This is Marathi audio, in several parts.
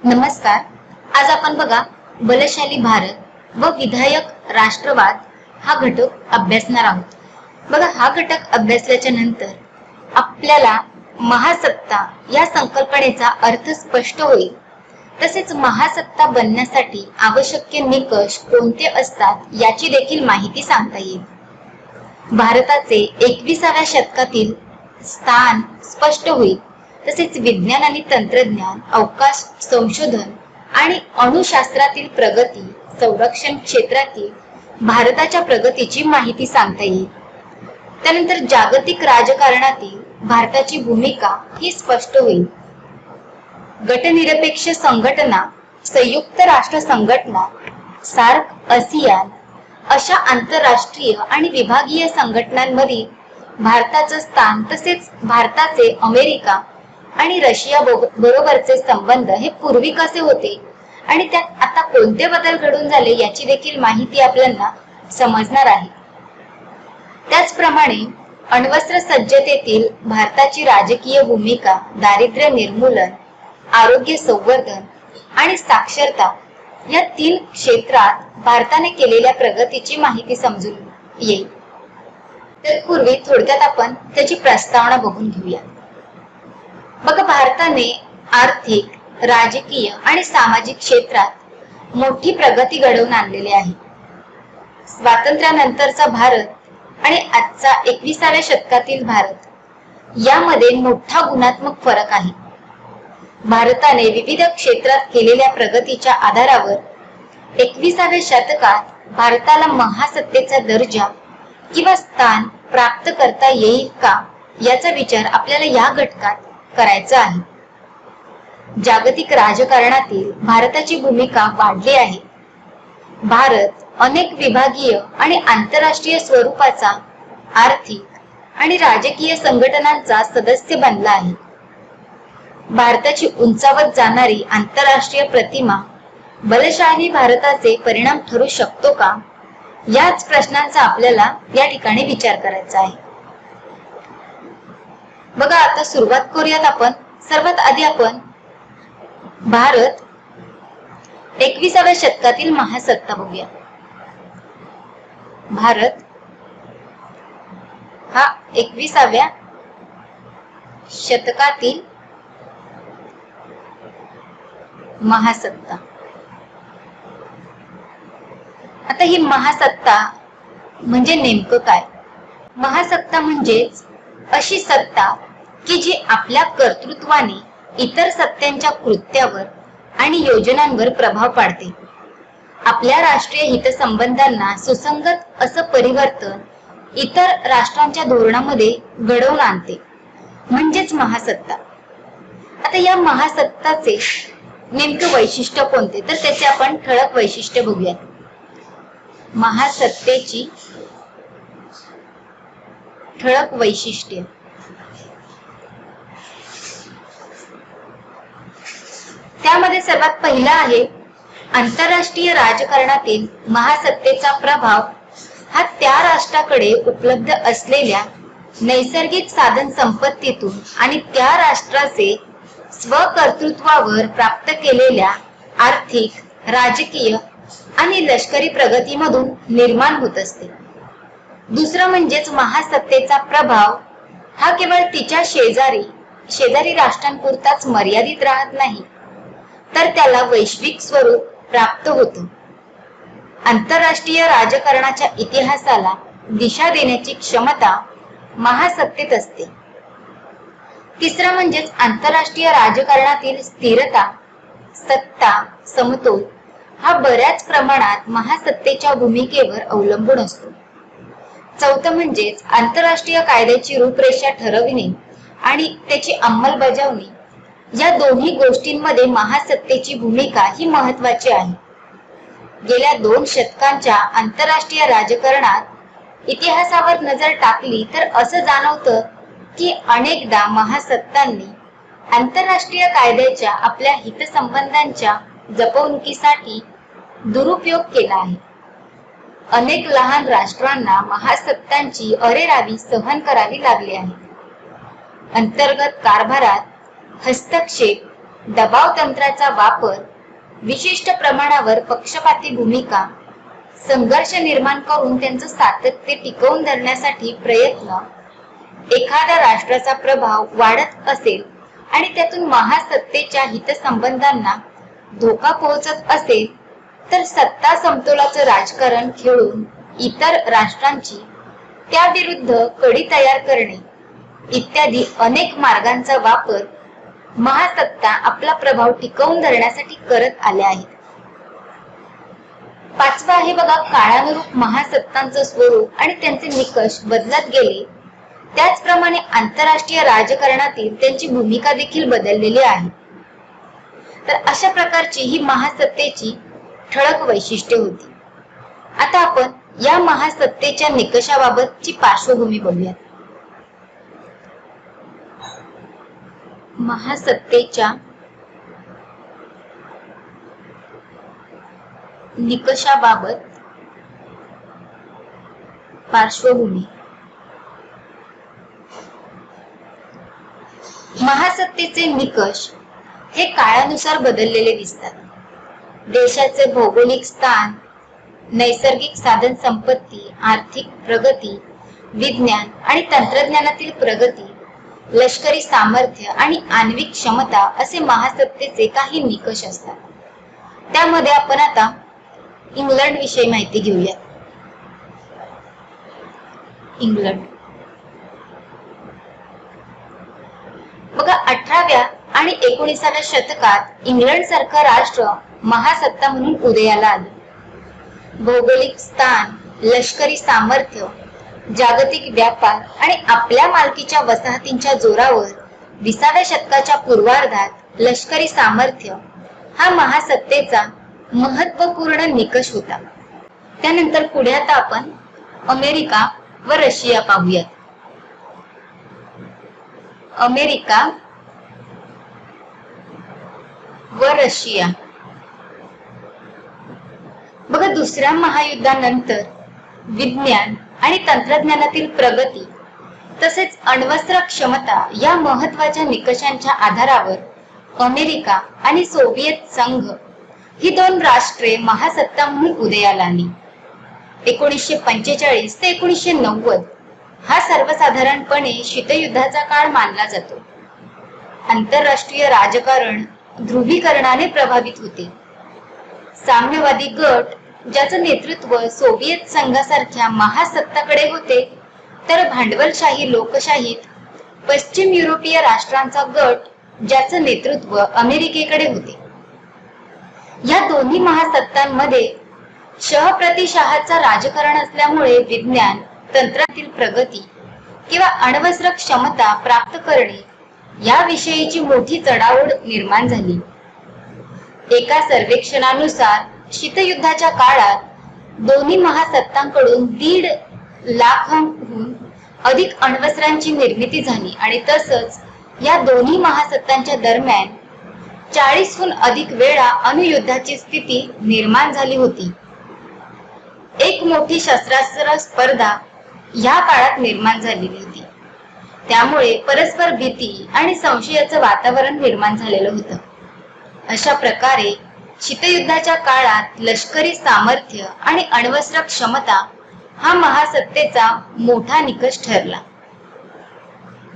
नमस्कार. आज आपण बघा बलशाली भारत व विधायक राष्ट्रवाद हा घटक अभ्यासणार आहोत. बघा हा घटक अभ्यासल्याच्या नंतर आपल्याला महासत्ता या संकल्पनेचा अर्थ स्पष्ट होईल. तसेच महासत्ता बनण्यासाठी आवश्यक निकष कोणते असतात याची देखील माहिती सांगता येईल. भारताचे 21व्या शतकातील स्थान स्पष्ट होईल. तसेच विज्ञान आणि तंत्रज्ञान, अवकाश संशोधन आणि अणुशास्त्रातील प्रगती, संरक्षण क्षेत्रातील भारताच्या प्रगतीची माहिती सांगता येईल. त्यानंतर जागतिक राजकारणातील भारताची भूमिका ही स्पष्ट होईल. गटनिरपेक्ष संघटना, संयुक्त राष्ट्र संघटना, सार्क, आसियान अशा आंतरराष्ट्रीय आणि विभागीय संघटनांमध्ये भारताचं स्थान, तसेच भारताचे अमेरिका आणि रशिया बरोबरचे संबंध हे पूर्वी कसे होते आणि त्यात आता कोणते बदल घडून झाले याची देखील माहिती आपल्याला समजणार आहे. त्याचप्रमाणे अण्वस्त्र सज्जतेतील भारताची राजकीय भूमिका, दारिद्र्य निर्मूलन, आरोग्य संवर्धन आणि साक्षरता या 3 क्षेत्रात भारताने केलेल्या प्रगतीची माहिती समजून येईल. तत्पूर्वी थोडक्यात आपण त्याची प्रस्तावना बघून घेऊया. बघा भारताने आर्थिक, राजकीय आणि सामाजिक क्षेत्रात मोठी प्रगती घडवून आणलेली आहे. स्वातंत्र्यानंतरचा भारत आणि आजचा 21व्या शतकातील भारत यामध्ये मोठा गुणात्मक फरक आहे. भारताने विविध क्षेत्रात केलेल्या प्रगतीच्या आधारावर 21व्या शतकात भारताला महासत्तेचा दर्जा किंवा स्थान प्राप्त करता येईल का याचा विचार आपल्याला या घटकात करायचा आहे. जागतिक राजकारणातील भारताची भूमिका वाढली आहे. भारत अनेक विभागीय आणि आंतरराष्ट्रीय स्वरूपाचा आर्थिक आणि राजकीय संघटनांचा सदस्य बनला आहे. भारताची उंचावत जाणारी आंतरराष्ट्रीय प्रतिमा बलशाली भारताचे परिणाम ठरू शकतो का, याच प्रश्नांचा आपल्याला या ठिकाणी विचार करायचा आहे. बघा आता सुरुवात करूयात आपण. सर्वात आधी आपण भारत 21व्या शतकातील महासत्ता बघूया. भारत हा 21व्या शतकातील महासत्ता. आता ही महासत्ता म्हणजे नेमकं काय? महासत्ता म्हणजेच अशी सत्ता की जी आपल्या कर्तृत्वाने इतर सत्तांच्या कृत्यावर आणि योजनांवर प्रभाव पाडते. आपल्या राष्ट्रीय हितसंबंधांना सुसंगत असं परिवर्तन इतर राष्ट्रांच्या धोरणामध्ये घडवून आणते, म्हणजेच महासत्ता. आता या महासत्ताचे नेमके वैशिष्ट्य कोणते, तर त्याचे आपण ठळक वैशिष्ट्य बघूया. महासत्तेची ठळक वैशिष्ट्ये. त्यामध्ये सर्वात पहिला आहे आंतरराष्ट्रीय राजकारणातील महासत्तेचा प्रभाव हा त्या राष्ट्राकडे उपलब्ध असलेल्या नैसर्गिक साधन संपत्तीतून आणि त्या राष्ट्राचे स्वकर्तृत्वावर प्राप्त केलेल्या आर्थिक, राजकीय आणि लष्करी प्रगतीमधून निर्माण होत असते. दुसरं म्हणजेच महासत्तेचा प्रभाव हा केवळ तिच्या शेजारी राष्ट्रांपुरताच मर्यादित राहत नाही, तर त्याला वैश्विक स्वरूप प्राप्त होतं. आंतरराष्ट्रीय राजकारणाच्या इतिहासाला दिशा देण्याची क्षमता महासत्तेत असते. तिसरं म्हणजेच आंतरराष्ट्रीय राजकारणातील स्थिरता, सत्ता, समतोल हा बऱ्याच प्रमाणात महासत्तेच्या भूमिकेवर अवलंबून असतो. चौथं म्हणजेच आंतरराष्ट्रीय कायद्याची रूपरेषा ठरविणे आणि त्याची अंमलबजावणी या दोन्ही गोष्टींमध्ये महासत्तेची भूमिका ही महत्वाची आहे. गेल्या 2 शतकांच्या आंतरराष्ट्रीय राजकारणात इतिहासावर नजर टाकली तर असं जाणवतं की अनेकदा महासत्तांनी आंतरराष्ट्रीय कायद्याच्या आपल्या हितसंबंधांच्या जपवणुकीसाठी दुरुपयोग केला आहे. अनेक लहान राष्ट्रांना महासत्तांची अरेरावी सहन करावी लागली आहे. अंतर्गत कारभारात हस्तक्षेप दबाव तंत्राचा वापर, विशिष्ट प्रमाणावर पक्षपाती भूमिका, संघर्ष निर्माण करून त्यांचं सातत्य टिकवून धरण्यासाठी प्रयत्न, एखाद्या राष्ट्राचा प्रभाव वाढत असेल आणि त्यातून महासत्तेच्या हितसंबंधांना धोका पोहोचत असेल तर सत्ता समतोलाचं राजकारण खेळून इतर राष्ट्रांची त्याविरुद्ध कडी तयार करणे इत्यादी अनेक मार्गांचा वापर महासत्ता आपला प्रभाव टिकवून धरण्यासाठी करत आल्या आहेत. पाचवा आहे बघा, काळानुरूप महासत्तांचं स्वरूप आणि त्यांचे निकष बदलत गेले, त्याचप्रमाणे आंतरराष्ट्रीय राजकारणातील त्यांची भूमिका देखील बदललेली आहे. तर अशा प्रकारची ही महासत्तेची ठळक वैशिष्ट्ये होती. आता आपण या महासत्तेच्या निकषाबाबतची पार्श्वभूमी बघूया. महासत्तेच्या निकषाबाबत पार्श्वभूमी. महासत्तेचे निकष हे काळानुसार बदललेले दिसतात. देशाचे भौगोलिक स्थान, नैसर्गिक साधन संपत्ती, आर्थिक प्रगती, विज्ञान आणि तंत्रज्ञानातील प्रगती, लष्करी सामर्थ्य आणि आण्विक क्षमता असे महासत्तेचे काही निकष असतात. त्यामध्ये आपण आता इंग्लंड विषयी माहिती घेऊया. इंग्लंड बघा, 18व्या आणि 19व्या शतकात इंग्लंड सारखं राष्ट्र महासत्ता म्हणून उदयाला आले. भौगोलिक स्थान, लष्करी सामर्थ्य, जागतिक व्यापार आणि आपल्या मालकीच्या वसाहतींच्या जोरावर 20व्या शतकाच्या पूर्वार्धात लष्करी सामर्थ्य हा महासत्तेचा महत्वपूर्ण निकष होता. त्यानंतर पुढे आता आपण अमेरिका व रशिया पाहूयात. अमेरिका व रशिया बघा, दुसऱ्या महायुद्धानंतर विज्ञान आणि तंत्रज्ञानातील प्रगती तसेच अण्वस्त्र क्षमता या महत्वाच्या निकषांच्या आधारावर अमेरिका आणि सोव्हिएत संघ ही दोन राष्ट्रे महासत्ता म्हणून उदयाला आली. 1945 ते 1990 हा सर्वसाधारणपणे शीतयुद्धाचा काळ मानला जातो. आंतरराष्ट्रीय राजकारण ध्रुवीकरणाने प्रभावित होते. साम्यवादी गट ज्याचं नेतृत्व सोव्हिएत संघासारख्या महासत्ताकडे होते, तर भांडवलशाही लोकशाहीत पश्चिम युरोपीय राष्ट्रांचा गट ज्याचं नेतृत्व अमेरिकेकडे होते. या दोन्ही महासत्तांमध्ये शहप्रतिशाहाचा राजकारण असल्यामुळे विज्ञान तंत्रातील प्रगती किंवा अण्वस्त्र क्षमता प्राप्त करणे याविषयीची मोठी चढाओढ निर्माण झाली. एका सर्वेक्षणानुसार शीतयुद्धाच्या काळात दोन्ही महासत्तांकडून 1.5 लाखांहून अधिक अण्वस्त्रांची निर्मिती झाली आणि तसंच या दोन्ही महासत्तांच्या दरम्यान 40हून अधिक वेळा अणुयुद्धाची स्थिती निर्माण झाली होती. एक मोठी शस्त्रास्त्र स्पर्धा या काळात निर्माण झालेली होती. त्यामुळे परस्पर भीती आणि संशयाचं वातावरण निर्माण झालेलं होतं. अशा प्रकारे शीतयुद्धाच्या काळात लष्करी सामर्थ्य आणि अण्वस्त्र क्षमता हा महासत्तेचा मोठा निकष ठरला.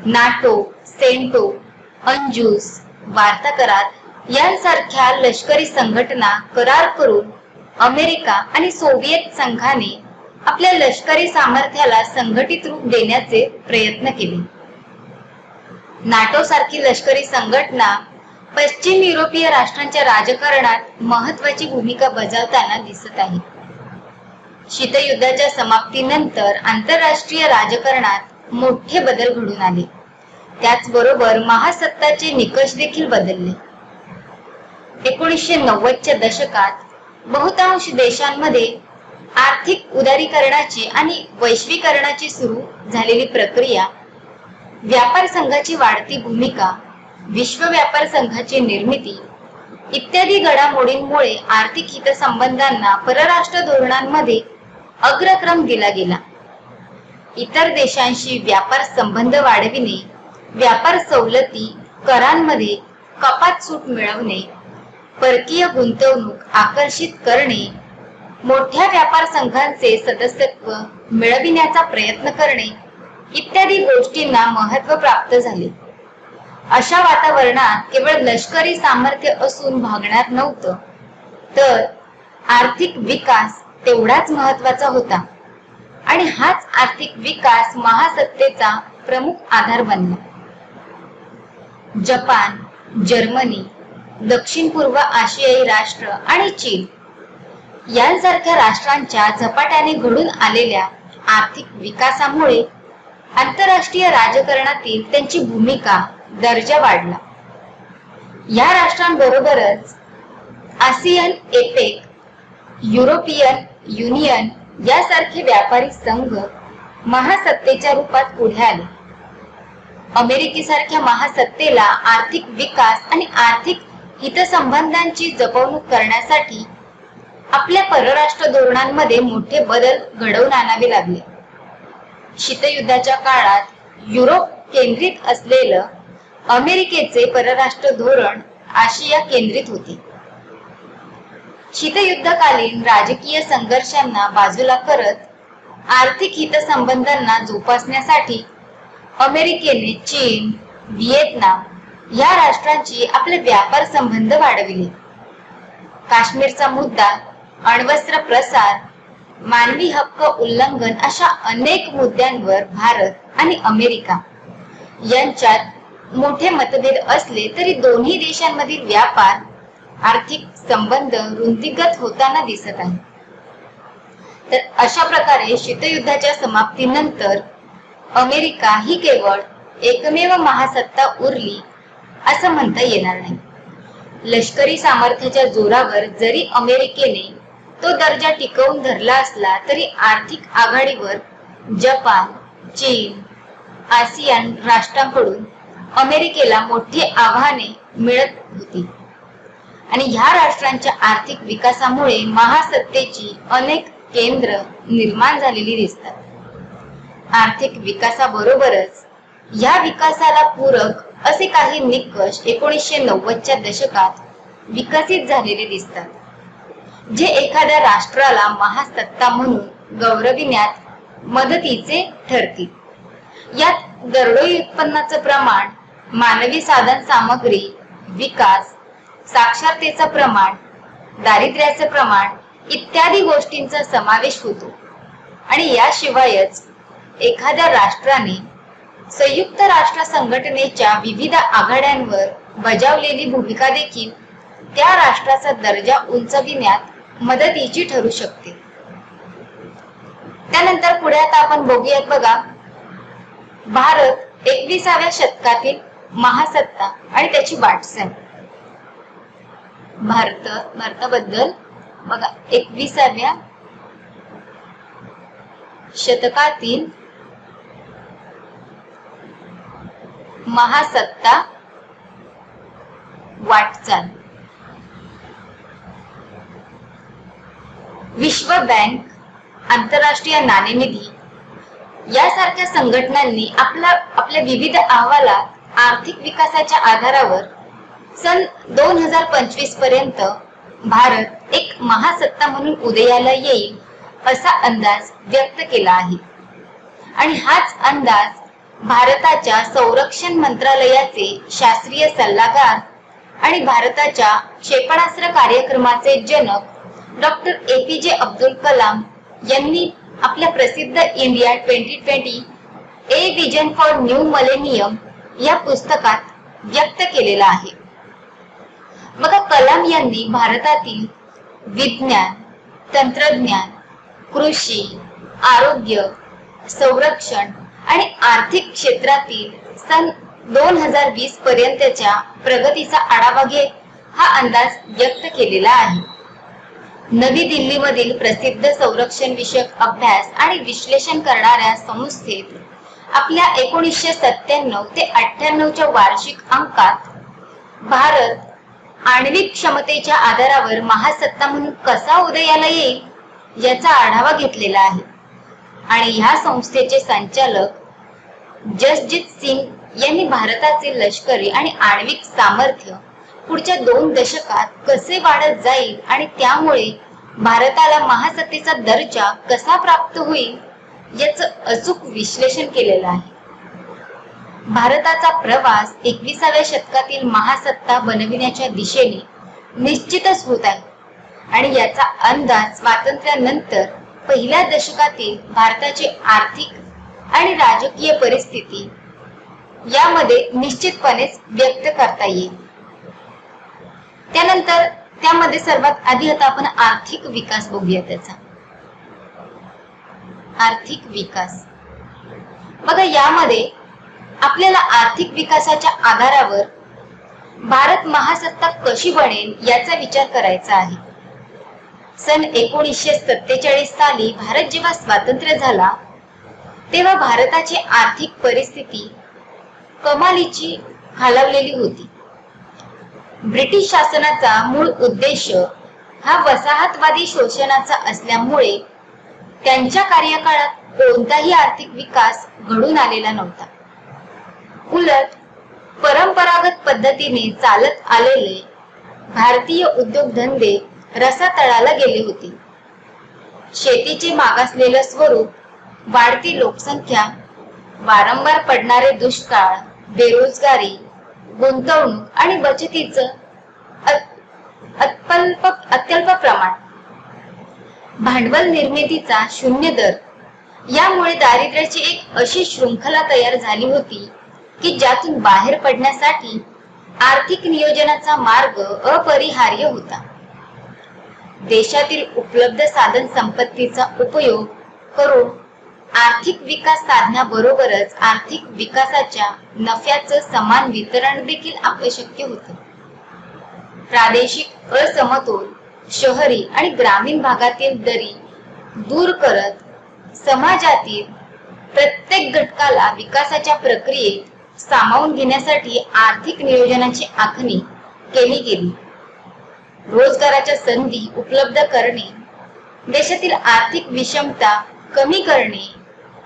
नाटो, सेंटो, अंजूस, वार्ता करार यांसारख्या लष्करी संघटना करार करून अमेरिका आणि सोव्हिएत संघाने आपल्या लष्करी सामर्थ्याला संघटित रूप देण्याचे प्रयत्न केले. नाटो सारखी लष्करी संघटना पश्चिम युरोपीय राष्ट्रांच्या राजकारणात महत्वाची भूमिका बजावताना दिसत आहे. शीतयुद्धाच्या समाप्तीनंतर आंतरराष्ट्रीय राजकारणात मोठे बदल घडून आले. त्याचबरोबर महासत्ताचे निकष देखील बदलले. 1990च्या दशकात बहुतांश देशांमध्ये आर्थिक उदारीकरणाची आणि वैश्वीकरणाची सुरू झालेली प्रक्रिया, व्यापार संघाची वाढती भूमिका, विश्व व्यापार संघाची निर्मिती इत्यादी घडामोडींमुळे आर्थिक हितसंबंधांना परराष्ट्र धोरणांमध्ये अग्रक्रम दिला गेला. इतर देशांशी व्यापार संबंध वाढविणे, व्यापार सवलती, करांमध्ये कपात सूट मिळवणे, परकीय गुंतवणूक आकर्षित करणे, मोठ्या व्यापार संघांचे सदस्यत्व मिळविण्याचा प्रयत्न करणे इत्यादी गोष्टींना महत्त्व प्राप्त झाले. अशा वातावरणात केवळ लष्करी सामर्थ्य असून भागणार नव्हतं, तर आर्थिक विकास तेवढाच महत्त्वाचा होता आणि हाच आर्थिक विकास महासत्तेचा प्रमुख आधार बनला. जपान, जर्मनी, दक्षिण पूर्व आशियाई राष्ट्र आणि चीन यांसारख्या राष्ट्रांच्या झपाट्याने घडून आलेल्या आर्थिक विकासामुळे आंतरराष्ट्रीय राजकारणातील त्यांची भूमिका, दर्जा वाढला. या राष्ट्रांबरोबरच आसियान, एपेक, युरोपियन युनियन यासारखे व्यापारी संघ महासत्तेच्या रूपात पुढे आले. अमेरिकेसारख्या महासत्तेला आर्थिक विकास आणि आर्थिक हितसंबंधांची जपवणूक करण्यासाठी आपल्या परराष्ट्र धोरणांमध्ये मोठे बदल घडवून आणावे लागले. शीतयुद्धाच्या काळात युरोप केंद्रित असलेलं अमेरिकेचे परराष्ट्र धोरण आशिया केंद्रित होते. शीतयुद्धकालीन राजकीय संघर्षांना बाजूला करत आर्थिक हितसंबंधांना जोपासण्यासाठी अमेरिकेने चीन, व्हिएतनाम या राष्ट्रांची आपले व्यापार संबंध वाढविले. काश्मीरचा मुद्दा, अण्वस्त्र प्रसार, मानवी हक्क उल्लंघन अशा अनेक मुद्द्यांवर भारत आणि अमेरिका यांच्यात मोठे मतभेद असले तरी दोन्ही देशांमधील व्यापार, आर्थिक संबंध वृद्धिंगत होताना दिसत आहे. तर अशा प्रकारे शीतयुद्धाच्या समाप्तीनंतर अमेरिका ही केवळ एकमेव महासत्ता उरली असं म्हणता येणार नाही. लष्करी सामर्थ्याच्या जोरावर जरी अमेरिकेने तो दर्जा टिकवून धरला असला तरी आर्थिक आघाडीवर जपान, चीन, आसियान राष्ट्रांकडून अमेरिकेला मोठी आव्हाने मिळत होती आणि ह्या राष्ट्रांच्या आर्थिक विकासामुळे महासत्तेची अनेक केंद्र निर्माण झालेली दिसतात. आर्थिक विकासाबरोबरच या विकासाला पूरक असे काही निकष 1990च्या दशकात विकसित झालेले दिसतात, जे एखाद्या राष्ट्राला महासत्ता म्हणून गौरविण्यात मदतीचे ठरतील. यात दरडोई उत्पन्नाचं प्रमाण, मानवी साधन सामग्री विकास, साक्षरतेचं प्रमाण, दारिद्र्याचे प्रमाण इत्यादी गोष्टींचा समावेश होतो. आणि याशिवायच एखाद्या राष्ट्राने संयुक्त राष्ट्र संघटनेच्या विविध आघाड्यांवर बजावलेली भूमिका देखील त्या राष्ट्राचा दर्जा उंचविण्यात मदतीची ठरू शकते. त्यानंतर पुढे आता आपण बघूयात बघा, भारत 21व्या शतकातील महासत्ता आणि त्याची वाटचाल. भारताबद्दल बघा, 21व्या शतकातील महासत्ता वाटचाल. विश्व बँक, आंतरराष्ट्रीय नाणेनिधी यासारख्या संघटनांनी आपल्या विविध अहवालात आर्थिक विकासाच्या आधारावर सन 2025 पर्यंत भारत एक महासत्ता म्हणून उदयाला येईल असा अंदाज व्यक्त केला आहे. आणि हाच अंदाज भारताच्या संरक्षण मंत्रालयाचे शास्त्रीय सल्लागार आणि भारताच्या क्षेपणास्त्र कार्यक्रमाचे जनक डॉक्टर APJ अब्दुल कलाम यांनी आपल्या प्रसिद्ध India 2020 a vision for new millennium या पुस्तकात व्यक्त केलेला आहे. बघा, कलाम यांनी भारतातील विज्ञान, तंत्रज्ञान, कृषी, आरोग्य, संरक्षण आणि आर्थिक क्षेत्रातील सन 2020 पर्यंतच्या प्रगतीचा आढावा घेत हा अंदाज व्यक्त केलेला आहे. नवी दिल्लीमधील प्रसिद्ध संरक्षण विषयक अभ्यास आणि विश्लेषण करणाऱ्या संस्थेत आपल्या 1997 ते 98च्या वार्षिक अंकात भारत आण्विक क्षमतेच्या आधारावर महासत्ता म्हणून कसा उदयाला येईल याचा आढावा घेतलेला आहे. आणि ह्या संस्थेचे संचालक जसजीत सिंग यांनी भारताचे लष्करी आणि आण्विक सामर्थ्य पुढच्या 2 दशकात कसे वाढत जाईल आणि त्यामुळे भारताला महासत्तेचा दर्जा कसा प्राप्त होईल याचं अचूक विश्लेषण केलेलं आहे. भारताचा प्रवास 21व्या शतकातील महासत्ता बनविण्याच्या दिशेने निश्चितच होत आहे आणि याचा अंदाज स्वातंत्र्यानंतर पहिल्या दशकातील भारताची आर्थिक आणि राजकीय परिस्थिती यामध्ये निश्चितपणेच व्यक्त करता येईल. त्यानंतर त्यामध्ये सर्वात आधी आता आपण आर्थिक विकास बघूया. त्याचा आर्थिक विकास बघा, यामध्ये आपल्याला आर्थिक विकासाच्या आधारावर भारत महासत्ता कशी बनेल याचा विचार करायचा आहे. सन 1947 साली भारत जेव्हा स्वातंत्र्य झाला तेव्हा भारताची आर्थिक परिस्थिती कमालीची खालावलेली होती. ब्रिटिश शासनाचा मूळ उद्देश हा वसाहतवादी शोषणाचा असल्यामुळे त्यांच्या कार्यकाळात कोणताही आर्थिक विकास घडून आलेला नव्हता. उलट परंपरागत पद्धतीने चालत आलेले भारतीय उद्योगधंदे रसातळाला गेले होते. शेतीचे मागासलेले स्वरूप, वाढती लोकसंख्या, वारंवार पडणारे दुष्काळ, बेरोजगारी, गुंतवणूक आणि बचतीचं अत्यल्प प्रमाण, भांडवल निर्मितीचा शून्य दर यामुळे दारिद्र्याची एक अशी शृंखला तयार झाली होती की ज्यातून बाहेर पडण्यासाठी आर्थिक नियोजनाचा मार्ग अपरिहार्य होता. देशातील उपलब्ध साधन संपत्तीचा उपयोग करून आर्थिक विकास साधण्याबरोबरच आर्थिक विकासाच्या नफ्याचं समान वितरण देखील आवश्यक होतं. प्रादेशिक असमतोल शहरी आणि ग्रामीण भागातील दरी दूर करत समाजातील प्रत्येक घटकाला विकासाच्या प्रक्रियेत सामावून घेण्यासाठी आर्थिक नियोजनाची आखणी केली गेली. रोजगाराच्या संधी उपलब्ध करणे, देशातील आर्थिक विषमता कमी करणे,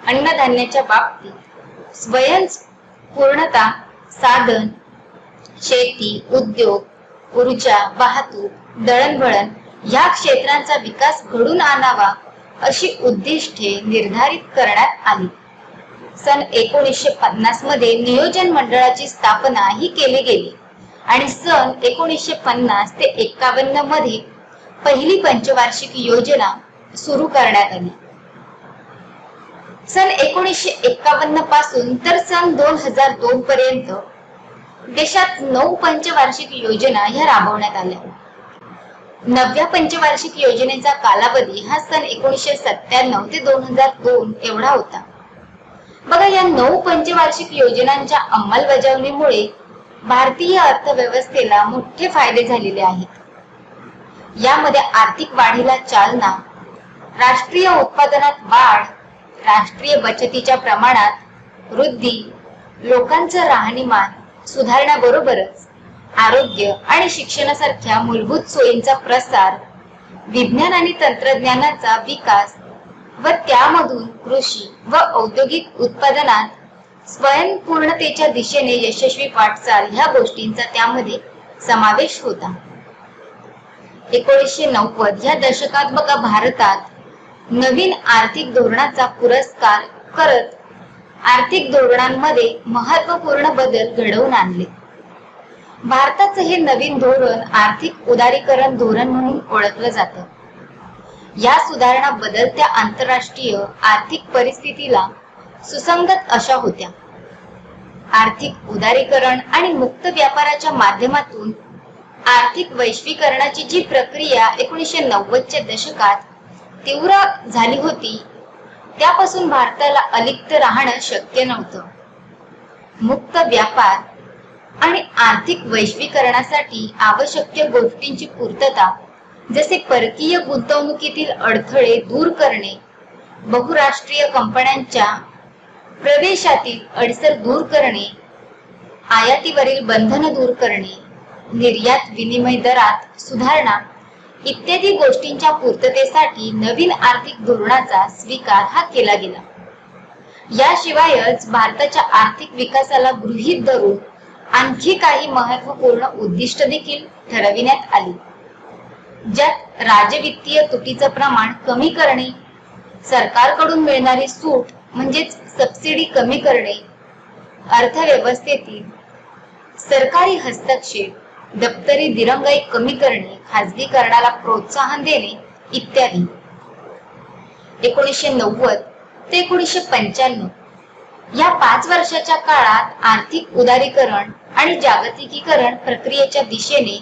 अन्नधान्याच्या बाबतीत स्वयंपूर्णता साधन, शेती, उद्योग, ऊर्जा, वाहतूक, दळणवळण या क्षेत्रांचा विकास घडून आणावा अशी उद्दिष्टे निर्धारित करण्यात आली. सन 1950 मध्ये नियोजन मंडळाची स्थापना ही केली गेली आणि सन 1950 ते 51 मध्ये पहिली पंचवार्षिक योजना सुरू करण्यात आली. सन 1951 पासून तर सन 2002 पर्यंत देशात 9 पंचवार्षिक योजना ह्या राबवण्यात आल्या. 9व्या पंचवार्षिक योजनेचा कालावधी हा सन 1997 ते 2002 एवढा होता. बघा, या 9 पंचवार्षिक योजनांच्या अंमलबजावणीमुळे भारतीय अर्थव्यवस्थेला मोठे फायदे झालेले आहेत. यामध्ये आर्थिक वाढीला चालना, राष्ट्रीय उत्पादनात वाढ, राष्ट्रीय बचतीच्या प्रमाणात वृद्धी, लोकांचं राहणीमान सुधारण्याबरोबरच आरोग्य आणि शिक्षणासारख्या मूलभूत सोयींचा प्रसार, विज्ञान आणि तंत्रज्ञानाचा विकास व त्यामधून कृषी व औद्योगिक उत्पादनात स्वयंपूर्णतेच्या दिशेने यशस्वी वाटचाल ह्या गोष्टींचा त्यामध्ये समावेश होता. 1990 या दशकात बघा, भारतात नवीन आर्थिक धोरणाचा पुरस्कार करत आर्थिक धोरणांमध्ये महत्त्वपूर्ण बदल घडवून आणले. भारताचं हे नवीन धोरण आर्थिक उदारीकरण धोरण म्हणून ओळखलं जातं. या सुधारणा बदलत्या आंतरराष्ट्रीय आर्थिक परिस्थितीला सुसंगत अशा होत्या. आर्थिक उदारीकरण आणि मुक्त व्यापाराच्या माध्यमातून आर्थिक वैश्वीकरणाची जी प्रक्रिया 1990च्या दशकात तीव्र झाली होती त्यापासून भारताला अलिप्त राहणं शक्य नव्हतं. मुक्त व्यापार आणि आर्थिक वैश्वीकरणासाठी आवश्यक गोष्टींची पूर्तता, जसे परकीय गुंतवणुकीतील अडथळे दूर करणे, बहुराष्ट्रीय कंपन्यांच्या प्रवेशातील अडसर दूर करणे, आयातीवरील बंधनं दूर करणे, निर्यात विनिमय दरात सुधारणा इत्यादी गोष्टींच्या पूर्ततेसाठी नवीन आर्थिक धोरणाचा स्वीकार हा केला गेला. याशिवायच भारताच्या आर्थिक विकासाला गृहीत धरून आणखी काही महत्त्वपूर्ण उद्दिष्ट देखील ठरविण्यात आली, ज्यात राजवित्तीय तुटीचं प्रमाण कमी करणे, सरकारकडून मिळणारी सूट म्हणजेच सबसिडी कमी करणे, अर्थव्यवस्थेतील सरकारी हस्तक्षेप, दप्तरी दिरंगाई कमी करणे, खाजगीकरणाला प्रोत्साहन देणे इत्यादी. 1990 ते 1995 या 5 वर्षाच्या काळात आर्थिक उदारीकरण आणि जागतिकीकरण प्रक्रियेच्या दिशेने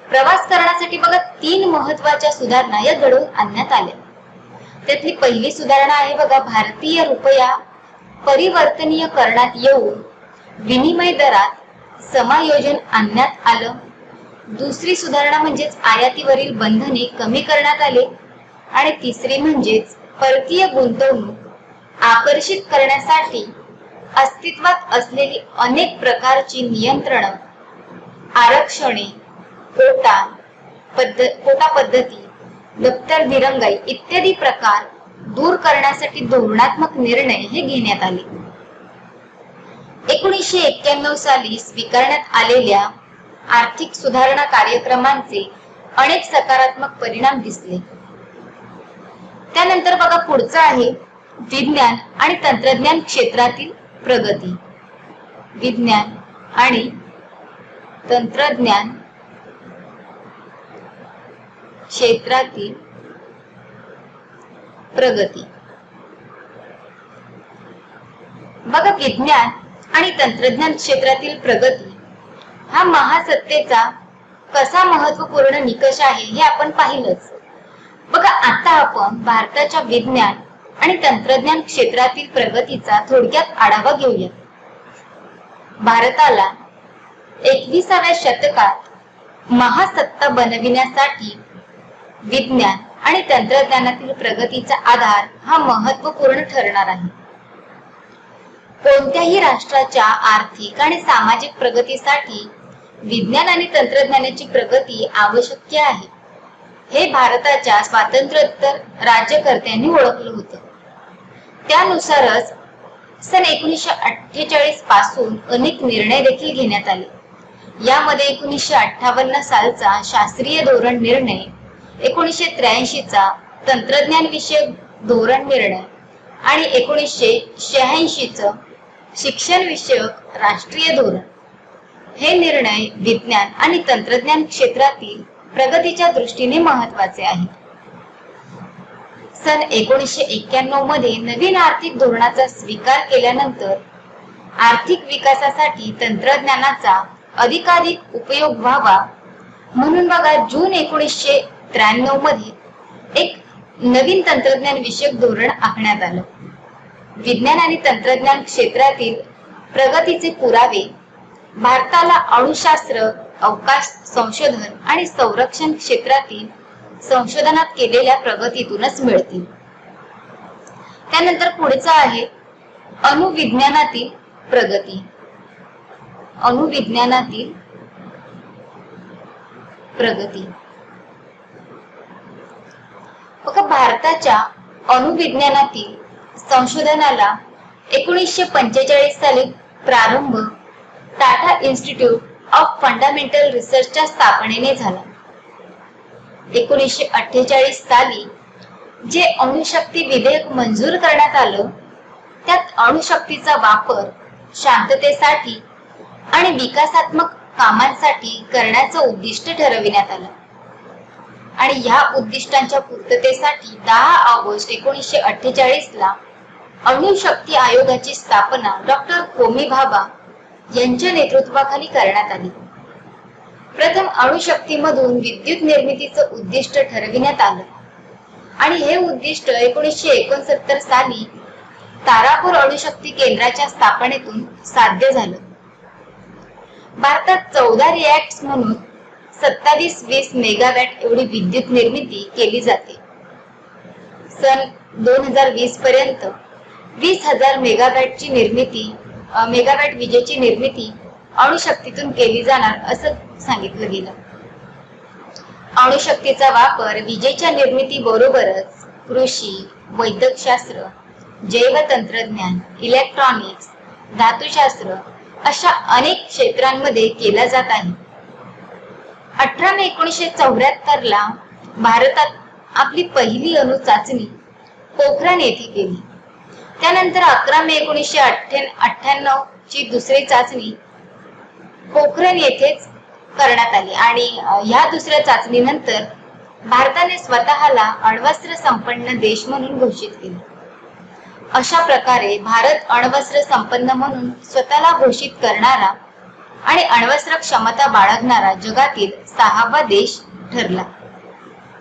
प्रवास करण्यासाठी बघा 3 महत्त्वाच्या सुधारणा या घडवून आणण्यात आल्या. त्यातली पहिली सुधारणा आहे बघा, भारतीय रुपया परिवर्तनीय करण्यात येऊन विनिमय दरात समायोजन आणण्यात आलं. दुसरी सुधारणा म्हणजेच आयातीवरील बंधने कमी करण्यात आले आणि तिसरी म्हणजेच परकीय गुंतवणूक आकर्षित करण्यासाठी अस्तित्वात असलेली अनेक प्रकारची नियंत्रण, आरक्षणे, कोटा पद्धती, दप्तर दिरंगाई इत्यादी प्रकार दूर करण्यासाठी धोरणात्मक निर्णय हे घेण्यात आले. 1991 साली स्वीकारण्यात आलेल्या आर्थिक सुधारणा कार्यक्रमांचे अनेक सकारात्मक परिणाम दिसले. त्यानंतर बघा पुढचं आहे विज्ञान आणि तंत्रज्ञान क्षेत्रातील प्रगती. विज्ञान आणि तंत्रज्ञान क्षेत्रातील प्रगती. बघा विज्ञान आणि तंत्रज्ञान क्षेत्रातील प्रगती हा महासत्तेचा कसा महत्वपूर्ण निकष आहे हे आपण पाहिलंच. बघा आता आपण भारताच्या विज्ञान आणि तंत्रज्ञान क्षेत्रातील प्रगतीचा थोडक्यात आढावा घेऊया. भारताला 21व्या शतकात महासत्ता बनविण्यासाठी विज्ञान आणि तंत्रज्ञानातील प्रगतीचा आधार हा महत्वपूर्ण ठरणार आहे. कोणत्याही राष्ट्राच्या आर्थिक आणि सामाजिक प्रगतीसाठी विज्ञान आणि तंत्रज्ञानाची प्रगती आवश्यक आहे हे भारताच्या स्वातंत्र्योत्तर राज्यकर्त्यांनी ओळखलं होतं. त्यानुसारच सन 1948 पासून अनेक निर्णय देखील घेण्यात आले. यामध्ये 1958 सालचा शास्त्रीय धोरण निर्णय, 1983 चा तंत्रज्ञान विषयक धोरण निर्णय आणि 1986 च शिक्षण विषयक राष्ट्रीय धोरण हे निर्णय विज्ञान आणि तंत्रज्ञान क्षेत्रातील प्रगतीच्या दृष्टीने महत्त्वाचे आहेत. सन 1991 मध्ये नवीन आर्थिक धोरणाचा स्वीकार केल्यानंतर आर्थिक विकासासाठी तंत्रज्ञानाचा अधिकाधिक उपयोग व्हावा म्हणून बघा जून 1993 मध्ये एक नवीन तंत्रज्ञान विषयक धोरण आखण्यात आलं. विज्ञान आणि तंत्रज्ञान क्षेत्रातील प्रगतीचे पुरावे भारताला अणुशास्त्र, अवकाश संशोधन आणि संरक्षण क्षेत्रातील संशोधनात केलेल्या प्रगतीतूनच मिळतील. त्यानंतर पुढचा आहे अणुविज्ञानातील प्रगती. अणुविज्ञानातील प्रगती. बघा भारताच्या अणुविज्ञानातील संशोधनाला 1945 साली प्रारंभ टाटा इन्स्टिट्यूट ऑफ फंडामेंटल रिसर्चच्या स्थापनेने झाला. 1948 साली जे अणुशक्ती विधेयक मंजूर करण्यात आलं त्यात अणुशक्तीचा वापर शांततेसाठी आणि विकासात्मक कामांसाठी करण्याचं उद्दिष्ट ठरविण्यात आलं आणि ह्या उद्दिष्टांच्या पूर्ततेसाठी 10 ऑगस्ट 1948 ला अणुशक्ती आयोगाची स्थापना डॉक्टर होमी भाभा यांच्या नेतृत्वाखाली करण्यात आली. प्रथम अणुशक्तीमधून विद्युत निर्मितीचं उद्दिष्ट ठरविण्यात आलं आणि हे उद्दिष्ट 1969 साली तारापूर अणुशक्ती केंद्राच्या स्थापनेतून साध्य झालं. भारतात 14 रिॲक्टर्स म्हणून 27-20 मेगावॅट एवढी विद्युत निर्मिती केली जाते. सन 2020 पर्यंत 20,000 मेगावॅट विजेची निर्मिती अणुशक्तीतून केली जाणार असं सांगितलं गेलं. अणुशक्तीचा वापर विजेच्या निर्मिती बरोबरच कृषी, वैद्यकशास्त्र, जैवतंत्रज्ञान, इलेक्ट्रॉनिक्स, धातुशास्त्र अशा अनेक क्षेत्रांमध्ये केला जात आहे. 18 मे 1974 ला भारतात आपली पहिली अणु चाचणी पोखरण येथे केली. त्यानंतर 11 मे 1998 ची दुसरी चाचणी पोखरण येथेच करण्यात आली आणि ह्या दुसऱ्या चाचणीनंतर भारताने स्वतःला अण्वस्त्र संपन्न देश म्हणून घोषित केले. अशा प्रकारे भारत अण्वस्त्र संपन्न म्हणून स्वतःला घोषित करणारा आणि अण्वस्त्र क्षमता बाळगणारा जगातील 6वा देश ठरला.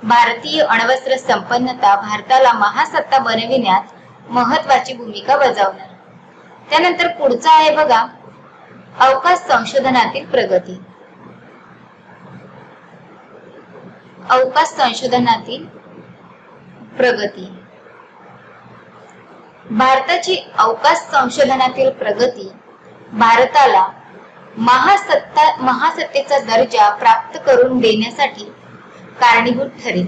भारतीय अण्वस्त्र संपन्नता भारताला महासत्ता बनविण्यात महत्वाची भूमिका बजावणार. त्यानंतर पुढचा आहे बघा, अवकाश संशोधनातील प्रगती. अवकाश संशोधनातील प्रगती. भारताची अवकाश संशोधनातील प्रगती भारताला महासत्तेचा दर्जा प्राप्त करून देण्यासाठी कारणीभूत ठरेल.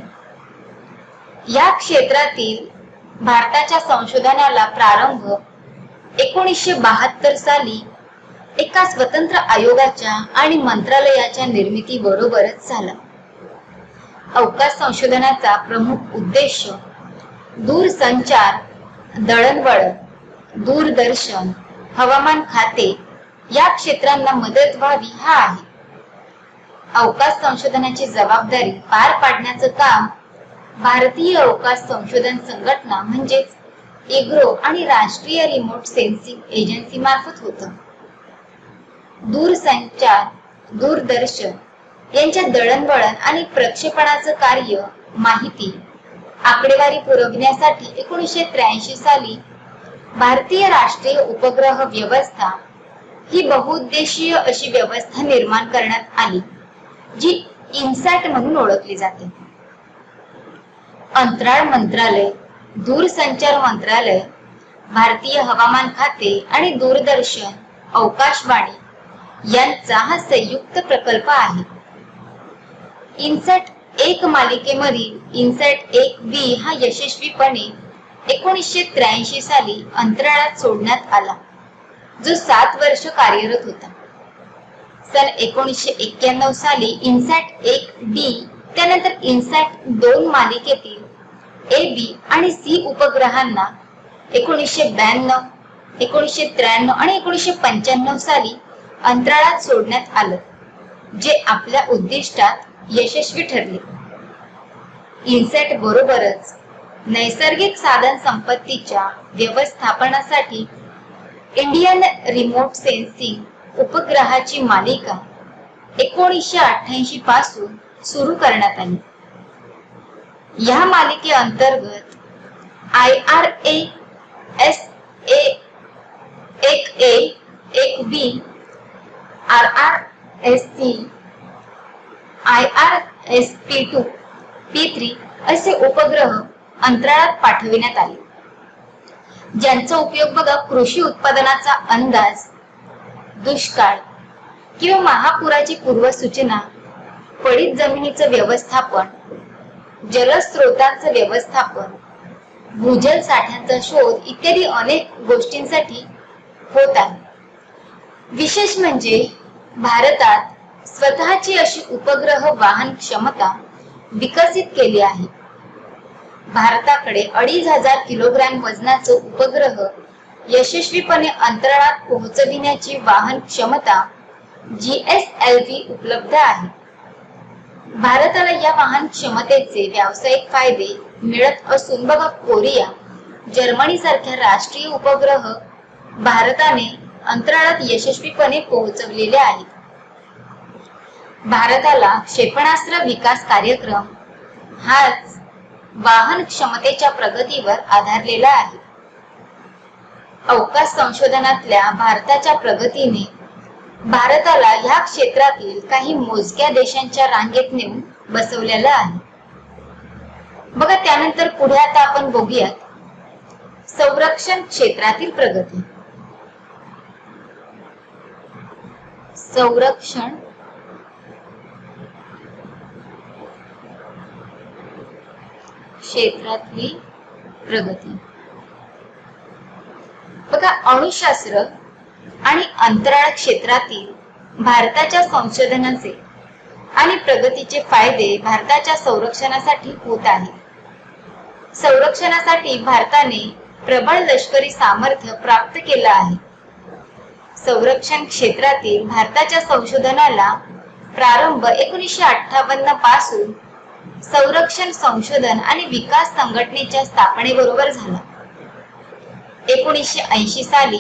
या क्षेत्रातील भारताच्या संशोधनाला प्रारंभ 1972 साली एका स्वतंत्र आयोगाच्या आणि मंत्रालयाच्या निर्मिती बरोबरच झाला. अवकाश संशोधनाचा प्रमुख उद्देश दूरसंचार, दळणवळण, दूरदर्शन, हवामान खाते या क्षेत्रांना मदत व्हावी हा आहे. अवकाश संशोधनाची जबाबदारी पार पाडण्याचं काम भारतीय अवकाश संशोधन संघटना म्हणजेच इग्रो आणि राष्ट्रीय रिमोट सेन्सिंग एजन्सी मार्फत होतं. दूरसंचार, दूरदर्शन यांच्या दळणवळण आणि प्रक्षेपणाचं कार्य माहिती आकडेवारी पुरवण्यासाठी 1983 साली भारतीय राष्ट्रीय उपग्रह व्यवस्था ही बहुउद्देशीय अशी व्यवस्था निर्माण करण्यात आली, जी इन्सॅट म्हणून ओळखली जाते. अंतराळ मंत्रालय, दूरसंचार मंत्रालय, भारतीय हवामान खाते आणि दूरदर्शन, अवकाशवाणी यांचा हा संयुक्त प्रकल्प आहे. इन्सॅट 1 मालिकेमधील इन्सॅट 1B हा यशस्वीपणे 1983 साली अंतराळात सोडण्यात आला, जो 7 वर्ष कार्यरत होता. सन 1991 साली इन्सॅट 1B त्यानंतर इन्सॅट 2 मालिकेतील AB आणि C उपग्रहांना 1992, 1993 आणि 1995 साली अंतराळात सोडण्यात आलं, जे आपल्या उद्दिष्टात यशस्वी ठरले. इन्सॅट बरोबरच नैसर्गिक साधन संपत्तीच्या व्यवस्थापनासाठी इंडियन रिमोट सेन्सिंग उपग्रहाची मालिका 1988 पासून सुरू करण्यात आली. या मालिकेअंतर्गत IRA, SA 1A, 1B, RRSC, IRSP2, P3 असे उपग्रह अंतराळात पाठविण्यात आले, ज्यांचा उपयोग बघा कृषी उत्पादनाचा अंदाज, दुष्काळ किंवा महापुराची पूर्वसूचना, पडीत जमिनीचं व्यवस्थापन, जलस्रोतांचं व्यवस्थापन, भूजल साठ्यांचा शोध इत्यादी अनेक गोष्टींसाठी होत आहे. विशेष म्हणजे भारतात स्वतःची अशी उपग्रह वाहन क्षमता विकसित केली आहे. भारताकडे 2500 किलोग्रॅम वजनाचं उपग्रह यशस्वीपणे अंतराळात पोहोचविण्याची वाहन क्षमता GSLV उपलब्ध आहे. भारताला या वाहन क्षमतेचे व्यावसायिक फायदे मिळत असून बघा कोरिया, जर्मनी सारख्या राष्ट्रीय उपग्रह भारताने अंतराळात यशस्वीपणे पोहोचवलेले आहेत. भारताला क्षेपणास्त्र विकास कार्यक्रम हाच वाहन क्षमतेच्या प्रगतीवर आधारलेला आहे. अवकाश संशोधनातल्या भारताच्या प्रगतीने भारताला ह्या क्षेत्रातील काही मोजक्या देशांच्या रांगेत नेऊन बसवलेलं आहे. बघा त्यानंतर पुढे आता आपण बघूयात संरक्षण क्षेत्रातील प्रगती. संरक्षण क्षेत्रातली प्रगती. बघा, अणुशास्त्र आणि अंतराळ क्षेत्रातील भारताच्या संशोधनाचे आणि प्रगतीचे फायदे भारताच्या संरक्षणासाठी होत आहेत। संरक्षणासाठी भारताने प्रबळ लष्करी सामर्थ्य प्राप्त केलं आहे। संरक्षण क्षेत्रातील भारताच्या संशोधनाला प्रारंभ 1958 पासून संरक्षण संशोधन आणि विकास संघटनेच्या स्थापनेबरोबर झाला। 1980 साली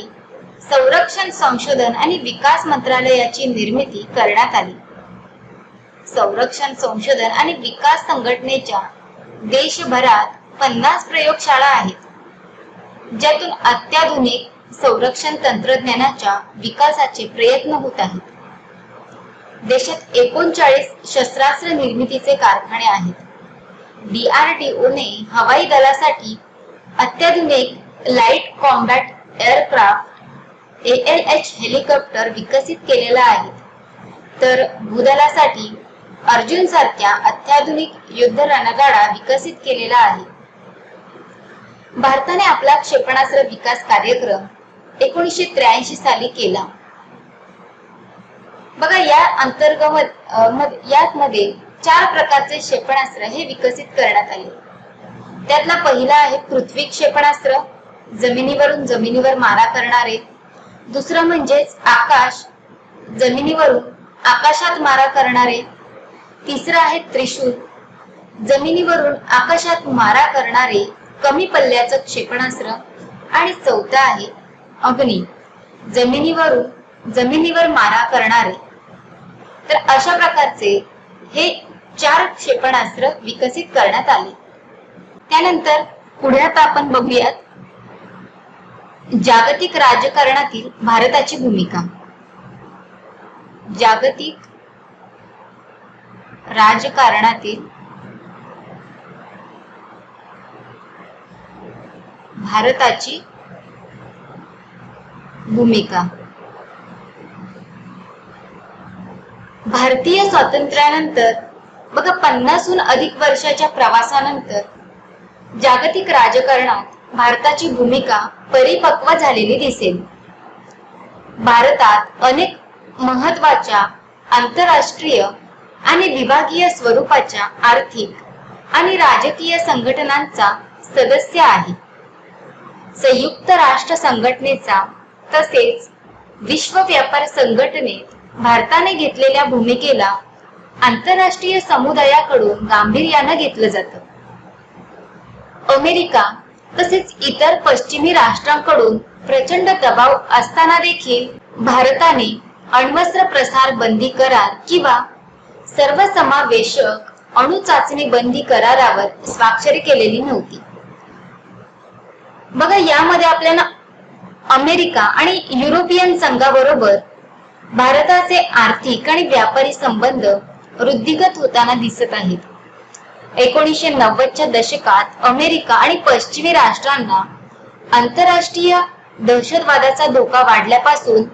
संरक्षण संशोधन आणि विकास मंत्रालयाची निर्मिती करण्यात आली। संरक्षण संशोधन आणि विकास संघटनेच्या देशभरात 50 प्रयोगशाळा आहेत, ज्यातून अत्याधुनिक संरक्षण तंत्रज्ञानाच्या विकासाचे प्रयत्न होत आहेत। देशात 39 शस्त्रास्त्र निर्मितीचे कारखाने आहेत। DRDO ने हवाई दलासाठी अत्याधुनिक light combat aircraft ALH helicopter विकसित केलेला आहे, तर भूदलासाठी अर्जुन सारख्या अत्याधुनिक युद्ध रणगाडा विकसित केलेला आहे। भारताने आपला क्षेपणास्त्र विकास कार्यक्रम 1983 साली केला। बघा, या अंतर्गत यामध्ये 4 प्रकारचे क्षेपणास्त्र हे विकसित करण्यात आले। त्यातला पहिला आहे पृथ्वी क्षेपणास्त्र, जमिनीवरून जमिनीवर मारा करणारे। दुसरं म्हणजेच आकाश, जमिनीवरून आकाशात मारा करणारे। तिसरं आहे त्रिशूल, जमिनीवरून आकाशात मारा करणारे कमी पल्ल्याचं क्षेपणास्त्र। आणि चौथा आहे अग्नी, जमिनीवर मारा करणारे। तर अशा प्रकारचे हे 4 क्षेपणास्त्र विकसित करण्यात आले। त्यानंतर पुढे आता आपण बघूयात जागतिक राजकारणातील भारताची भूमिका। जागतिक राजकारणातील भारताची भूमिका। भारतीय स्वातंत्र्यानंतर बघा 50हून अधिक वर्षाच्या प्रवासानंतर जागतिक राजकारणात भारताची भूमिका परिपक्व झालेली दिसेल। भारतात अनेक महत्त्वाच्या आंतरराष्ट्रीय आणि विभागीय स्वरूपाच्या आर्थिक आणि राजकीय संघटनांचा सदस्य आहे। संयुक्त राष्ट्र संघटनेचा तसेच विश्व व्यापार संघटनेत भारताने घेतलेल्या भूमिकेला आंतरराष्ट्रीय समुदायाकडून गांभीर्याने घेतलं जातं। अमेरिका तसेच इतर पश्चिमी राष्ट्रांकडून प्रचंड दबाव असताना देखील भारताने अण्वस्त्र प्रसार बंदी करार किंवा सर्वसमावेशक अणु चाचणी बंदी करारावर स्वाक्षरी केलेली नव्हती। बघा, यामध्ये आपल्याला अमेरिका आणि युरोपियन संघाबरोबर भारताचे आर्थिक आणि व्यापारी संबंध वृद्धिंगत होताना दिसत आहेत। 1990च्या दशकात अमेरिका आणि पश्चिमी राष्ट्रांना आंतरराष्ट्रीय दहशतवादाचा धोका वाढल्यापासून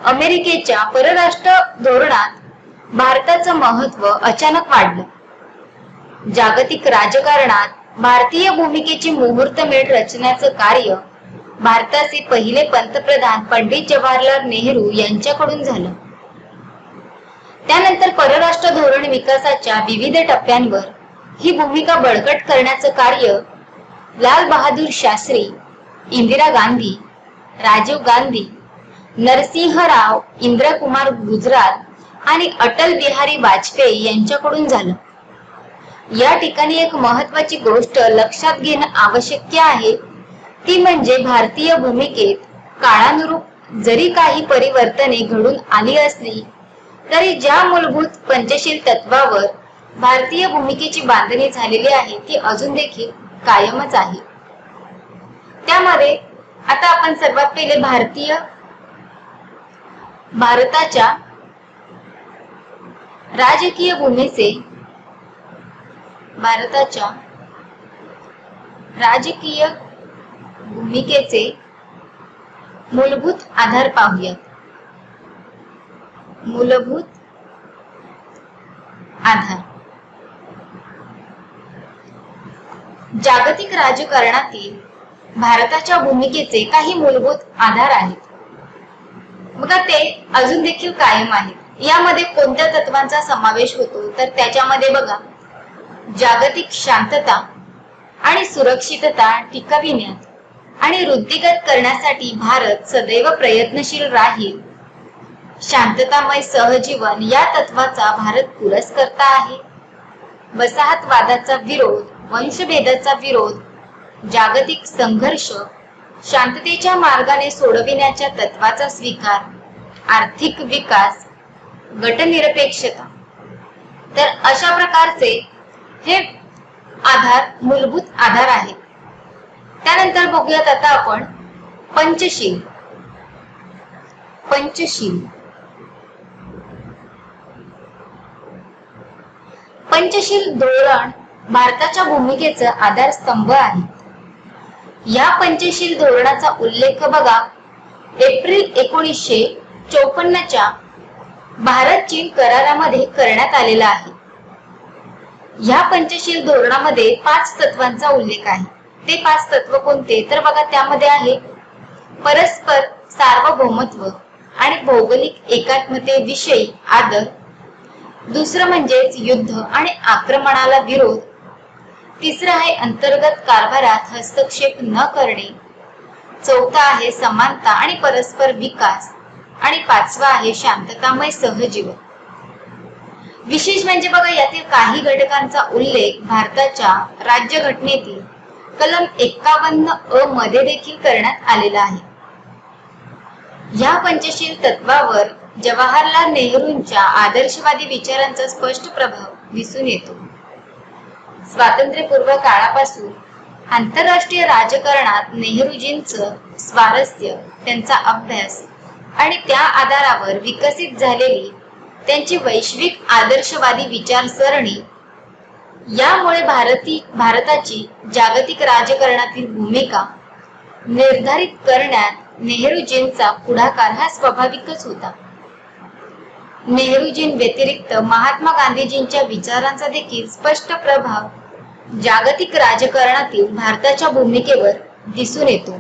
अमेरिकेच्या परराष्ट्र धोरणात भारताचं महत्त्व अचानक वाढलं। जागतिक राजकारणात भारतीय भूमिकेची मुहूर्तमेढ रचण्याचं कार्य भारताचे पहिले पंतप्रधान पंडित जवाहरलाल नेहरू यांच्याकडून झालं। त्यानंतर परराष्ट्र धोरण विकासाच्या विविध टप्प्यांवर ही भूमिका बळकट करण्याचं कार्य लाल बहादूर शास्त्री, इंदिरा गांधी, राजीव गांधी, नरसिंहराव इंद्रकुमार गुजराल आणि अटल बिहारी वाजपेयी यांच्याकडून झालं। या ठिकाणी एक महत्त्वाची गोष्ट लक्षात घेणं आवश्यक आहे, ती म्हणजे भारतीय भूमिकेत काळानुरूप जरी काही परिवर्तने घडून आली असली तरी ज्या मूलभूत पंचशील तत्वावर भारतीय भूमिकेची बांधणी झालेली आहे ती अजून देखील कायमच आहे। त्यामध्ये आता आपण सर्वात पहिले भारताच्या राजकीय भूमिकेचे मूलभूत आधार पाहूयात। मूलभूत आधार जागतिक राजकारणातील भारताच्या भूमिकेचे काही मूलभूत आधार आहेत. बघा ते अजून देखील कायम आहेत. यामध्ये कोणत्या तत्वांचा समावेश होतो तर त्याच्यामध्ये बघा जागतिक शांतता आणि सुरक्षितता टिकविण्यात आणि वृद्धिंगत करण्यासाठी भारत सदैव प्रयत्नशील राहील. शांततामय सहजीवन या तत्वाचा भारत पुरस्कर्ता आहे. वसाहतवादाचा विरोध, वंशभेदाचा विरोध, जागतिक संघर्ष शांततेच्या मार्गाने सोडविण्याच्या तत्वाचा स्वीकार, आर्थिक विकास, गटनिरपेक्षता. तर अशा प्रकारचे हे आधार मूलभूत आधार आहेत. त्यानंतर बघूयात आता आपण पंचशील. पंचशील धोरण भारताच्या भूमिकेचा आधारस्तंभ आहे. या पंचशील धोरणाचा उल्लेख बघा एप्रिल 1954च्या भारत चीन करारामध्ये करण्यात आलेला आहे. या पंचशील धोरणामध्ये 5 तत्वांचा उल्लेख आहे. ते 5 तत्व कोणते तर बघा त्यामध्ये आहे परस्पर सार्वभौमत्व आणि भौगोलिक एकात्मतेविषयी आदर. दुसरं म्हणजेच युद्ध आणि आक्रमणाला विरोध. तिसरं आहे अंतर्गत कारभारात हस्तक्षेप न करणे. चौथा आहे समानता आणि परस्पर विकास आणि 5वा आहे शांततामय सहजीवन. विशेष म्हणजे बघा यातील काही घटकांचा उल्लेख भारताच्या राज्यघटनेतील कलम 51 अ मध्ये देखील करण्यात आलेला आहे. या पंचशील तत्वावर जवाहरलाल नेहरूंच्या आदर्शवादी विचारांचा स्पष्ट प्रभाव दिसून येतो. स्वातंत्र्यपूर्व काळापासून आंतरराष्ट्रीय राजकारणात नेहरूजींचं स्वारस्य, त्यांचा अभ्यास आणि त्या आधारावर विकसित झालेली त्यांची वैश्विक आदर्शवादी विचारसरणी यामुळे भारताची जागतिक राजकारणातील भूमिका निर्धारित करण्यात नेहरूजींचा पुढाकार हा स्वाभाविकच होता. नेहरूजीं व्यतिरिक्त महात्मा गांधीजींच्या विचारांचा देखील स्पष्ट प्रभाव जागतिक राजकारणातील भारताच्या भूमिकेवर दिसून येतो.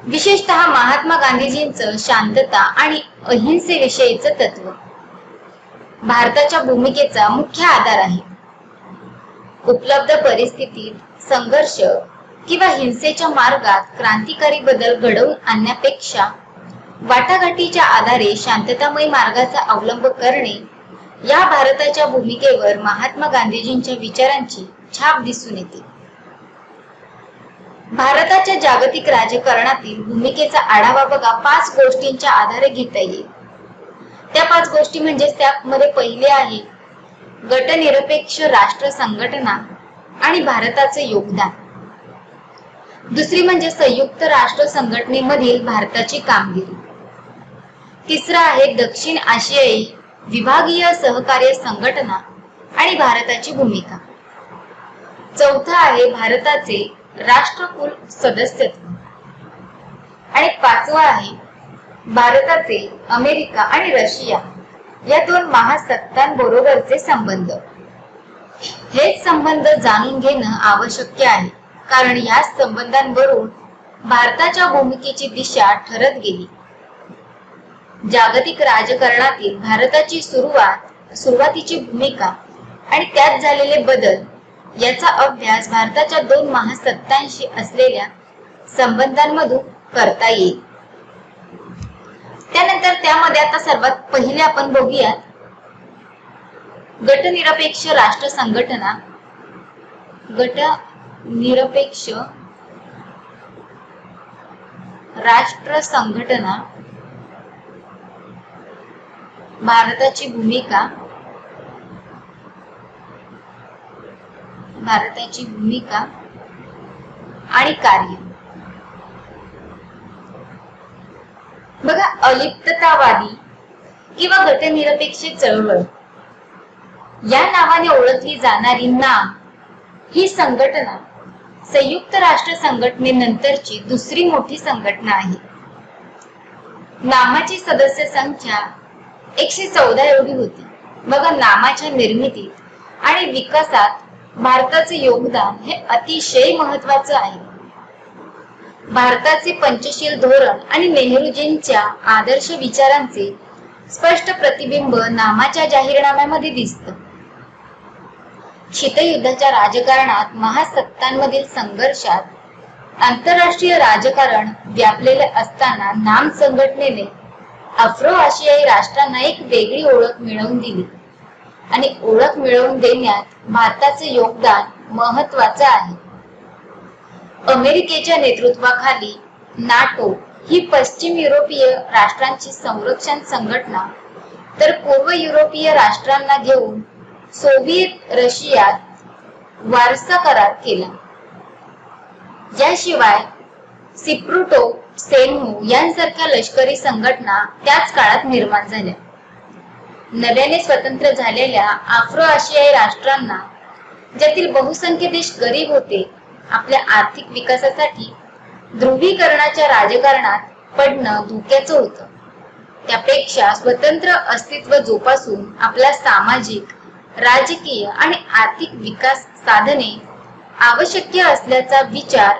विशेषतः महात्मा गांधीजींचं शांतता आणि अहिंसेविषयीचं तत्व भारताच्या भूमिकेचा मुख्य आधार आहे. उपलब्ध परिस्थितीत संघर्ष किंवा हिंसेच्या मार्गात क्रांतिकारी बदल घडवून आणण्यापेक्षा वाटाघाटीच्या आधारे शांततामय मार्गाचा अवलंब करणे या भारताच्या भूमिकेवर महात्मा गांधीजींच्या विचारांची छाप दिसून येते. भारताच्या जागतिक राजकारणातील भूमिकेचा आढावा बघा 5 गोष्टींच्या आधारे घेता येईल. त्या 5 गोष्टी म्हणजे त्यामध्ये पहिले आहे गटनिरपेक्ष राष्ट्र संघटना आणि भारताचे योगदान. दुसरी म्हणजे संयुक्त राष्ट्र संघटनेमधील भारताची कामगिरी. तिसरा आहे दक्षिण आशियाई विभागीय सहकार्य संघटना आणि भारताची भूमिका. चौथा आहे भारताचे राष्ट्रकुल सदस्यत्व आणि 5वा आहे भारताचे अमेरिका आणि रशिया या 2 महासत्तांबरोबरचे संबंध. हेच संबंध जाणून घेणं आवश्यक आहे, कारण या संबंधांवरून भारताच्या भूमिकेची दिशा ठरत गेली. जागतिक राजकारणातील भारताची सुरुवातीची भूमिका आणि त्यात झालेले बदल याचा अभ्यास भारताच्या 2 महासत्तांशी असलेल्या संबंधांमधून करता येईल. त्यानंतर त्यामध्ये आता सर्वात पहिले आपण बघूयात गटनिरपेक्ष राष्ट्र संघटना. गटनिरपेक्ष राष्ट्र संघटना, भारताची भूमिका आणि कार्य. बघा अलिप्ततावादी किंवा गटनिरपेक्ष चळवळ या नावाने ओळखली जाणारी नाम ही संघटना संयुक्त राष्ट्र संघटनेनंतरची दुसरी मोठी संघटना आहे. नामाची सदस्य संख्या 114 एवढी होती. बघा नामाच्या निर्मितीत आणि विकासात भारताचे योगदान हे अतिशय महत्वाचं आहे. भारताचे पंचशील धोरण आणि नेहरूजींच्या आदर्श विचारांचे स्पष्ट प्रतिबिंब नामाच्या जाहीरनाम्यामध्ये दिसतं. शीतयुद्धाच्या राजकारणात महासत्तांमधील संघर्षात आंतरराष्ट्रीय राजकारण व्यापलेले असताना नाम संघटनेने आफ्रो आशियाई राष्ट्रांना एक वेगळी ओळख मिळवून दिली आणि ओळख मिळवून देण्यात भारताचे योगदान महत्वाचे आहे. अमेरिकेच्या नेतृत्वाखाली नाटो ही पश्चिम युरोपीय राष्ट्रांची संरक्षण संघटना तर पूर्व युरोपीय राष्ट्रांना घेऊन सोव्हिएत रशियात वारसा करार केला. याशिवाय सिप्रुटो, सेन्मो यांसारख्या लष्करी संघटना त्याच काळात निर्माण झाल्या. नव्याने स्वतंत्र झालेल्या आफ्रो आशियाई राष्ट्रांना, ज्यातील बहुसंख्य देश गरीब होते, आपल्या आर्थिक विकासासाठी ध्रुवीकरणाच्या राजकारणात पडणं धोक्याचं होतं. त्यापेक्षा स्वतंत्र अस्तित्व जोपासून आपला सामाजिक, राजकीय आणि आर्थिक विकास साधने आवश्यक असल्याचा विचार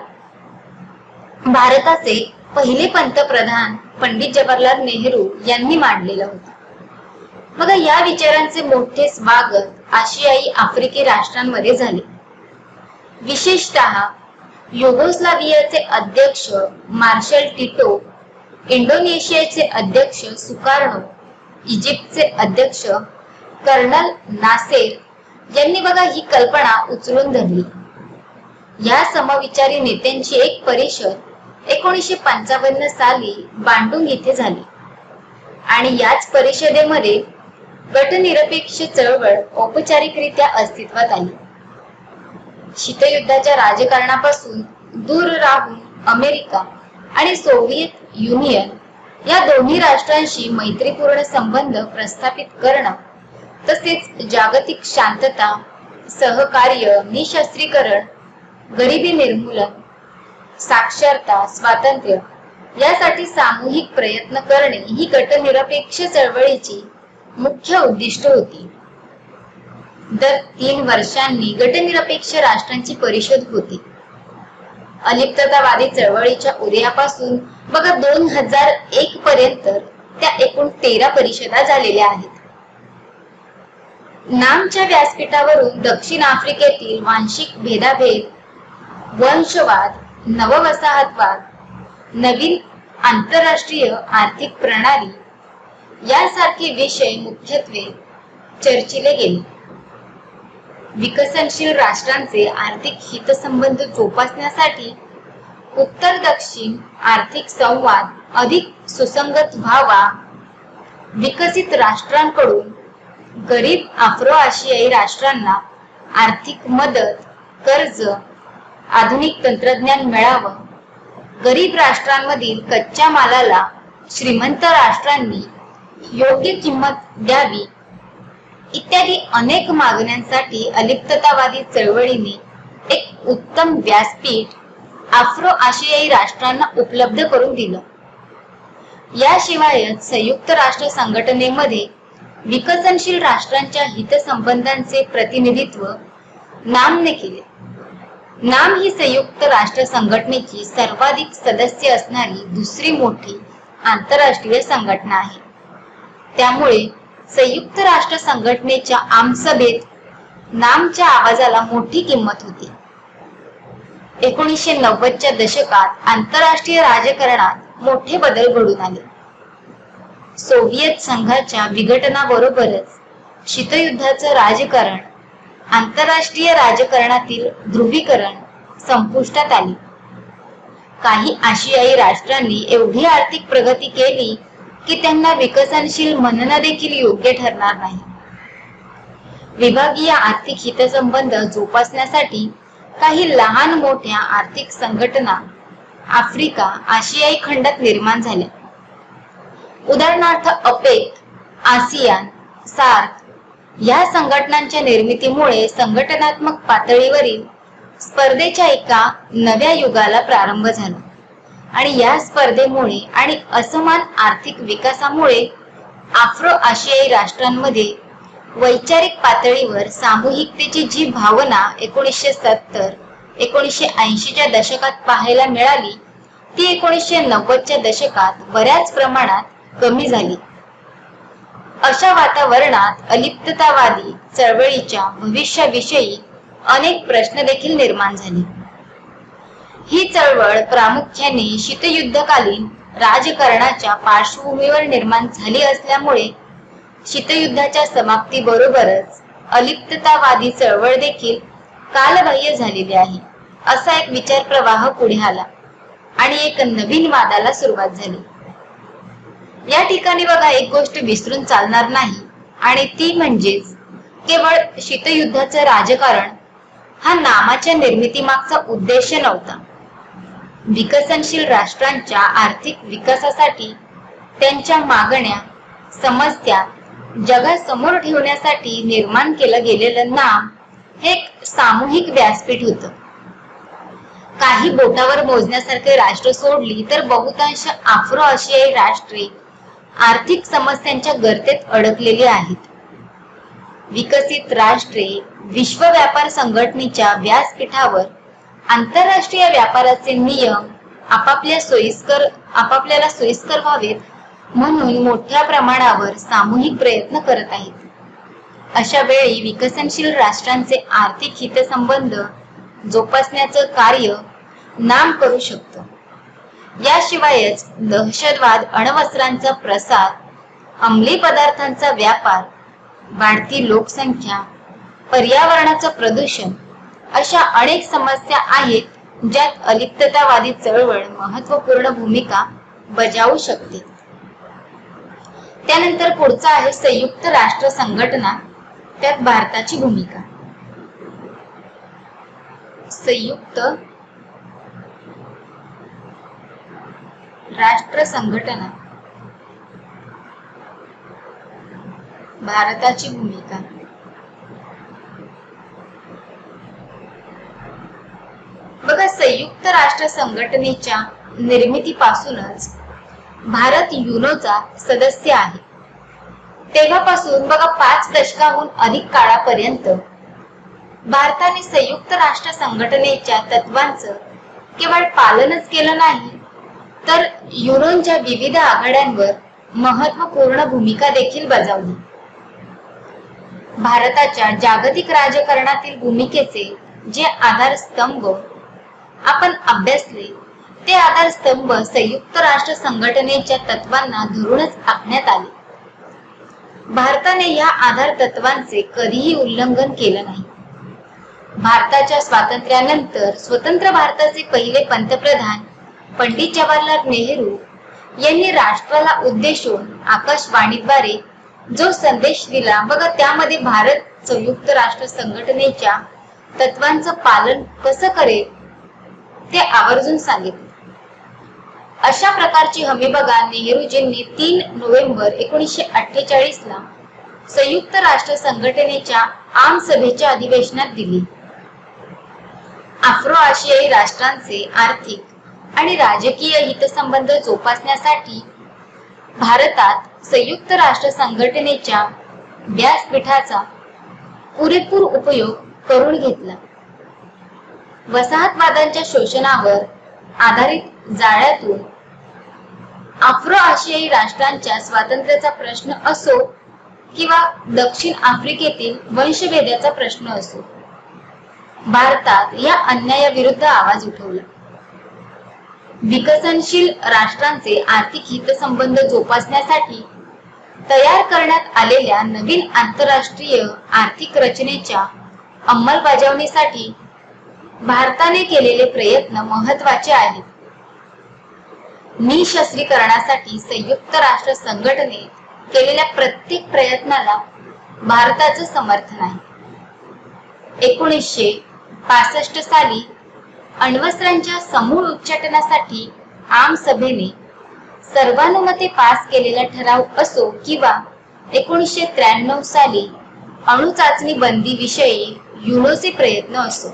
भारताचे पहिले पंतप्रधान पंडित जवाहरलाल नेहरू यांनी मांडलेला होता. मग या विचारांचे मोठे स्वागत आशियाई आफ्रिकी राष्ट्रांमध्ये झाले. विशेषतः युगोस्लावियाचे अध्यक्ष मार्शल टिटो, इंडोनेशियाचे अध्यक्ष सुकार्नो, इजिप्तचे अध्यक्ष कर्नल नासेर यांनी ही कल्पना उचलून धरली. या समविचारी नेत्यांची एक परिषद 1955 साली बांडुंग येथे झाली आणि याच परिषदेमध्ये गटनिरपेक्ष चळवळ औपचारिकरित्या अस्तित्वात आली. शीतयुद्धाच्या राजकारणापासून दूर राहून अमेरिका आणि सोव्हिएत युनियन या दोन्ही राष्ट्रांशी मैत्रीपूर्ण संबंध प्रस्थापित करणं तसेच जागतिक शांतता, सहकार्य, निशस्त्रीकरण, गरिबी निर्मूलन, साक्षरता, स्वातंत्र्य यासाठी सामूहिक प्रयत्न करणे ही गटनिरपेक्ष चळवळीची मुख्य उद्दिष्ट होती. दर 3 वर्षांनी गटनिरपेक्ष राष्ट्रांची परिषद होती. अलिप्ततावादी चळवळीच्या उदयापासून 2001 पर्यंत त्या एकूण 13 परिषदा झालेल्या आहेत. नामच्या व्यासपीठावरून दक्षिण आफ्रिकेतील वांशिक भेदाभेद, वंशवाद, नववसाहतवाद, नवीन आंतरराष्ट्रीय आर्थिक प्रणाली यासारखे विषय मुख्यत्वे चर्चिले गेले. विकसनशील राष्ट्रांचे आर्थिक हितसंबंध जोपासण्यासाठी उत्तर दक्षिण आर्थिक संवाद अधिक सुसंगत व्हावा, विकसित राष्ट्रांकडून गरीब आफ्रो आशियाई राष्ट्रांना आर्थिक मदत, कर्ज, आधुनिक तंत्रज्ञान मिळावं, गरीब राष्ट्रांमधील कच्च्या मालाला श्रीमंत राष्ट्रांनी योग्य किंमत द्यावी इत्यादी अनेक मागण्यांसाठी अलिप्ततावादी चळवळीने एक उत्तम व्यासपीठ आफ्रो आशियाई राष्ट्रांना उपलब्ध करून दिलं. याशिवाय संयुक्त राष्ट्र संघटनेमध्ये विकसनशील राष्ट्रांच्या हितसंबंधांचे प्रतिनिधित्व नामने केले. नाम ही संयुक्त राष्ट्र संघटनेची सर्वाधिक सदस्य असणारी दुसरी मोठी आंतरराष्ट्रीय संघटना आहे. त्यामुळे संयुक्त राष्ट्र संघटनेच्या आमसभेत नामच्या आवाजाला मोठी किंमत होती. 1990च्या दशकात आंतरराष्ट्रीय राजकारणात मोठे बदल घडून आले. सोव्हिएत संघाच्या विघटनाबरोबरच शीतयुद्धाचं राजकारण, आंतरराष्ट्रीय राजकारणातील ध्रुवीकरण संपुष्टात आले. काही आशियाई राष्ट्रांनी एवढी आर्थिक प्रगती केली की त्यांना विकसनशील म्हणणं देखील योग्य ठरणार नाही. विभागीय आर्थिक हितसंबंध जोपासण्यासाठी काही लहान मोठ्या आर्थिक संघटना आफ्रिका आशियाई खंडात निर्माण झाल्या. उदाहरणार्थ अपेक, आसियान, सार्क या संघटनांच्या निर्मितीमुळे संघटनात्मक पातळीवरील स्पर्धेच्या एका नव्या युगाला प्रारंभ झाला आणि या स्पर्धेमुळे आणि असमान आर्थिक विकासामुळे आफ्रो आशियाई राष्ट्रांमध्ये वैचारिक पातळीवर सामूहिकतेची जी भावना 1970-1980च्या दशकात पाहायला मिळाली ती 1990च्या दशकात बऱ्याच प्रमाणात कमी झाली. अशा वातावरणात अलिप्ततावादी चळवळीच्या भविष्याविषयी अनेक प्रश्न देखील निर्माण झाले. ही चळवळ प्रामुख्याने शीतयुद्धकालीन राजकारणाच्या पार्श्वभूमीवर निर्माण झाली असल्यामुळे शीतयुद्धाच्या समाप्तीबरोबरच अलिप्ततावादी चळवळ देखील कालबाह्य झालेली आहे, असा एक विचार प्रवाह पुढे आला आणि एक नवीन वादाला सुरुवात झाली. या ठिकाणी बघा, एक गोष्ट विसरून चालणार नाही आणि ती म्हणजेच केवळ शीतयुद्धाचं राजकारण हा नामाच्या निर्मितीमागचा उद्देश नव्हता. विकसनशील राष्ट्रांच्या आर्थिक विकासासाठी त्यांच्या मागण्या, समस्या जगासमोर ठेवण्यासाठी निर्माण केलं गेलेलं नाम हे एक सामूहिक व्यासपीठ होतं. काही बोटावर मोजण्यासारखे राष्ट्र सोडली तर बहुतांश आफ्रो आशियाई राष्ट्रे आर्थिक समस्यांच्या गर्तेत अडकलेली आहेत. विकसित राष्ट्रे विश्व व्यापार संघटनेच्या व्यासपीठावर आंतरराष्ट्रीय व्यापाराचे नियम आपापल्याला सोयीस्कर व्हावेत म्हणून मोठ्या प्रमाणावर सामूहिक प्रयत्न करत आहेत. अशा वेळी विकसनशील राष्ट्रांचे आर्थिक हितसंबंध जोपासण्याचं कार्य नाम करू शकतं. याशिवायच दहशतवाद, अण्वस्त्रांचा प्रसार, अंमली पदार्थांचा व्यापार, वाढती लोकसंख्या, पर्यावरणाचं प्रदूषण अशा अनेक समस्या आहेत ज्यात अलिप्ततावादी चळवळ महत्त्वपूर्ण भूमिका बजावू शकते. त्यानंतर पुढचा आहे संयुक्त राष्ट्र संघटना, त्यात भारताची भूमिका. संयुक्त राष्ट्र संघटना, भारताची भूमिका. बघा, संयुक्त राष्ट्र संघटनेच्या निर्मितीपासूनच भारत युनोचा सदस्य आहे. तेव्हापासून बघा 5 दशकाहून अधिक काळापर्यंत भारताने संयुक्त राष्ट्र संघटनेच्या तत्वांचं केवळ पालनच केलं नाही तर युनोच्या विविध आघाड्यांवर महत्त्वपूर्ण भूमिका देखील बजावली. भारताच्या जागतिक राजकारणातील भूमिकेचे जे आधारस्तंभ आपण अभ्यासले ते आधारस्तंभ संयुक्त राष्ट्र संघटनेच्या तत्वांना धरूनच आखण्यात आले. भारताने या आधार तत्वांचे कधीही उल्लंघन केलं नाही. भारताच्या स्वातंत्र्यानंतर स्वतंत्र भारताचे पहिले पंतप्रधान पंडित जवाहरलाल नेहरू यांनी राष्ट्राला उद्देशून आकाशवाणीद्वारे जो संदेश दिला बघा, त्यामध्ये भारत संयुक्त राष्ट्र संघटनेच्या तत्वांचं पालन कसं करेल ते आवर्जून सांगितले. अशा प्रकारची हमी बघा नेहरूजींनी 3 नोव्हेंबर 1948 ला संयुक्त राष्ट्र संघटनेच्या आमसभेच्या अधिवेशनात दिली. आफ्रो आशियाई राष्ट्रांचे आर्थिक आणि राजकीय हितसंबंध जोपासण्यासाठी भारतात संयुक्त राष्ट्र संघटनेच्या व्यासपीठाचा पुरेपूर उपयोग करून घेतला. वसाहतवादांच्या शोषणावर आधारित जाळ्यातून आफ्रो आशियाई राष्ट्रांच्या स्वातंत्र्याचा प्रश्न असो किंवा दक्षिण आफ्रिकेतील वंशभेदाचा प्रश्न असो, भारतात या अन्यायाविरुद्ध आवाज उठवला. विकसनशील राष्ट्रांचे आर्थिक हितसंबंध जोपासण्यासाठी तयार करण्यात आलेल्या नवीन आंतरराष्ट्रीय आर्थिक रचनेच्या अंमलबजावणीसाठी भारताने केलेले प्रयत्न महत्त्वाचे आहेत. निशस्त्रीकरणासाठी संयुक्त राष्ट्र संघटनेत केलेल्या प्रत्येक प्रयत्नाला भारताचं समर्थन आहे. 1965 साली अण्वस्त्रांच्या समूळ उच्चाटनासाठी आमसभेने सर्वानुमते पास केलेला ठराव असो किंवा 1993 साली अणुचाचणी बंदी विषयी युनोचे प्रयत्न असो,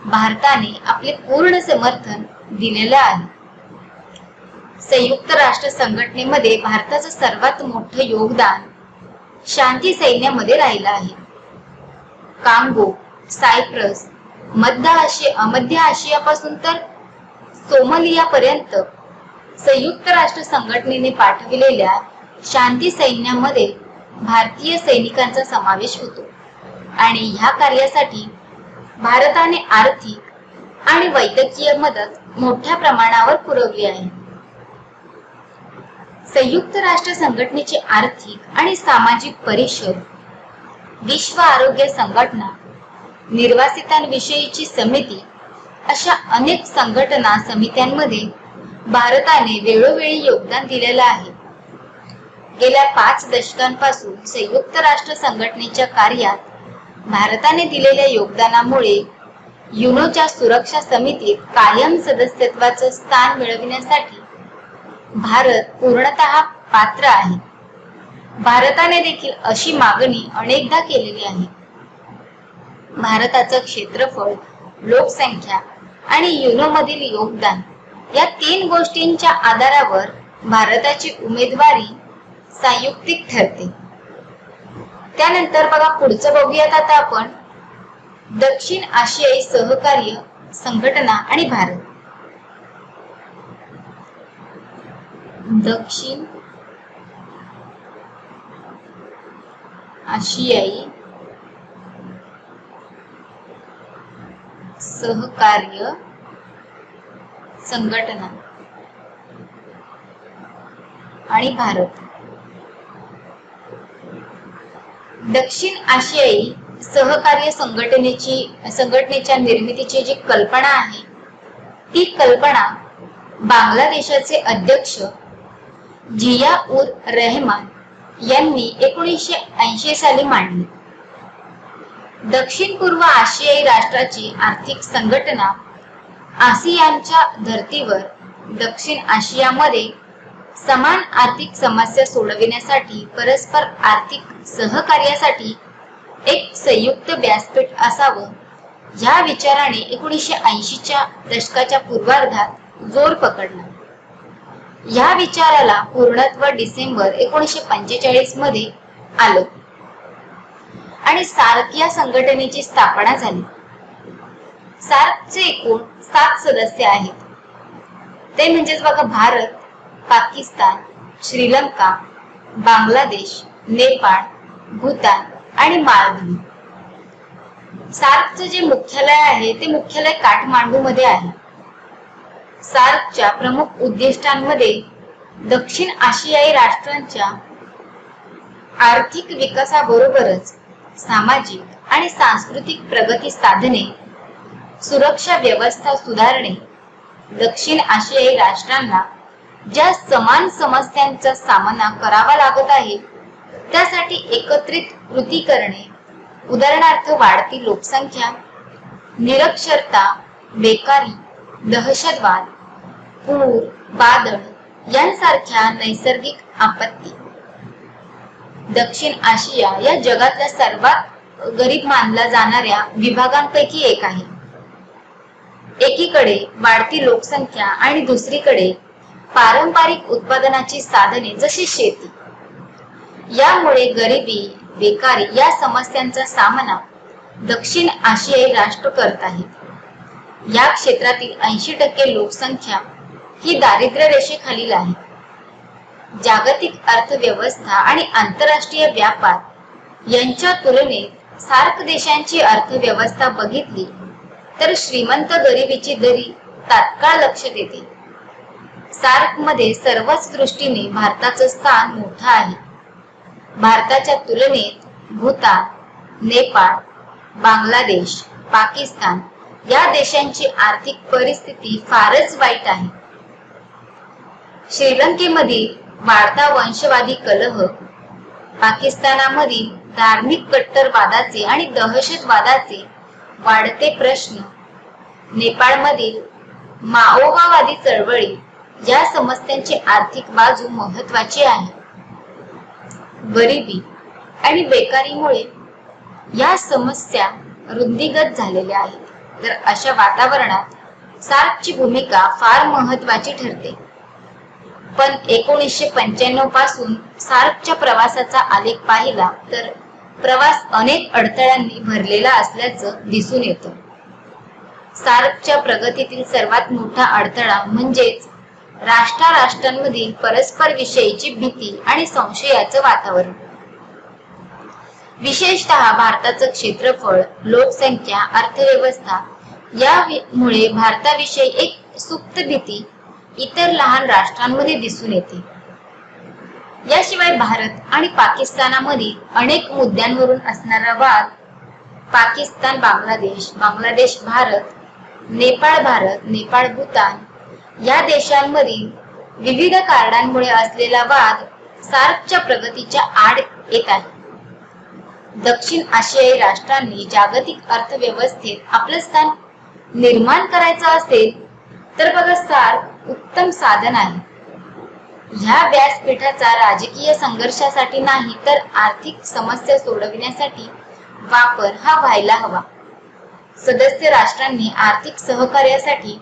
भारताने आपले पूर्ण समर्थन दिलेलं आहे. संयुक्त राष्ट्र संघटनेमध्ये भारताचं सर्वात मोठं योगदान शांती सैन्यामध्ये राहिलं आहे. कांगो, सायप्रस, मध्य आशियापासून तर सोमालियापर्यंत संयुक्त राष्ट्र संघटनेने पाठविलेल्या शांती सैन्यामध्ये भारतीय सैनिकांचा समावेश होतो आणि ह्या कार्यासाठी भारताने आर्थिक आणि वैद्यकीय मदत मोठ्या प्रमाणावर पुरवली आहे. संयुक्त राष्ट्र संघटनेची आर्थिक आणि सामाजिक परिषद, विश्व आरोग्य संघटना, निर्वासितांविषयीची समिती अशा अनेक संघटना समित्यांमध्ये भारताने वेळोवेळी योगदान दिलेलं आहे. गेल्या 5 दशकांपासून संयुक्त राष्ट्र संघटनेच्या कार्यात भारताने दिलेल्या योगदानामुळे युनोच्या सुरक्षा समितीत कायम सदस्यत्वाचं स्थान मिळविण्यासाठी भारत पूर्णतः पात्र आहे. भारताने देखील अशी मागणी अनेकदा केलेली आहे. भारताचं क्षेत्रफळ, लोकसंख्या आणि युनोमधील योगदान या 3 गोष्टींच्या आधारावर भारताची उमेदवारी संयुक्तिक ठरते. त्यानंतर बघा पुढचं बघूयात आता आपण दक्षिण आशियाई सहकार्य संघटना आणि भारत. दक्षिण आशियाई सहकार्य संघटना आणि भारत. दक्षिण आशियाई सहकार्य संघटनेच्या निर्मितीची जी कल्पना आहे ती कल्पना बांगलादेशाचे अध्यक्ष जिया उर रहमान यांनी 1980 साली मांडली. दक्षिण पूर्व आशियाई राष्ट्राची आर्थिक संघटना आसियानच्या धर्तीवर दक्षिण आशियामध्ये समान आर्थिक समस्या सोडविण्यासाठी परस्पर आर्थिक सहकार्यासाठी एक संयुक्त व्यासपीठ असावं या विचाराने 1980च्या दशकाच्या पूर्वार्धात जोर पकडला. या विचाराला पूर्णत्व डिसेंबर 1945 मध्ये आलं आणि सार्क या संघटनेची स्थापना झाली. सार्कचे एकूण 7 सदस्य आहेत. ते म्हणजेच बघा भारत, पाकिस्तान, श्रीलंका, बांगलादेश, नेपाळ, भूतान आणि मालदीव. सार्कचे जे मुख्यालय आहे ते मुख्यालय काठमांडू मध्ये आहे. सार्कच्या प्रमुख उद्दिष्टांमध्ये दक्षिण आशियाई राष्ट्रांच्या आर्थिक विकासाबरोबरच सामाजिक आणि सांस्कृतिक प्रगती साधने, सुरक्षा व्यवस्था सुधारणे, दक्षिण आशियाई राष्ट्रांना ज्या समान समस्यांचा सामना करावा लागत आहे त्यासाठी एकत्रित कृती करणे, उदाहरणार्थ वाढती लोकसंख्या, निरक्षरता, बेकारी, दहशतवाद, पूर, वादळ यांसारख्या नैसर्गिक आपत्ती. दक्षिण आशिया या जगातल्या सर्वात गरीब मानला जाणाऱ्या विभागांपैकी एक आहे. एकीकडे वाढती लोकसंख्या आणि दुसरीकडे पारंपरिक उत्पादनाची साधने जशी शेती. यामुळे गरिबी, बेकारी या समस्यांचा सामना दक्षिण आशियाई राष्ट्र करत आहेत. या क्षेत्रातील 80% लोकसंख्या ही दारिद्र्य रेषेखालील आहे. जागतिक अर्थव्यवस्था आणि आंतरराष्ट्रीय व्यापार यांच्या तुलनेत सार्क देशांची अर्थव्यवस्था बघितली तर श्रीमंत गरिबीची दरी तात्काळ लक्षात येते. सार्क मध्ये सर्वच दृष्टीने भारताचं स्थान मोठं आहे. भारताच्या तुलनेत भूतान, नेपाळ, बांगलादेश, पाकिस्तान या देशांची आर्थिक परिस्थिती फारच वाईट आहे. श्रीलंकेमधील वाढता वंशवादी कलह, पाकिस्तानामधील धार्मिक कट्टरवादाचे आणि दहशतवादाचे वाढते प्रश्न, नेपाळमधील माओवादी चळवळी या समस्यांची आर्थिक बाजू महत्वाची आहे. गरिबी आणि बेकारीमुळे या समस्या रुंदीगत झालेल्या आहेत. तर अशा वातावरणात सार्कची भूमिका फार महत्वाची ठरते. पण 1995 पासून सार्कच्या प्रवासाचा आलेख पाहिला तर प्रवास अनेक अडथळ्यांनी भरलेला असल्याचं दिसून येतं. सार्कच्या प्रगतीतील सर्वात मोठा अडथळा म्हणजेच राष्ट्रांमधील परस्पर विषयीची भीती आणि संशयाचं वातावरण. विशेषतः भारताचं क्षेत्रफळ, लोकसंख्या, अर्थव्यवस्था यामुळे भारताविषयी एक सुप्त भीती इतर लहान राष्ट्रांमध्ये दिसून येते. याशिवाय भारत आणि पाकिस्तानामधील अनेक मुद्द्यांवरून असणारा वाद, पाकिस्तान बांगलादेश, बांगलादेश भारत, नेपाळ भारत, नेपाळ भूतान या देशांमधील विविध कारणांमुळे असलेला वाद सार्कच्या प्रगतीच्या आड येत आहे. दक्षिण आशियाई राष्ट्रांनी जागतिक अर्थव्यवस्थेत आपलं स्थान निर्माण करायचं असेल तर बघा सार्क उत्तम साधन आहे. ह्या व्यासपीठाचा राजकीय संघर्षासाठी नाही तर आर्थिक समस्या सोडविण्यासाठी वापर हा व्हायला हवा. सदस्य राष्ट्रांनी आर्थिक सहकार्यासाठी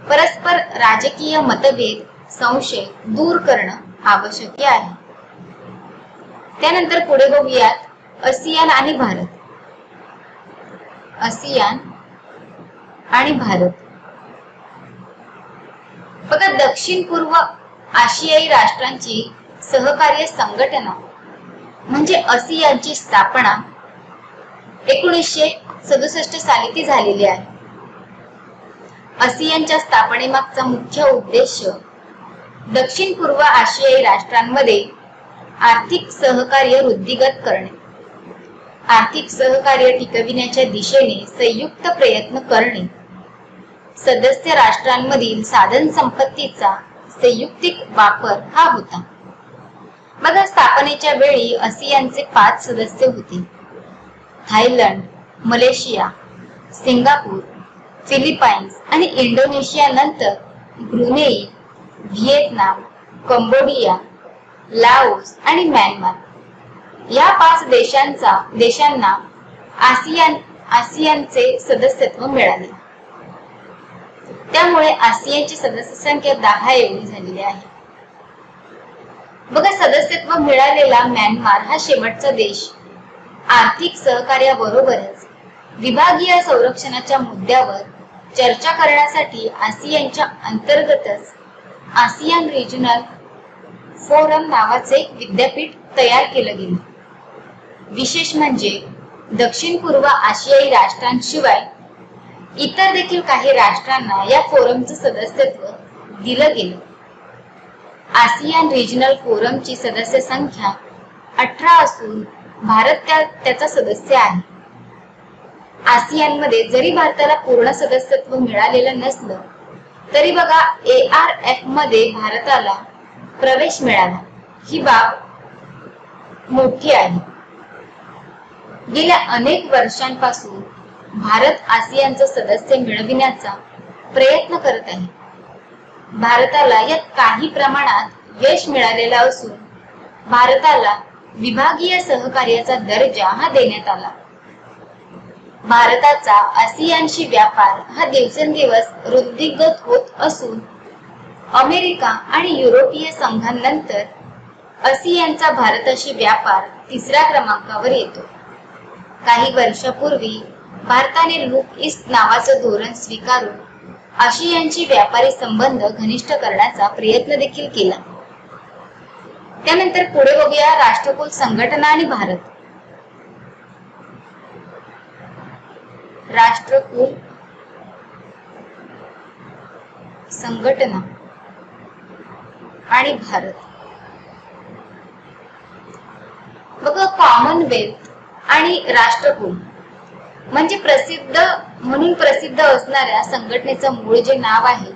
परस्पर राजकीय मतभेद, संशय दूर करणं आवश्यक आहे. त्यानंतर पुढे बघूयात आसियान आणि भारत. आसियान आणि भारत बघा, दक्षिण पूर्व आशियाई राष्ट्रांची सहकार्य संघटना म्हणजे आसियानची स्थापना 1967 साली ती झालेली आहे. आसियानच्या स्थापनेमागचा मुख्य उद्देश दक्षिण पूर्व आशियाई राष्ट्रांमध्ये आर्थिक सहकार्य वृद्धिंगत करणे, आर्थिक सहकार्य टिकविण्याच्या दिशेने संयुक्त प्रयत्न करणे, सदस्य राष्ट्रांमधील साधन संपत्तीचा संयुक्तिक वापर हा होता. बघा, स्थापनेच्या वेळी आसियानचे 5 सदस्य होते. थायलंड, मलेशिया, सिंगापूर, फिलिपाईन्स आणि इंडोनेशिया नंतर ब्रुनेई, व्हिएतनाम, कंबोडिया, लाओस आणि म्यानमार या 5 देशांना आसियानचे सदस्यत्व मिळाले. त्यामुळे आसियानची सदस्य संख्या 10 एवढी झालेली आहे. बघा, सदस्यत्व मिळालेला म्यानमार हा शेवटचा देश आर्थिक सहकार्याबरोबरच विभागीय संरक्षणाच्या मुद्द्यावर चर्चा करण्यासाठी आसियानच्या अंतर्गतच आसियान रिजनल फोरम नावाचे एक विद्यापीठ तयार केलं गेलं. विशेष म्हणजे दक्षिण पूर्व आशियाई राष्ट्रांशिवाय इतर देखील काही राष्ट्रांना या फोरमचं सदस्यत्व दिलं गेलं. आसियान रिजनल फोरमची सदस्य संख्या 18 असून भारत त्याचा सदस्य आहे. आसियानमध्ये जरी भारताला पूर्ण सदस्यत्व मिळालेलं नसलं तरी बघा ARF मध्ये भारताला प्रवेश मिळाला. ही बाब मोठी आहे. गेल्या अनेक वर्षांपासून भारत आसियानचं सदस्य मिळविण्याचा प्रयत्न करत आहे. भारताला यात काही प्रमाणात यश मिळालेलं असून भारताला विभागीय सहकार्याचा दर्जा हा देण्यात आला. भारताचा आसियानशी व्यापार हा दिवसेंदिवस वृद्धिंगत होत असून अमेरिका आणि युरोपीय संघांनंतर आसियानचा भारताशी व्यापार 3ऱ्या क्रमांकावर येतो. काही वर्षापूर्वी भारताने लुक ईस्ट नावाचं धोरण स्वीकारून आशियानशी व्यापारी संबंध घनिष्ठ करण्याचा प्रयत्न देखील केला. त्यानंतर पुढे बघूया राष्ट्रकुल संघटना आणि भारत. राष्ट्रकुल संघटना आणि भारत बघा, कॉमनवेल्थ आणि राष्ट्रकुल म्हणजे प्रसिद्ध असणाऱ्या संघटनेचं मूळ जे नाव आहे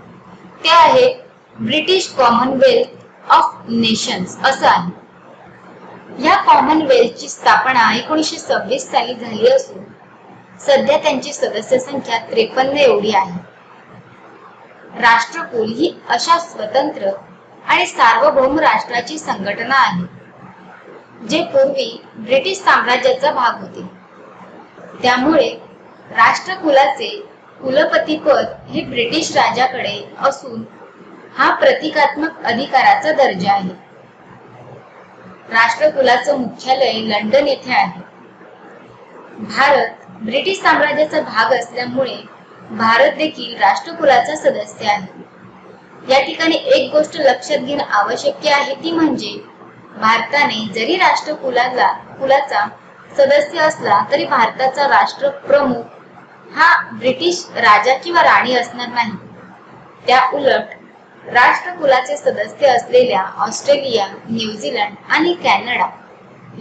ते आहे ब्रिटिश कॉमनवेल्थ ऑफ नेशन्स असं आहे. या कॉमनवेल्थची स्थापना 1926 साली झाली असून सध्या त्यांची सदस्य संख्या 53 एवढी आहे. राष्ट्रकुल ही अशा स्वतंत्र आणि सार्वभौम राष्ट्राची संघटना आहे जे पूर्वी ब्रिटिश साम्राज्याचा भाग होते. त्यामुळे राष्ट्रकुलाचे कुलपतीपद हे ब्रिटिश राजाकडे असून हा प्रतिकात्मक अधिकाराचा दर्जा आहे. राष्ट्रकुलाचं मुख्यालय लंडन येथे आहे. भारत ब्रिटिश साम्राज्याचा भाग असल्यामुळे भारत देखील राष्ट्रकुलाचा सदस्य आहे. या ठिकाणी एक गोष्ट लक्षात घेणं आवश्यक आहे, ती म्हणजे भारताने जरी कुलाचा सदस्य असला तरी भारताचा राष्ट्रप्रमुख हा ब्रिटिश राजा किंवा राणी असणार नाही. त्या उलट राष्ट्रकुलाचे सदस्य असलेल्या ऑस्ट्रेलिया, न्यूझीलंड आणि कॅनडा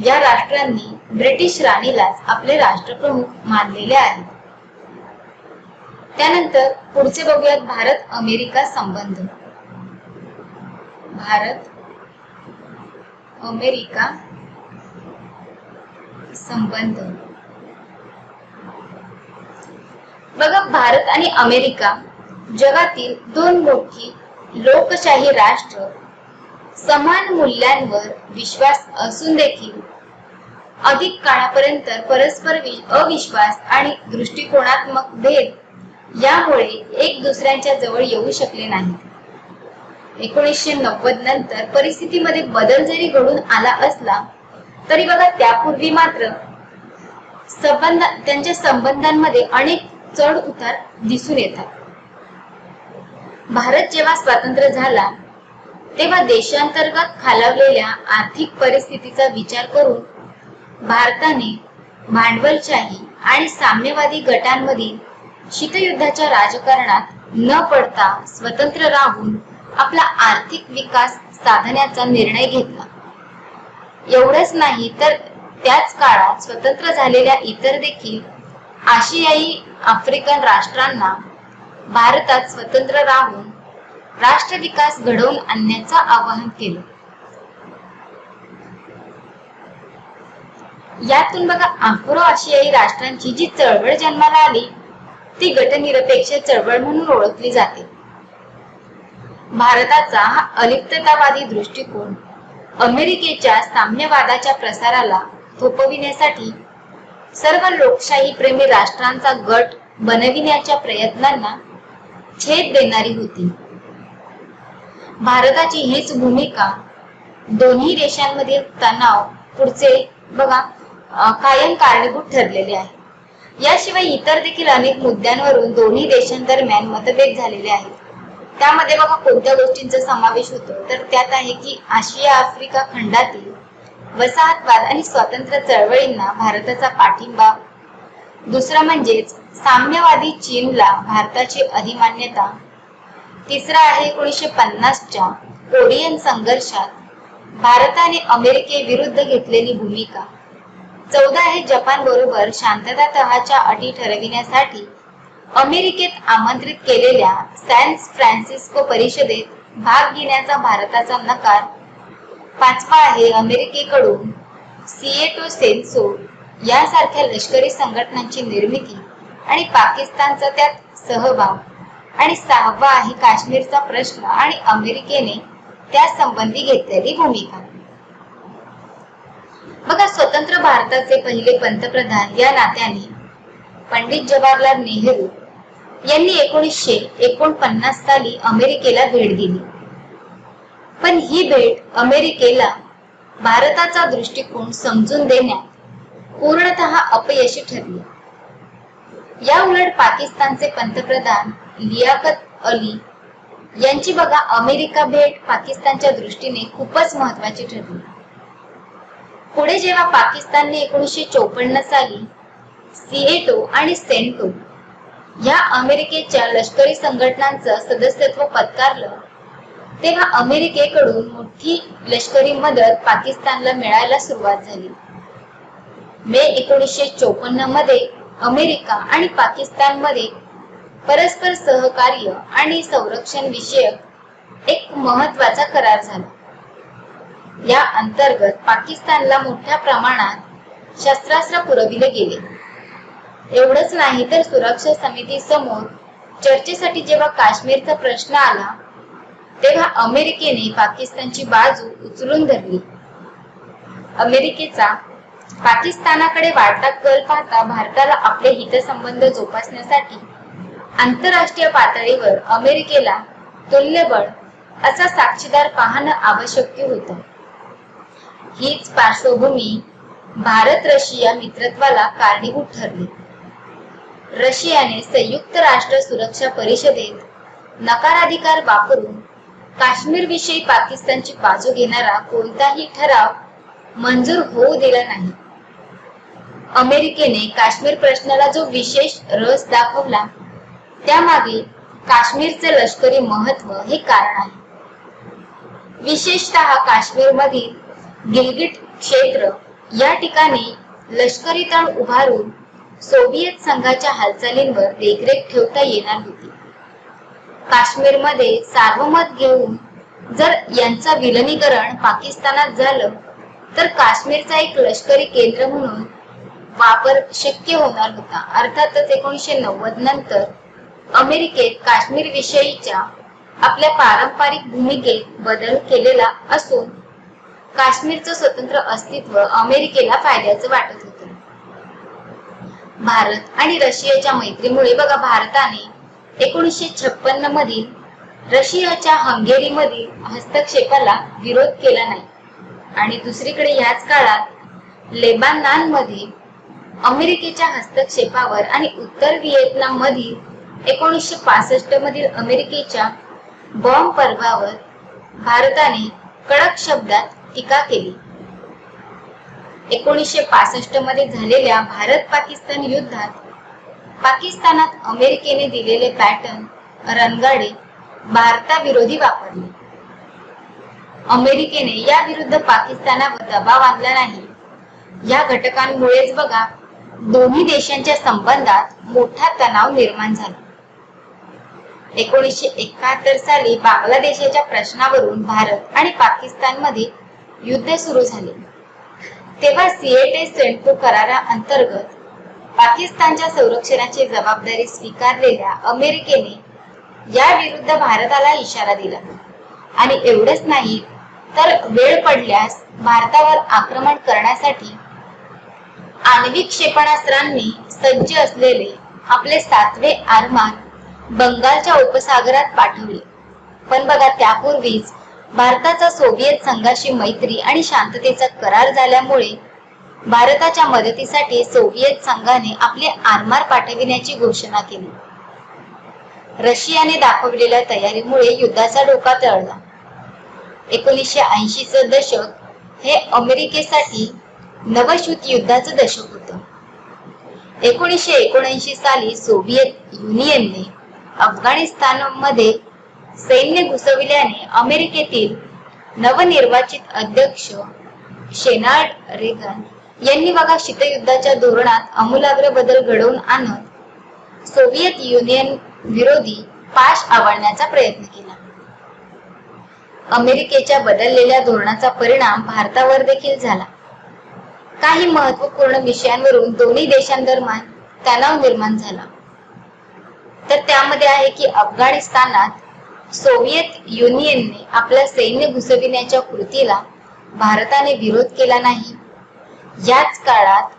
या राष्ट्रांनी ब्रिटिश राणीलाच आपले राष्ट्रप्रमुख मानलेले आहे. त्यानंतर पुढचे बघूयात भारत अमेरिका संबंध. भारत अमेरिका संबंध. बघा, भारत आणि अमेरिका जगातील दोन मोठी लोकशाही राष्ट्र समान मूल्यांवर विश्वास असून देखील अधिक काळापर्यंत परस्पर अविश्वास आणि दृष्टिकोनात्मक भेद यामुळे एक दुसऱ्यांच्या जवळ येऊ शकले नाहीत. 1990 नंतर परिस्थितीमध्ये बदल जरी घडून आला असला तरी बघा, त्यापूर्वी मात्र त्यांच्या संबंधांमध्ये अनेक चढ उतार दिसून येतात. भारत जेव्हा स्वतंत्र झाला तेव्हा देशांतर्गत खालावलेल्या आर्थिक परिस्थितीचा विचार करून भारताने भांडवलशाही आणि साम्यवादी गटांमधील शीतयुद्धाच्या राजकारणात न पडता स्वतंत्र राहून आपला आर्थिक विकास साधण्याचा निर्णय घेतला. एवढंच नाही तर त्याच काळात स्वतंत्र झालेल्या इतर देखील आशियाई आफ्रिकन राष्ट्रांना भारतात स्वतंत्र राहून राष्ट्र विकास घडवून आणण्याचं आवाहन केलं. यातून बघा, आफ्रो आशियाई राष्ट्रांची जी चळवळ जन्माला आली ती गटनिरपेक्ष चळवळ म्हणून ओळखली जाते. भारताचा हा अलिप्ततावादी दृष्टिकोन अमेरिकेच्या साम्यवादाच्या प्रसाराला थोपविण्यासाठी सर्व लोकशाही प्रेमी राष्ट्रांचा गट बनविण्याच्या प्रयत्नांना छेद देणारी होती. भारताची हीच भूमिका दोन्ही देशांमधील तणाव पुढचे बघा कायम कारणीभूत ठरलेले आहे. याशिवाय इतर देखील अनेक मुद्द्यांवरून दोन्ही देशांदरम्यान मतभेद झालेले आहेत. त्यामध्ये बघा कोणत्या गोष्टींचा समावेश होतो तर त्यात आहे की आशिया आफ्रिका खंडातील वसाहतवाद आणि स्वातंत्र्य चळवळींना भारताचा पाठिंबा. दुसरं म्हणजेच साम्यवादी चीनला भारताची अधिमान्यता. तिसरा आहे 1950च्या कोरियन संघर्षात भारताने अमेरिकेविरुद्ध घेतलेली भूमिका. 14 आहे जपान बरोबर शांतता तहाच्या अटी ठरविण्यासाठी अमेरिकेत आमंत्रित केलेल्या सॅन फ्रान्सिस्को परिषदेत भाग घेण्याचा भारताचा नकार. 5वा आहे अमेरिकेकडून सिएटो सेन्सो यासारख्या लष्करी संघटनांची निर्मिती आणि पाकिस्तानचा त्यात सहभाग. आणि 6वा आहे काश्मीरचा प्रश्न आणि अमेरिकेने त्या संबंधी घेतलेली भूमिका. बघा, स्वतंत्र भारताचे पहिले पंतप्रधान या नात्याने पंडित जवाहरलाल नेहरू यांनी 1949 साली अमेरिकेला भेट दिली. पण ही भेट अमेरिकेला भारताचा दृष्टिकोन समजून देण्यात पूर्णतः अपयशी ठरली. या उलट पाकिस्तानचे पंतप्रधान लियाकत अली यांची बघा अमेरिका भेट पाकिस्तानच्या दृष्टीने खूपच महत्वाची ठरली. पुढे जेव्हा पाकिस्तानने 1954 साली सिएटो आणि सेंटो या अमेरिकेच्या लष्करी संघटनांचं सदस्यत्व पत्कारलं तेव्हा अमेरिकेकडून मोठी लष्करी मदत पाकिस्तानला मिळायला सुरुवात झाली. मे 1954 मध्ये अमेरिका आणि पाकिस्तानमध्ये परस्पर सहकार्य आणि संरक्षण विषयक एक महत्वाचा करार झाला. या अंतर्गत पाकिस्तानला मोठ्या प्रमाणात शस्त्रास्त्र पुरविले गेले. एवढंच नाही तर सुरक्षा समिती समोर चर्चेसाठी जेव्हा काश्मीरचा प्रश्न आला तेव्हा अमेरिकेने पाकिस्तानची बाजू उचलून धरली. अमेरिकेचा पाकिस्तानाकडे वाढता कल पाहता भारताला आपले हितसंबंध जोपासण्यासाठी आंतरराष्ट्रीय पातळीवर अमेरिकेला तुल्यबळ असा साक्षीदार पाहणं आवश्यक होतं. हीच पार्श्वभूमी भारत रशिया मित्रत्वाला कारणीभूत ठरली. रशियाने संयुक्त राष्ट्र सुरक्षा परिषदेत नकाराधिकार वापरून काश्मीर विषयी पाकिस्तानची बाजू घेणारा कोणताही ठराव मंजूर होऊ दिला नाही. अमेरिकेने काश्मीर प्रश्नाला जो विशेष रस दाखवला त्यामागे काश्मीरचे लष्करी महत्व हे कारण आहे. विशेषतः काश्मीरमधील गिलगिट क्षेत्र या ठिकाणी लष्करी तळ उभारून सोव्हिएत संघाच्या हालचालींवर देखरेख ठेवता येणार होती. काश्मीरमध्ये सार्वमत घेऊन जर यांचा विलिनीकरण पाकिस्तानात झालं तर काश्मीरचा एक लष्करी केंद्र म्हणून वापर शक्य होणार होता. अर्थातच 1990 नंतर अमेरिकेत काश्मीर विषयीच्या आपल्या पारंपरिक भूमिकेत बदल केलेला असून काश्मीरचं स्वतंत्र अस्तित्व अमेरिकेला फायद्याचं वाटत होतं. भारत आणि रशियाच्या मैत्रीमुळे बघा भारताने 1956 मधील रशियाच्या हंगेरीमधील हस्तक्षेपाला विरोध केला नाही आणि दुसरीकडे याच काळात लेबानॉनमध्ये अमेरिकेच्या हस्तक्षेपावर आणि उत्तर व्हिएतनाम मधील 1965 मधील अमेरिकेच्या बॉम्ब पर्वावर भारताने कडक शब्दात टीका केली. 1965 मध्ये झालेल्या भारत पाकिस्तान युद्धात पाकिस्तानात अमेरिकेने दिलेले पॅटर्न रणगाडे भारताविरोधी वापरले. अमेरिकेने या विरुद्ध पाकिस्तानावर दबाव आणला नाही. या घटकांमुळेच बघा दोन्ही देशांच्या संबंधात मोठा तणाव निर्माण झाला. 1971 साली बांगलादेशाच्या प्रश्नावरून भारत आणि पाकिस्तानमध्ये युद्ध सुरू झाले. तेव्हा सिएटो कराराअंतर्गत पाकिस्तानच्या संरक्षणाची जबाबदारी स्वीकारलेल्या अमेरिकेने या विरुद्ध भारताला इशारा दिला आणि एवढंच नाही तर वेळ पडल्यास भारतावर आक्रमण करण्यासाठी आण्विक क्षेपणास्त्रांनी सज्ज असलेले आपले 7वे आरमार बंगालच्या उपसागरात पाठवले. पण बघा त्यापूर्वीच भारताचा सोव्हिएत संघाशी मैत्री आणि शांततेचा करार झाल्यामुळे भारताच्या मदतीसाठी सोव्हिएत संघाने आपले आरमार पाठविण्याची घोषणा केली. रशियाने दाखवलेल्या तयारीमुळे युद्धाचा धोका टळला. 1980 चं दशक हे अमेरिकेसाठी नवशूत युद्धाचं दशक होतं. 1979 साली सोव्हिएत युनियनने अफगाणिस्तानमध्ये सैन्य घुसविल्याने अमेरिकेतील नवनिर्वाचित अध्यक्ष शेनार्ड रेगन यांनी बघा शीतयुद्धाच्या धोरणात आमूलाग्र बदल घडवून आणत सोव्हिएत युनियन विरोधी पाश आवळण्याचा प्रयत्न केला. अमेरिकेच्या बदललेल्या धोरणाचा परिणाम भारतावर देखील झाला. काही महत्त्वपूर्ण विषयांवरून दोन्ही देशांदरम्यान तणाव निर्माण झाला. तर त्यामध्ये आहे की अफगाणिस्तानात सोव्हिएत युनियनने आपल्या सैन्य घुसविण्याच्या कृतीला भारताने विरोध केला नाही. याच काळात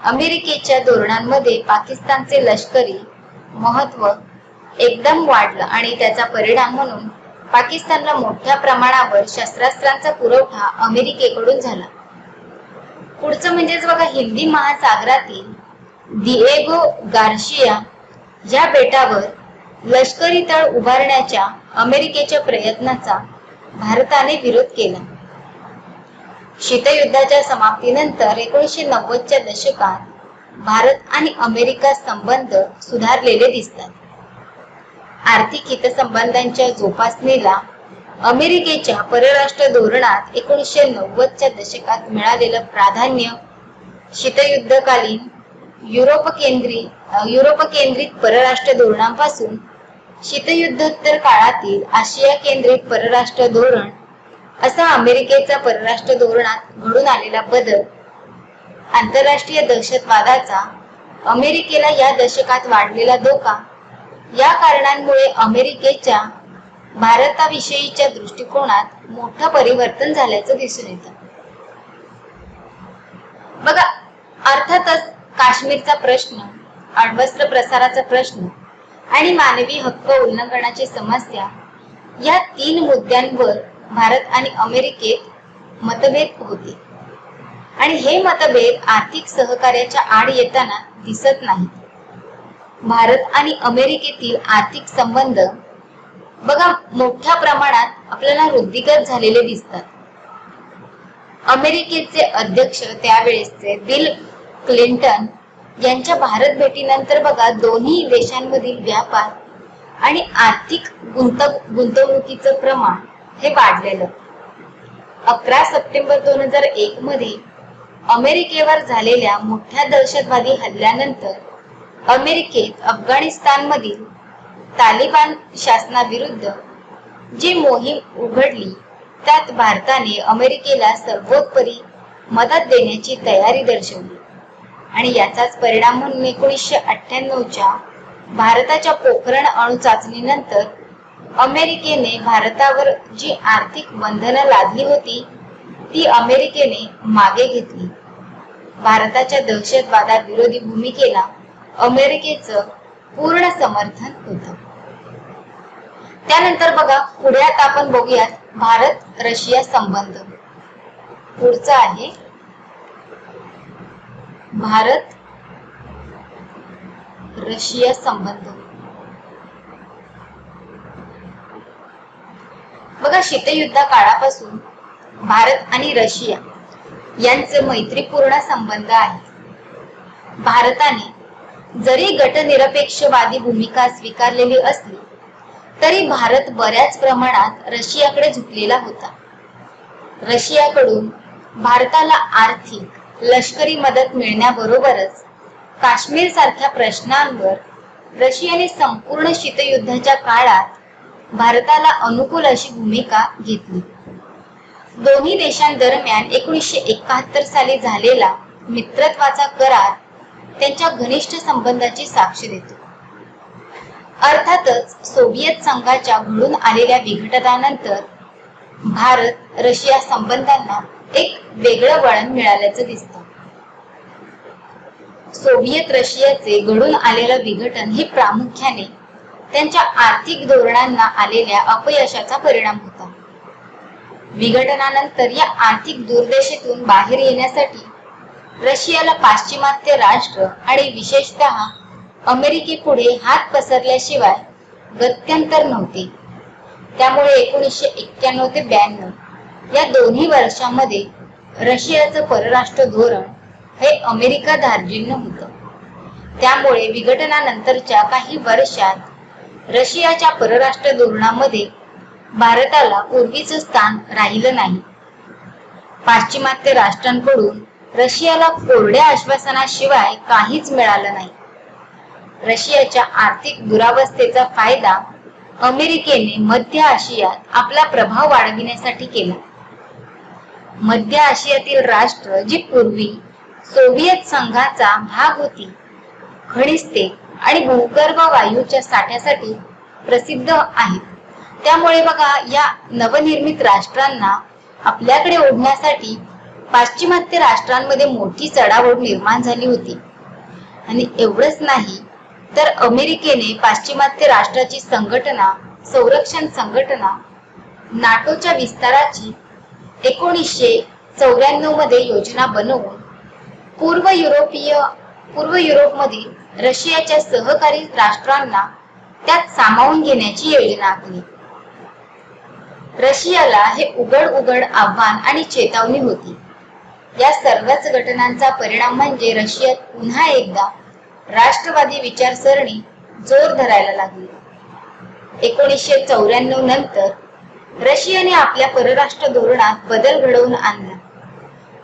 अमेरिकेच्या धोरणांमध्ये पाकिस्तानचे लष्करी महत्त्व एकदम वाढलं आणि त्याचा परिणाम म्हणून पाकिस्तानला मोठ्या प्रमाणावर शस्त्रास्त्रांचा पुरवठा अमेरिकेकडून झाला. पुढचं म्हणजेच बघा हिंदी महासागरातील दिएगो गार्शिया या बेटावर लष्करी तळ उभारण्याच्या अमेरिकेच्या प्रयत्नाचा भारताने विरोध केला. शीतयुद्धाच्या समाप्तीनंतर 1990च्या दशकात भारत आणि अमेरिका संबंध सुधारलेले दिसतात. आर्थिक हितसंबंधांच्या जोपासणीला अमेरिकेच्या परराष्ट्र धोरणात 1990च्या दशकात मिळालेलं प्राधान्य शीतयुद्धकालीन युरोप केंद्रित परराष्ट्र धोरणांपासून शीतयुद्धोत्तर काळातील आशिया केंद्रित परराष्ट्र धोरण असा अमेरिकेचा परराष्ट्र धोरणात घडून आलेला बदल, आंतरराष्ट्रीय दहशतवादाचा अमेरिकेला या दशकात वाढलेला धोका या कारणांमुळे अमेरिकेच्या भारताविषयीच्या दृष्टिकोनात मोठं परिवर्तन झाल्याचं दिसून येतं. बघा अर्थातच काश्मीरचा प्रश्न, अण्वस्त्र प्रसाराचा प्रश्न आणि मानवी हक्क उल्लंघनाची समस्या या 3 मुद्द्यांवर भारत आणि अमेरिकेत मतभेद होते आणि हे मतभेद आर्थिक सहकार्याच्या आड येताना दिसत नाहीत. भारत आणि अमेरिकेतील आर्थिक संबंध बघा मोठ्या प्रमाणात आपल्याला वृद्धिंगत झालेले दिसतात. अमेरिकेचे अध्यक्ष त्यावेळेसचे बिल क्लिंटन यांच्या भारत भेटीनंतर बघा दोन्ही देशांमधील व्यापार आणि आर्थिक गुंतवणुकीचं प्रमाण हे वाढलेलं. 11 सप्टेंबर 2001 मध्ये अमेरिकेवर झालेल्या मोठ्या दहशतवादी हल्ल्यानंतर अमेरिकेत अफगाणिस्तानमधील तालिबान शासनाविरुद्ध जी मोहीम उघडली त्यात भारताने अमेरिकेला सर्वोपरी मदत देण्याची तयारी दर्शवली आणि याचाच परिणाम म्हणून 1998च्या भारताच्या पोखरण अणु चाचणीनंतर अमेरिकेने भारतावर जी आर्थिक बंधनं लादली होती ती अमेरिकेने मागे घेतली. भारताच्या दहशतवादाविरोधी भूमिकेला अमेरिकेचं पूर्ण समर्थन होतं. त्यानंतर बघा पुढे आता आपण बघूयात भारत रशिया संबंध. पुढचा आहे भारत रशिया संबंध. बघा शीतयुद्ध काळापासून भारत आणि रशिया यांचे मैत्रीपूर्ण संबंध आहेत. भारताने जरी गटनिरपेक्षवादी भूमिका स्वीकारलेली असली तरी भारत बऱ्याच प्रमाणात रशियाकडे झुकलेला होता. रशियाकडून भारताला आर्थिक लष्करी मदत मिळण्याबरोबरच काश्मीर सारख्या प्रश्नांवर रशियाने संपूर्ण शीतयुद्धाच्या काळात भारताला अनुकूल अशी भूमिका घेतली. दोन्ही देशांदरम्यान 1971 साली झालेला मित्रत्वाचा करार त्यांच्या घनिष्ठ संबंधाची साक्ष देतो. अर्थातच सोव्हिएत संघाच्या घडून आलेल्या विघटनानंतर भारत रशिया संबंधांना एक वेगळं वळण मिळाल्याचं दिसतं. सोव्हिएत रशियाचे घडून आलेलं विघटन हे प्रामुख्याने त्यांच्या आर्थिक धोरणांना आलेल्या अपयशाचा परिणाम होता. विघटनानंतर या आर्थिक दुर्दशेतून बाहेर येण्यासाठी रशियाला पाश्चिमात्य राष्ट्र आणि विशेषतः अमेरिकेपुढे हात पसरल्याशिवाय गत्यंतर नव्हते. त्यामुळे 1991 ते 92 या दोन्ही वर्षांमध्ये रशियाचं परराष्ट्र धोरण हे अमेरिका धार्जिण्य होतं. त्यामुळे विघटनानंतरच्या काही वर्षात रशियाच्या परराष्ट्र धोरणामध्ये भारताला पूर्वीचं स्थान राहिलं नाही. पाश्चिमात्य राष्ट्रांकडून रशियाला कोरड्या आश्वासनाशिवाय काहीच मिळालं नाही. रशियाच्या आर्थिक दुरावस्थेचा फायदा अमेरिकेने मध्य आशियात आपला प्रभाव वाढविण्यासाठी केला. मध्य आशियातील राष्ट्र जी पूर्वी सोव्हिएत संघाचा भाग होती, खनिज तेल आणि भूगर्भ वायूच्या साठ्यासाठी प्रसिद्ध आहेत. त्यामुळे बघा या नवनिर्मित राष्ट्रांना आपल्याकडे ओढण्यासाठी पाश्चिमात्य राष्ट्रांमध्ये मोठी चढाओढ निर्माण झाली होती. आणि एवढंच नाही तर अमेरिकेने पाश्चिमात्य राष्ट्राची संघटना, संरक्षण संघटना नाटोच्या विस्ताराची 1994 मध्ये योजना बनवून पूर्व युरोपमधील रशियाच्या सहकारी राष्ट्रांना त्यात सामावून घेण्याची योजना आखली. रशियाला हे उघड आव्हान आणि चेतावणी होती. या सर्वच घटनांचा परिणाम म्हणजे रशियात पुन्हा एकदा राष्ट्रवादी विचारसरणी जोर धरायला लागली. 1994 नंतर रशियाने आपल्या परराष्ट्र धोरणात बदल घडवून आणला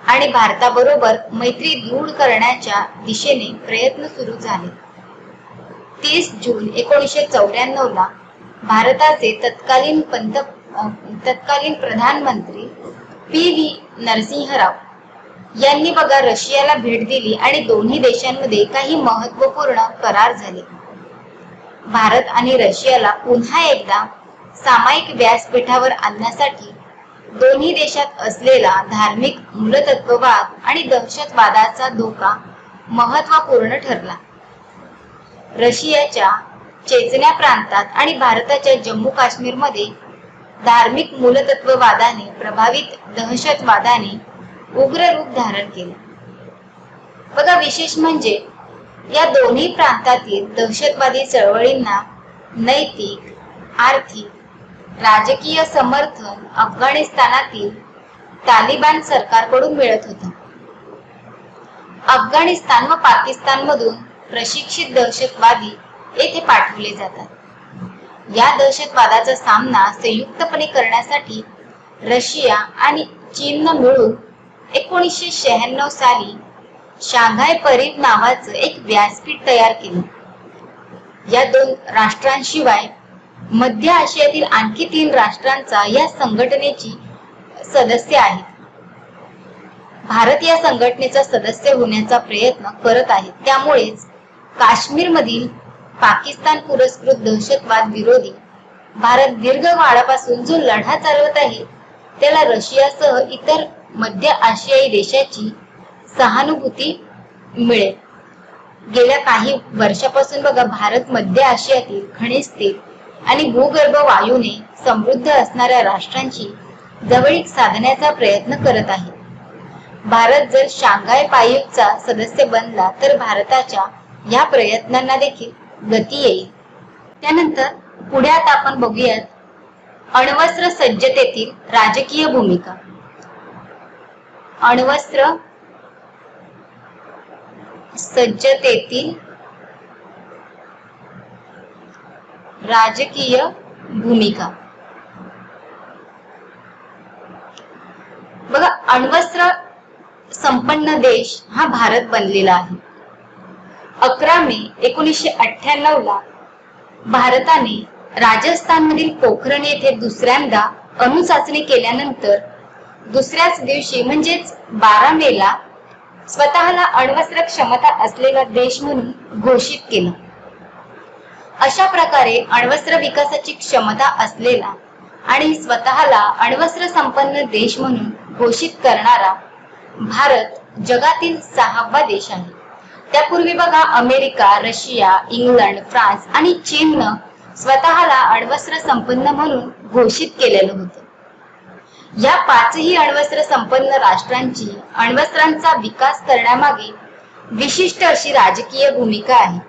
आणि भारताबरोबर मैत्री दृढ करण्याच्या दिशेने प्रयत्न सुरू झाले. 30 जून 1994 ला भारताचे तत्कालीन प्रधानमंत्री PV नरसिंहराव यांनी बघा रशियाला भेट दिली आणि दोन्ही देशांमध्ये काही महत्त्वपूर्ण करार झाले. भारत आणि रशियाला पुन्हा एकदा सामायिक व्यासपीठावर आणण्यासाठी दोन्ही देशात असलेला धार्मिक मूलतत्ववाद आणि दहशतवादाचा धोका महत्त्वपूर्ण ठरला. रशियाच्या चेचन्या प्रांतात आणि भारताच्या जम्मू काश्मीरमध्ये धार्मिक मूलतत्ववादाने प्रभावित दहशतवादाने उग्र रूप धारण केले. बघा विशेष म्हणजे या दोन्ही प्रांतातील दहशतवादी चळवळींना नैतिक, आर्थिक, राजकीय समर्थन अफगाणिस्तानातील तालिबान सरकारकडून मिळत होतं. अफगाणिस्तान व पाकिस्तानमधून प्रशिक्षित दहशतवादी येथे पाठवले जातात. या दहशतवादाचा सामना संयुक्तपणे करण्यासाठी रशिया आणि चीननं मिळून 1996 साली शांघाय परिषद नावाचं एक व्यासपीठ तयार केलं. या 2 राष्ट्रांशिवाय मध्य आशियातील आणखी 3 राष्ट्रांचा या संघटनेची सदस्य आहेत. भारत या संघटनेचा सदस्य होण्याचा प्रयत्न करत आहे. त्यामुळेच काश्मीरमधील पाकिस्तान पुरस्कृत दहशतवाद विरोधी भारत दीर्घ काळापासून जो लढा चालवत आहे त्याला रशियासह इतर मध्य आशियाई देशाची सहानुभूती मिळेल. गेल्या काही वर्षापासून बघा, भारत मध्य आशियातील खनिज तेल आणि भूगर्भ वायूने समृद्ध असणाऱ्या राष्ट्रांची जवळीक साधण्याचा प्रयत्न करत आहे. भारत जर शांघाय परिषदेचा सदस्य बनला तर भारताच्या या प्रयत्नांना देखील गती येईल. त्यानंतर पुढे आता आपण बघूयात अण्वस्त्र सज्जतेतील राजकीय भूमिका. अण्वस्त्र सज्जतेतील राजकीय भूमिका. बघा, अण्वस्त्र संपन्न देश हा भारत बनलेला आहे. 11 मे 1998 ला भारताने राजस्थानमधील पोखरण येथे दुसऱ्यांदा अणुचाचणी केल्यानंतर दुसऱ्याच दिवशी म्हणजेच 12 मे ला स्वतःला अण्वस्त्र क्षमता असलेला देश म्हणून घोषित केलं. अशा प्रकारे अण्वस्त्र विकासाची क्षमता असलेला आणि स्वतःला अण्वस्त्र संपन्न देश म्हणून घोषित करणारा भारत जगातील 6वा देश आहे. त्यापूर्वी बघा, अमेरिका, रशिया, इंग्लंड, फ्रान्स आणि चीननं स्वतःला अण्वस्त्र संपन्न म्हणून घोषित केलेलं होतं. या 5ही अण्वस्त्र संपन्न राष्ट्रांची अण्वस्त्रांचा विकास करण्यामागे विशिष्ट अशी राजकीय भूमिका आहे.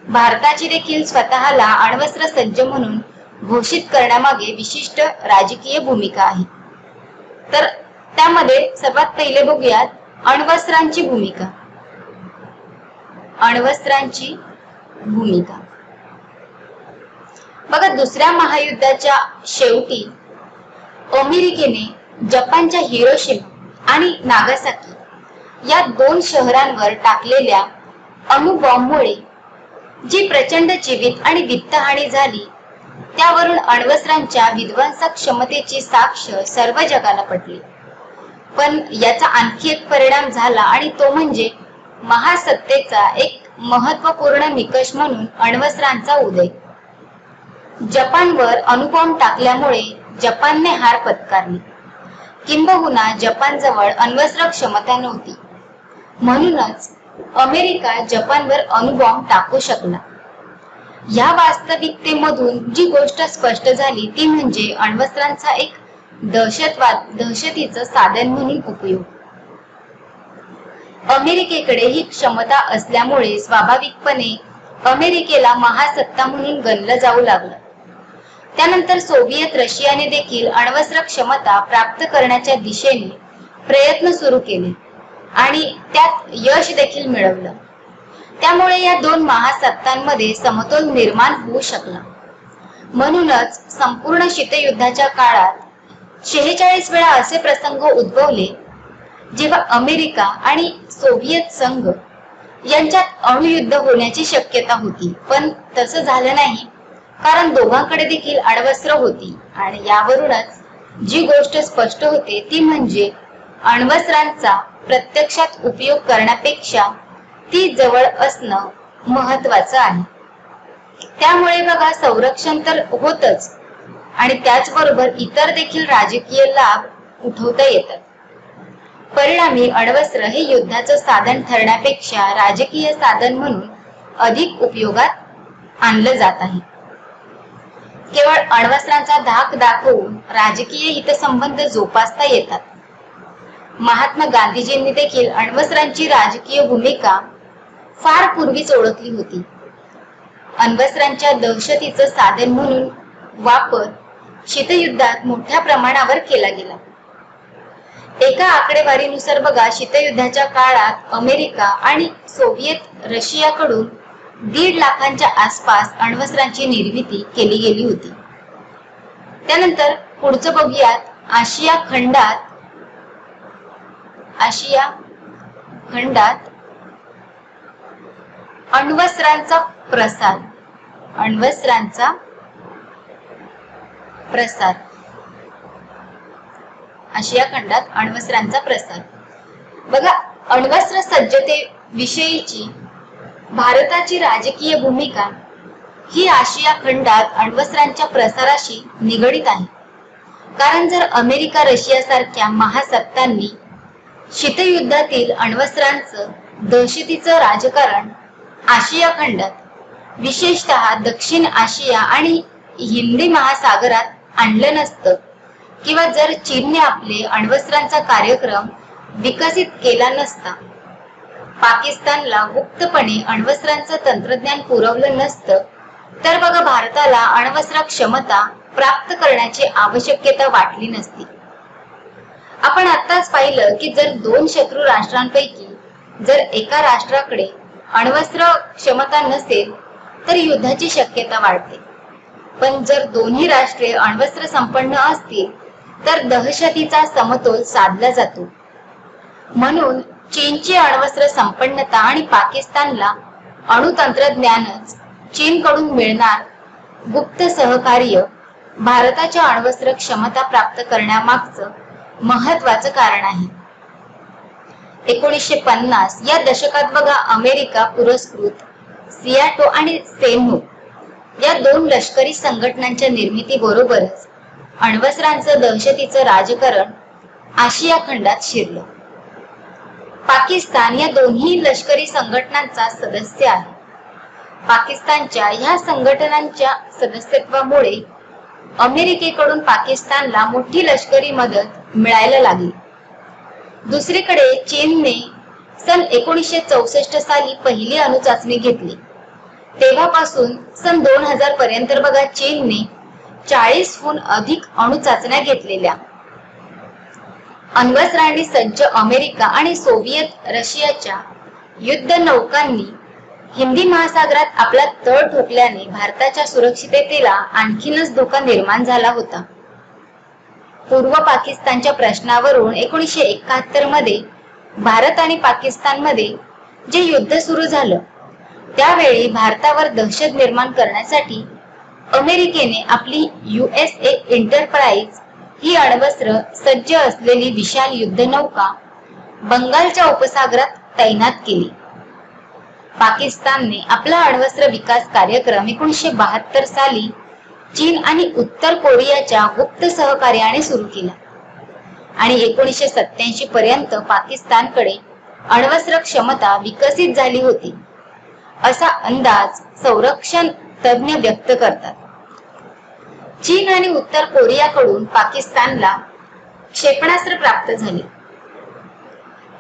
भारताची देखील स्वतःला अण्वस्त्र सज्ज म्हणून घोषित करण्यामागे विशिष्ट राजकीय भूमिका आहे. तर त्यामध्ये सर्वात पहिले बघूयात अण्वस्त्रांची भूमिका. अण्वस्त्रांची भूमिका बघा, दुसऱ्या महायुद्धाच्या शेवटी अमेरिकेने जपानच्या हिरोशिमा आणि नागासाकी या 2 शहरांवर टाकलेल्या अणुबॉम्बमुळे जी प्रचंड जीवित आणि वित्तहानी झाली त्यावरून अण्वस्त्रांच्या विध्वंसक क्षमतेची साक्ष सर्व जगाला पटली. पण याचा आणखी एक परिणाम झाला आणि तो म्हणजे महासत्तेचा एक महत्वपूर्ण निकष म्हणून अण्वस्त्रांचा उदय. जपानवर अणुबॉम्ब टाकल्यामुळे जपानने हार पत्करली. किंबहुना जपानजवळ अण्वस्त्र क्षमता नव्हती. म्हणूनच अमेरिका जपानवर अणुबॉम्ब टाकू शकला. या वास्तविकतेमधून जी गोष्ट स्पष्ट झाली ती म्हणजे अण्वस्त्रांचा एक दहशतीचं साधन म्हणून उपयोग. अमेरिकेकडे ही क्षमता असल्यामुळे स्वाभाविकपणे अमेरिकेला महासत्ता म्हणून गणलं जाऊ लागलं. त्यानंतर सोव्हिएत रशियाने देखील अण्वस्त्र क्षमता प्राप्त करण्याच्या दिशेने प्रयत्न सुरू केले आणि त्यात यश देखील मिळवलं. त्यामुळे या 2 महासत्तांमध्ये समतोल निर्माण होऊ शकला. म्हणूनच संपूर्ण शीतयुद्धाच्या काळात 46 वेळा असे प्रसंग उद्भवले जेव्हा अमेरिका आणि सोव्हिएत संघ यांच्यात अणुयुद्ध होण्याची शक्यता होती. पण तसं झालं नाही, कारण दोघांकडे देखील अण्वस्त्र होती. आणि यावरूनच जी गोष्ट स्पष्ट होते ती म्हणजे अण्वस्त्रांचा प्रत्यक्षात उपयोग करण्यापेक्षा ती जवळ असणं महत्वाचं आहे. त्यामुळे बघा, संरक्षण तर होतच आणि त्याचबरोबर इतर देखील राजकीय लाभ उठवता येतात. परिणामी अण्वस्त्र हे युद्धाचं साधन ठरण्यापेक्षा राजकीय साधन म्हणून अधिक उपयोगात आणलं जात आहे. केवळ अण्वस्त्रांचा धाक दाखवून राजकीय हितसंबंध जोपासता येतात. महात्मा गांधीजींनी देखील अण्वस्त्रांची राजकीय भूमिका फार पूर्वीच ओळखली होती. अण्वस्त्रांच्या दहशतीचं साधन म्हणून वापर शीतयुद्धात मोठ्या प्रमाणावर केला गेला. एका आकडेवारीनुसार बघा, शीतयुद्धाच्या काळात अमेरिका आणि सोव्हिएत रशियाकडून 1.5 लाखांच्या आसपास अण्वस्त्रांची निर्मिती केली गेली होती. त्यानंतर पुढचं बघूयात, आशिया खंडात अण्वस्त्रांचा प्रसार. आशिया खंडात अण्वस्त्रांचा प्रसार. बघा, अण्वस्त्र सज्जते विषयीची भारताची राजकीय भूमिका ही आशिया खंडात अण्वस्त्रांच्या प्रसाराशी निगडित आहे. कारण जर अमेरिका रशियासारख्या महासत्तांनी शीतयुद्धातील अण्वस्त्रांचं दहशतीचं राजकारण आशिया खंडात, विशेषतः दक्षिण आशिया आणि हिंदी महासागरात आणलं नसतं, किंवा जर चीनने आपले अण्वस्त्रांचा कार्यक्रम विकसित केला नसता, पाकिस्तानला गुप्तपणे अण्वस्त्रांचं तंत्रज्ञान पुरवलं नसतं, तर बघा भारताला अण्वस्त्र क्षमता प्राप्त करण्याची आवश्यकता वाटली नसती. आपण आत्ताच पाहिलं की जर 2 शत्रू राष्ट्रांपैकी जर एका राष्ट्राकडे अण्वस्त्र क्षमता नसेल तर युद्धाची शक्यता वाढते. पण जर दोन्ही राष्ट्रे अण्वस्त्र संपन्न असतील तर दहशतीचा समतोल साधला जातो. म्हणून चीनची अण्वस्त्र संपन्नता आणि पाकिस्तानला अणुतंत्रज्ञानच चीनकडून मिळणार गुप्त सहकार्य भारताच्या अण्वस्त्र क्षमता प्राप्त करण्यामागचं महत्वाचं कारण आहे. 1950 या दशकात बघा, अमेरिका पुरस्कृत सियाटो आणि सेन्हो या 2 लष्करी संघटनांच्या निर्मितीबरोबरच अण्वस्त्रांचं दहशतीचं राजकारण आशिया खंडात शिरलं. पाकिस्तान या दोन्ही लष्करी संघटनांचा सदस्य आहे. पाकिस्तानच्या ह्या संघटनांच्या सदस्यत्वामुळे अमेरिकेकडून पाकिस्तानला मोठी लष्करी मदत मिळायला लागली. दुसरीकडे चीनने सन 1964 साली पहिली अणुचाचणी घेतली. तेव्हापासून सन 2000 पर्यंत बघा, चीनने 40हून अधिक अणुचाचण्या घेतलेल्या. अण्वस्त्रांनी सज्ज अमेरिका आणि सोव्हिएत रशियाच्या युद्ध नौकांनी हिंदी महासागरात आपला तळ ठोकल्याने भारताच्या सुरक्षिततेला आणखीनच धोका निर्माण झाला होता. पूर्व पाकिस्तानच्या प्रश्नावरून 1971 मध्ये भारत आणि पाकिस्तानमध्ये जे युद्ध सुरू झालं, त्यावेळी भारतावर दहशत निर्माण करण्यासाठी अमेरिकेने आपली USA एंटरप्राइज ही अण्वस्त्र सज्ज असलेली विशाल युद्धनौका बंगालच्या उपसागरात तैनात केली. पाकिस्तानने आपला अण्वस्त्र विकास कार्यक्रम 1972 साली चीन आणि उत्तर कोरियाच्या गुप्त सहकार्याने सुरू केला आणि 1987 पर्यंत पाकिस्तानकडे अण्वस्त्र क्षमता विकसित झाली होती, असा अंदाज संरक्षण तज्ञ व्यक्त करतात. चीन आणि उत्तर कोरियाकडून पाकिस्तानला क्षेपणास्त्र प्राप्त झाले.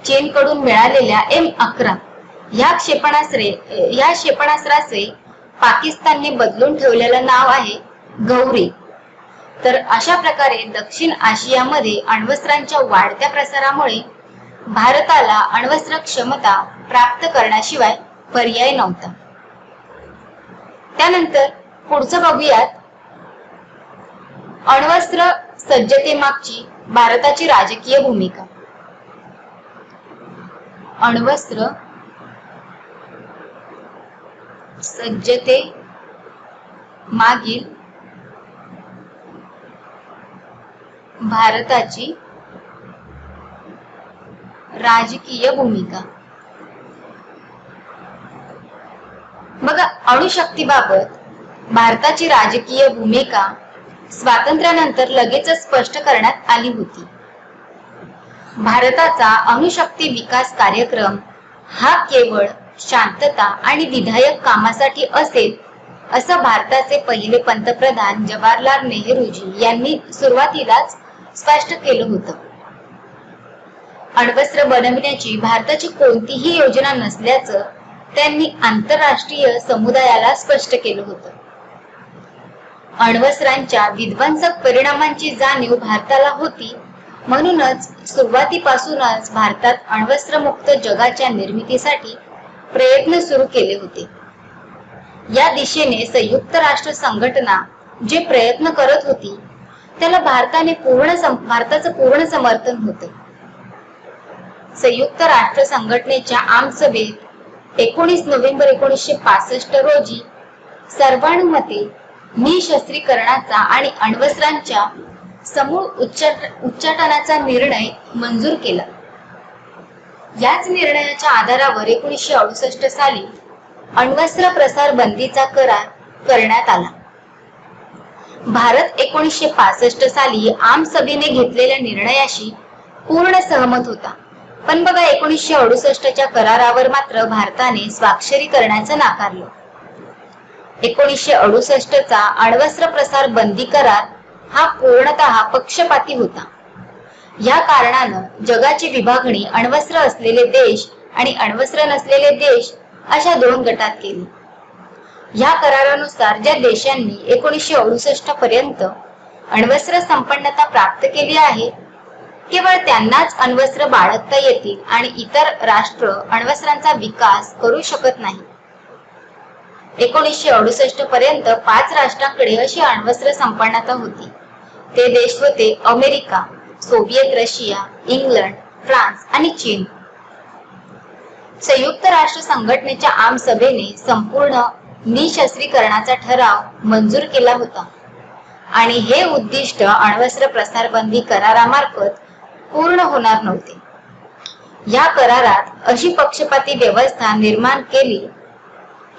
चीनकडून मिळालेल्या M11 या क्षेपणास्त्राचे पाकिस्तानने बदलून ठेवलेलं नाव आहे गौरी. तर अशा प्रकारे दक्षिण आशियामध्ये अण्वस्त्रांच्या वाढत्या प्रसारामुळे भारताला अण्वस्त्र क्षमता प्राप्त करण्याशिवाय पर्याय नव्हता. त्यानंतर पुढचं बघूयात, अण्वस्त्र सज्जतेमागची भारताची राजकीय भूमिका. अण्वस्त्र सज्जते मागील भारताची राजकीय भूमिका. बघा, अणुशक्तीबाबत भारताची राजकीय भूमिका स्वातंत्र्यानंतर लगेचच स्पष्ट करण्यात आली होती. भारताचा अणुशक्ती विकास कार्यक्रम हा केवळ शांतता आणि विधायक कामासाठी असेल, असं भारताचे पहिले पंतप्रधान जवाहरलाल नेहरूजी यांनी सुरुवातीलाच स्पष्ट केलं होतं. अण्वस्त्र बनविण्याची भारताची कोणतीही योजना नसल्याचं त्यांनी आंतरराष्ट्रीय समुदायाला स्पष्ट केलं होतं. अण्वस्त्रांच्या विध्वंसक परिणामांची जाणीव भारताला होती, म्हणूनच सुरुवातीपासूनच भारतात अण्वस्त्रमुक्त जगाच्या निर्मितीसाठी प्रयत्न सुरू केले होते. या दिशेने संयुक्त राष्ट्र संघटना जे प्रयत्न करत होती त्याला भारताचं पूर्ण समर्थन होते. संयुक्त राष्ट्र संघटनेच्या आमसभेत 19 नोव्हेंबर 1965 रोजी सर्वानुमते निशस्त्रीकरणाचा आणि अण्वस्त्रांच्या समूळ उच्चाटनाचा निर्णय मंजूर केला. याच निर्णयाच्या आधारावर 1968 साली अण्वस्त्र प्रसार बंदीचा करार करण्यात आला. भारत 1965 साली आमसभेने घेतलेल्या निर्णयाशी पूर्ण सहमत होता. पण बघा 1968च्या करारावर मात्र भारताने स्वाक्षरी करण्याचं नाकारलं. 1968चा अण्वस्त्र प्रसार बंदी करार हा पूर्णतः पक्षपाती होता. या कारणानं जगाची विभागणी अण्वस्त्र असलेले देश आणि अण्वस्त्र नसलेले देश अशा 2 गटात केली. या करारानुसार ज्या देशांनी 1968 पर्यंत अण्वस्त्र संपन्नता प्राप्त केली आहे केवळ त्यांनाच अण्वस्त्र बाळगता येतील आणि इतर राष्ट्र अण्वस्त्रांचा विकास करू शकत नाही. 1968 पर्यंत 5 राष्ट्रांकडे अशी अण्वस्त्र संपन्नता होती. ते देश होते America, Soviet Russia, England, France आणि चीन. संयुक्त राष्ट्र संघटनेच्या आमसभेने संपूर्ण निशस्त्रीकरणाचा ठराव मंजूर केला होता आणि हे उद्दिष्ट अण्वस्त्र प्रसार बंदी करारामार्फत पूर्ण होणार नव्हते. या करारात अशी पक्षपाती व्यवस्था निर्माण केली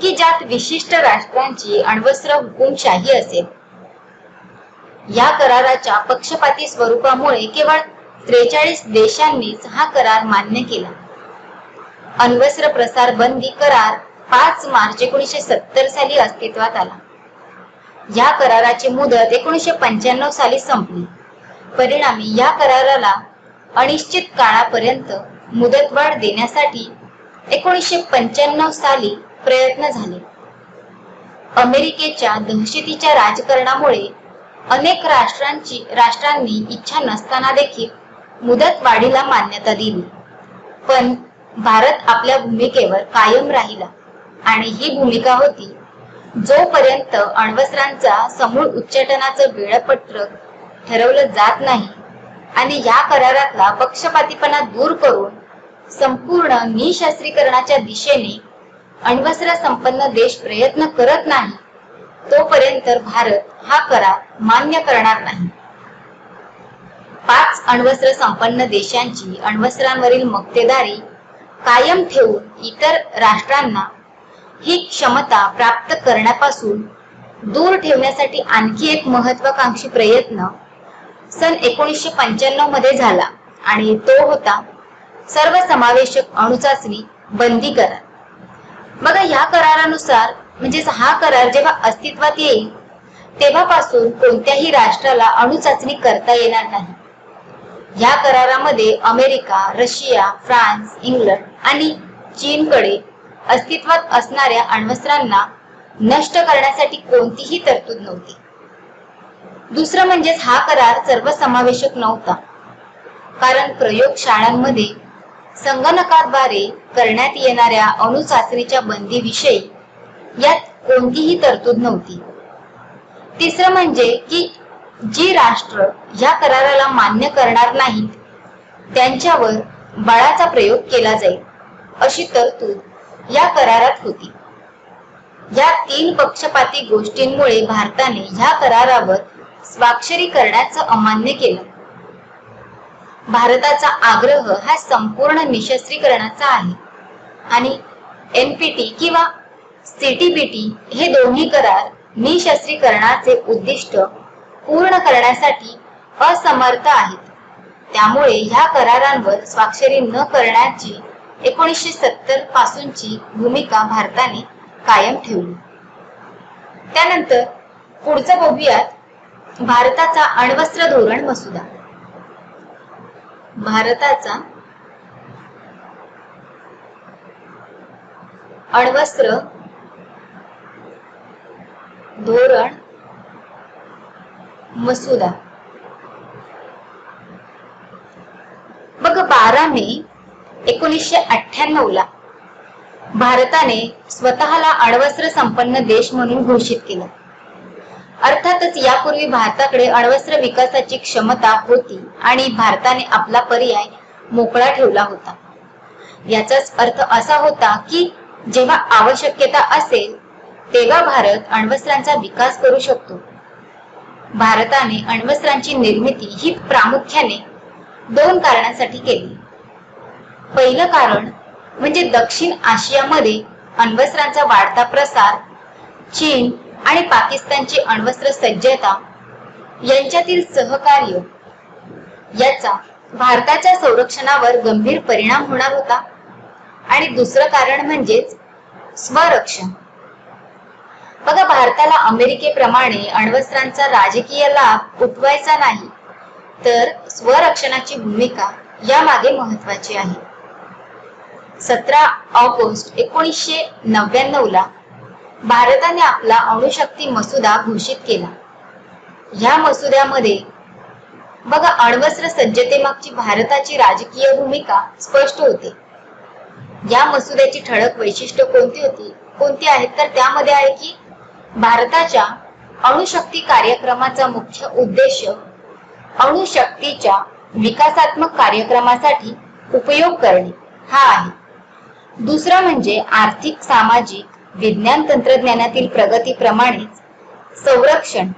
की ज्यात विशिष्ट राष्ट्रांची अण्वस्त्र हुकुमशाही असेल. या कराराच्या पक्षपाती स्वरूपामुळे केवळ 43 देशांनीच हा करार मान्य केला. अण्वस्त्र प्रसार बंदी करार 5 मार्च 1970 साली अस्तित्वात आला. या कराराची मुदत 1995 साली संपली. परिणामी या कराराला अनिश्चित काळापर्यंत मुदतवाढ देण्यासाठी 1995 साली प्रयत्न झाले. अमेरिकेच्या दहशतीच्या राजकारणामुळे अनेक राष्ट्रांनी इच्छा नसताना देखील मुदतवाढीला मान्यता दिली. पण भारत आपल्या भूमिकेवर कायम राहिला आणि ही भूमिका होती जोपर्यंत अण्वस्त्रांचा समूळ उच्चाटनाचं वेळापत्रक ठरवलं जात नाही आणि या करारातला पक्षपातीपणा दूर करून संपूर्ण निशस्त्रीकरणाच्या दिशेने अण्वस्त्र संपन्न देश प्रयत्न करत नाही तोपर्यंत भारत हा करार मान्य करणार नाही. 5 अण्वस्त्र संपन्न देशांची अण्वस्त्रांवरील मक्तेदारी कायम ठेवून इतर राष्ट्रांना ही क्षमता प्राप्त करण्यापासून दूर ठेवण्यासाठी आणखी एक महत्वाकांक्षी प्रयत्न सन 1995 मध्ये झाला आणि तो होता सर्वसमावेशक अणुचाचणी बंदी करार. बघा या करारानुसार म्हणजेच हा करार जेव्हा अस्तित्वात येईल तेव्हापासून कोणत्याही राष्ट्राला अणुचाचणी करता येणार नाही. या करारामध्ये अमेरिका, रशिया, फ्रान्स, इंग्लंड आणि चीनकडे अस्तित्वात असणाऱ्या अण्वस्त्रांना नष्ट करण्यासाठी कोणतीही तरतूद नव्हती. दुसरं म्हणजेच हा करार सर्वसमावेशक नव्हता, कारण प्रयोगशाळांमध्ये संगणकाद्वारे करण्यात येणाऱ्या अणुचाचणीच्या बंदीविषयी यात कोणतीही तरतूद नव्हती. तिसरं म्हणजे की जी राष्ट्र या कराराला मान्य करणार नाहीत त्यांच्यावर बळाचा प्रयोग केला जाईल अशी तरतूद या करारात होती. या 3 पक्षपाती गोष्टींमुळे भारताने या करारावर स्वाक्षरी करण्याचं अमान्य केलं. भारताचा आग्रह हा संपूर्ण निशस्त्रीकरणाचा आहे आणि NPT किंवा CTBT हे दोन्ही करार निशस्त्रीकरणाचे उद्दिष्ट पूर्ण करण्यासाठी असमर्थ आहेत. त्यामुळे ह्या करारांवर स्वाक्षरी न करण्याची 1970 पासूनची भूमिका भारताने कायम ठेवली. त्यानंतर पुढचं बघूयात भारताचा अण्वस्त्र धोरण मसुदा. भारताचा अण्वस्त्र धोरण मसुदा. बघ 12 मे 1998 ला भारताने स्वतःला अण्वस्त्र संपन्न देश म्हणून घोषित केलं. अर्थातच यापूर्वी भारताकडे अण्वस्त्र विकासाची क्षमता होती आणि भारताने आपला पर्याय मोकळा ठेवला होता. याचाच अर्थ असा होता की जेव्हा आवश्यकता असेल तेव्हा भारत अण्वस्त्रांचा विकास करू शकतो. भारताने अण्वस्त्रांची निर्मिती ही प्रामुख्याने 2 कारणांसाठी केली. पहिलं कारण म्हणजे दक्षिण आशियामध्ये अण्वस्त्रांचा वाढता प्रसार, चीन आणि पाकिस्तानची अण्वस्त्र सज्जता यांच्यातील सहकार्य याचा भारताच्या संरक्षणावर गंभीर परिणाम होणार होता. आणि दुसरं कारण म्हणजेच स्वरक्षण. बघा, भारताला अमेरिकेप्रमाणे अण्वस्त्रांचा राजकीय लाभ उठवायचा नाही, तर स्वरक्षणाची भूमिका यामागे महत्वाची आहे. 17 ऑगस्ट 1999 ला भारताने आपला अणुशक्ती मसुदा घोषित केला. या मसुद्यामध्ये बघा अण्वस्त्र सज्जतेमागची भारताची राजकीय भूमिका स्पष्ट होते. या मसुद्याची ठळक वैशिष्ट्य कोणती आहेत तर त्यामध्ये आहे की भारताच्या अणुशक्ती कार्यक्रमाचा मुख्य उद्देश अणुशक्तीच्या विकासात्मक कार्यक्रमासाठी उपयोग करणे हा आहे. दुसरा म्हणजे आर्थिक, सामाजिक, विज्ञान तंत्रज्ञानातील प्रगतीप्रमाणेच संरक्षण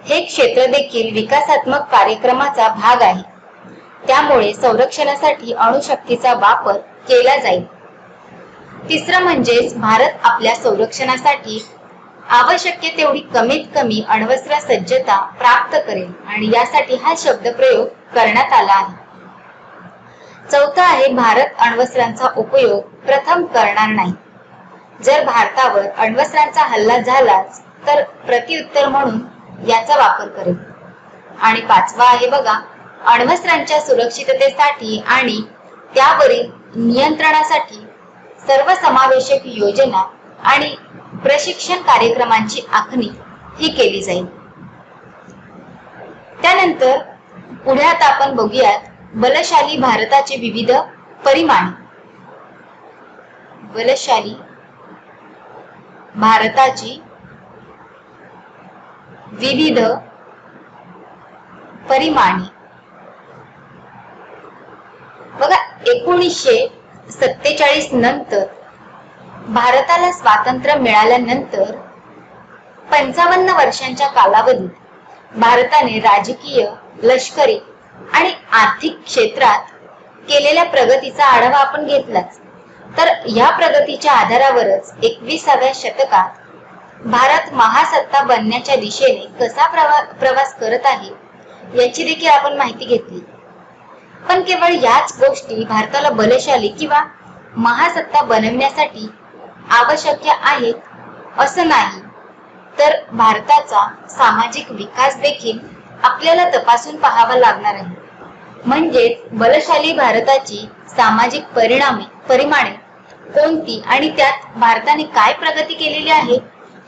हे क्षेत्र देखील विकासात्मक कार्यक्रमाचा भाग आहे. त्यामुळे संरक्षणासाठी अणुशक्तीचा वापर केला जाईल. तिसरं म्हणजेच भारत आपल्या संरक्षणासाठी आवश्यक तेवढी कमीत कमी अण्वस्त्र सज्जता प्राप्त करेल आणि यासाठी हा शब्दप्रयोग करण्यात आला आहे. चौथा आहे भारत अण्वस्त्रांचा उपयोग प्रथम करणार नाही. जर भारतावर अण्वस्त्रांचा हल्ला झालाच तर प्रत्युत्तर म्हणून याचा वापर करेल. आणि पाचवा आहे बघा अण्वस्त्रांच्या सुरक्षिततेसाठी आणि त्यावरील नियंत्रणासाठी सर्वसमावेशक योजना आणि प्रशिक्षण कार्यक्रमांची आखणी ही केली जाईल. त्यानंतर पुढे आता आपण बघूयात बलशाली भारताचे विविध परिमाणे. बलशाली भारताची विविध परिमाणे. बघा 1947 नंतर भारताला स्वातंत्र्य मिळाल्यानंतर 55 वर्षांच्या कालावधीत भारताने राजकीय, लष्करी आणि आर्थिक क्षेत्रात केलेल्या प्रगतीचा आढावा आपण घेतलाच. तर या प्रगतीच्या आधारावरच 21व्या शतकात भारत महासत्ता बनण्याच्या दिशेने कसा प्रवास करत आहे याची देखील आपण माहिती घेतली. पण केवळ याच गोष्टी भारताला बलशाली किंवा महासत्ता बनवण्यासाठी आवश्यक आहेत असं नाही, तर भारताचा सामाजिक विकास देखील आपल्याला तपासून पाहावा लागणार आहे. म्हणजेच बलशाली भारताची सामाजिक परिमाणे कोणती आणि त्यात भारताने काय प्रगती केलेली आहे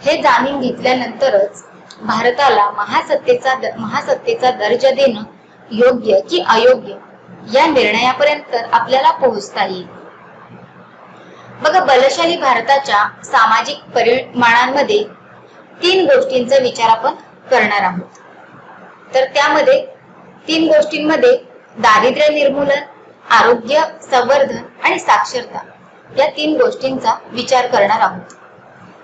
हे जाणून घेतल्यानंतरच भारताला महासत्तेचा दर्जा देणं योग्य की अयोग्य या निर्णयापर्यंत आपल्याला पोहोचता येईल. बघा बलशाली भारताच्या सामाजिक परिमाणांमध्ये 3 गोष्टींचा विचार आपण करणार आहोत. तर त्यामध्ये 3 गोष्टींमध्ये दारिद्र्य निर्मूलन, आरोग्य संवर्धन आणि साक्षरता या 3 गोष्टींचा विचार करणार आहोत.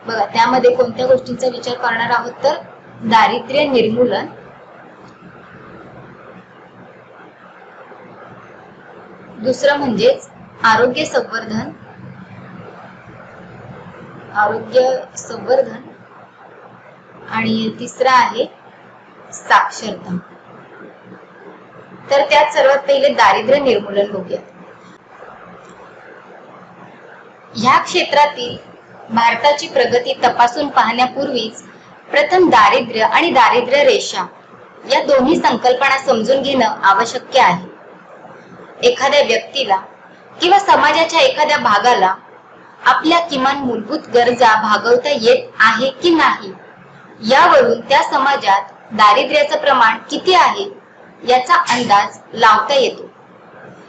बघा त्यामध्ये कोणत्या गोष्टींचा विचार करणार आहोत तर दारिद्र्य निर्मूलन, दुसरं म्हणजेच आरोग्य संवर्धन आणि तिसरं आहे साक्षरता. तर त्यात सर्वात पहिले दारिद्र्य निर्मूलन बघूया. ह्या क्षेत्रातील भारताची प्रगती तपासून पाहण्यापूर्वीच प्रथम दारिद्र्य आणि दारिद्र्य रेषा या दोन्ही संकल्पना समजून घेणं आवश्यक आहे. एखाद्या व्यक्तीला किंवा समाजाच्या एखाद्या भागाला आपल्या किमान मूलभूत गरजा भागवता येत आहे की नाही यावरून त्या समाजात दारिद्र्याचं प्रमाण किती आहे याचा अंदाज लावता येतो.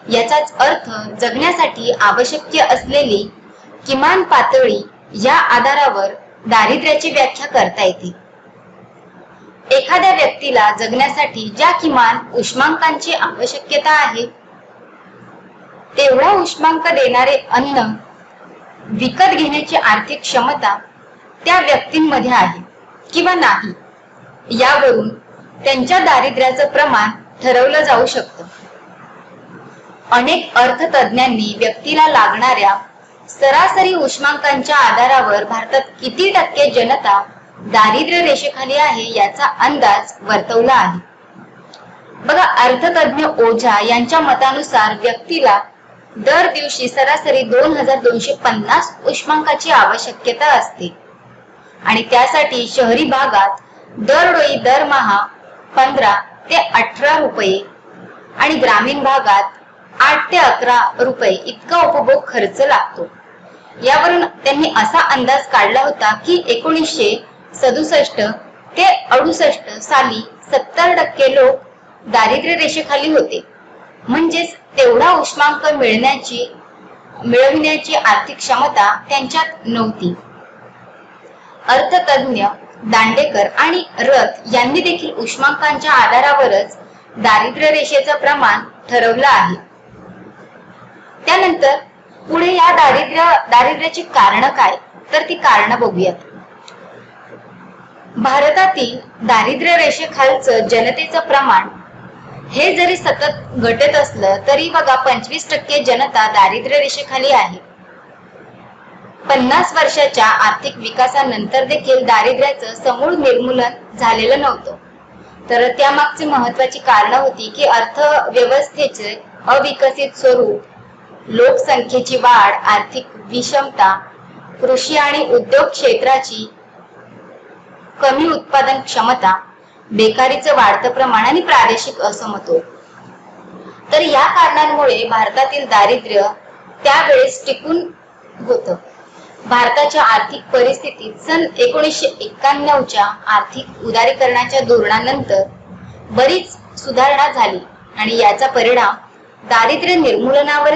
याचाच अर्थ जगण्यासाठी आवश्यक असलेली किमान पातळी या आधारावर दारिद्र्याची व्याख्या करता येते. एखाद्या व्यक्तीला जगण्यासाठी ज्या किमान उष्मांकांची आवश्यकता आहे तेवढा उष्मांक देणारे अन्न विकत घेण्याची आर्थिक क्षमता त्या व्यक्तींमध्ये आहे किंवा नाही यावरून त्यांच्या दारिद्र्याचं प्रमाण ठरवलं जाऊ शकतं. अनेक अर्थतज्ञांनी व्यक्तीला लागणाऱ्या सरासरी उष्मांकांच्या आधारावर भारतात किती टक्के जनता दारिद्र्य रेषेखाली आहे याचा अंदाज वर्तवला आहे. बघा, अर्थतज्ञ ओझा यांच्या मतानुसार व्यक्तीला दर दिवशी सरासरी 2250 उष्मांकाची आवश्यकता असते आणि त्यासाठी शहरी भागात दरडोई दरमहा 15 ते 18 रुपये आणि ग्रामीण भागात 8 ते 11 रुपये इतका उपभोग खर्च लागतो. यावरून त्यांनी असा अंदाज काढला होता की 1967 ते 68 साली 70% लोक दारिद्र्य रेषेखाली होते. म्हणजेच तेवढा उष्मांक मिळविण्याची आर्थिक क्षमता त्यांच्यात नव्हती. अर्थतज्ञ दांडेकर आणि रथ यांनी देखील उष्मांकांच्या आधारावरच दारिद्र्य रेषेचं प्रमाण ठरवलं आहे. त्यानंतर पुढे या दारिद्र्याची कारण काय, तर ती कारण बघूयात. भारतातील दारिद्र्य रेषेखालचं जनतेचं प्रमाण हे जरी सतत घटत असलं तरी बघा 25% जनता दारिद्र्य रेषेखाली आहे. 50 वर्षाच्या आर्थिक विकासानंतर देखील दारिद्र्याचं समूळ निर्मूलन झालेलं नव्हतं. तर त्यामागची महत्वाची कारणं होती की अर्थव्यवस्थेचे अविकसित स्वरूप, लोकसंख्येची वाढ, आर्थिक विषमता, कृषी आणि उद्योग क्षेत्राची कमी उत्पादन क्षमता, बेकारीचं वाढतं प्रमाण आणि प्रादेशिक असमतोल. तर या कारणांमुळे भारतातील दारिद्र्य त्यावेळेस टिकून होतं. भारताच्या आर्थिक परिस्थितीत सन 1991च्या आर्थिक उदारीकरणाच्या धोरणानंतर बरीच सुधारणा झाली आणि याचा परिणाम दारिद्र्य निर्मूलनावर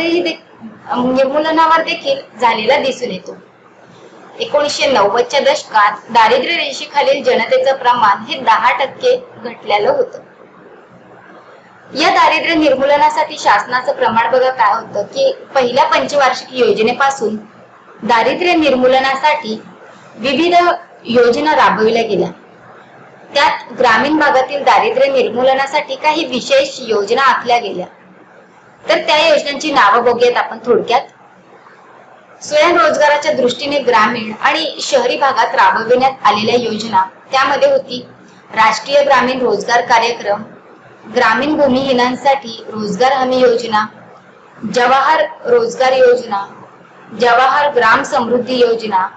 देखील झालेला दिसून येतो. 1990च्या दशकात दारिद्र्य रेषेखालील जनतेचं प्रमाण हे 10% घटलेलं होतं. या दारिद्र्य निर्मूलनासाठी शासनाचं प्रमाण बघा काय होतं की पहिल्या पंचवार्षिक योजनेपासून दारिद्र्य निर्मूलनासाठी विविध योजना राबविल्या गेल्या. त्यात ग्रामीण भागातील दारिद्र्य निर्मूलनासाठी काही विशेष योजना आखल्या गेल्या. तर त्या योजनांची नावं बघूयात आपण थोडक्यात. स्वयंरोजगाराच्या दृष्टीने ग्रामीण आणि शहरी भागात राबविण्यात आलेल्या योजना त्यामध्ये होती राष्ट्रीय ग्रामीण रोजगार कार्यक्रम, ग्रामीण भूमिहीनांसाठी रोजगार हमी योजना, जवाहर रोजगार योजना, जवाहर ग्राम समृद्धी योजना,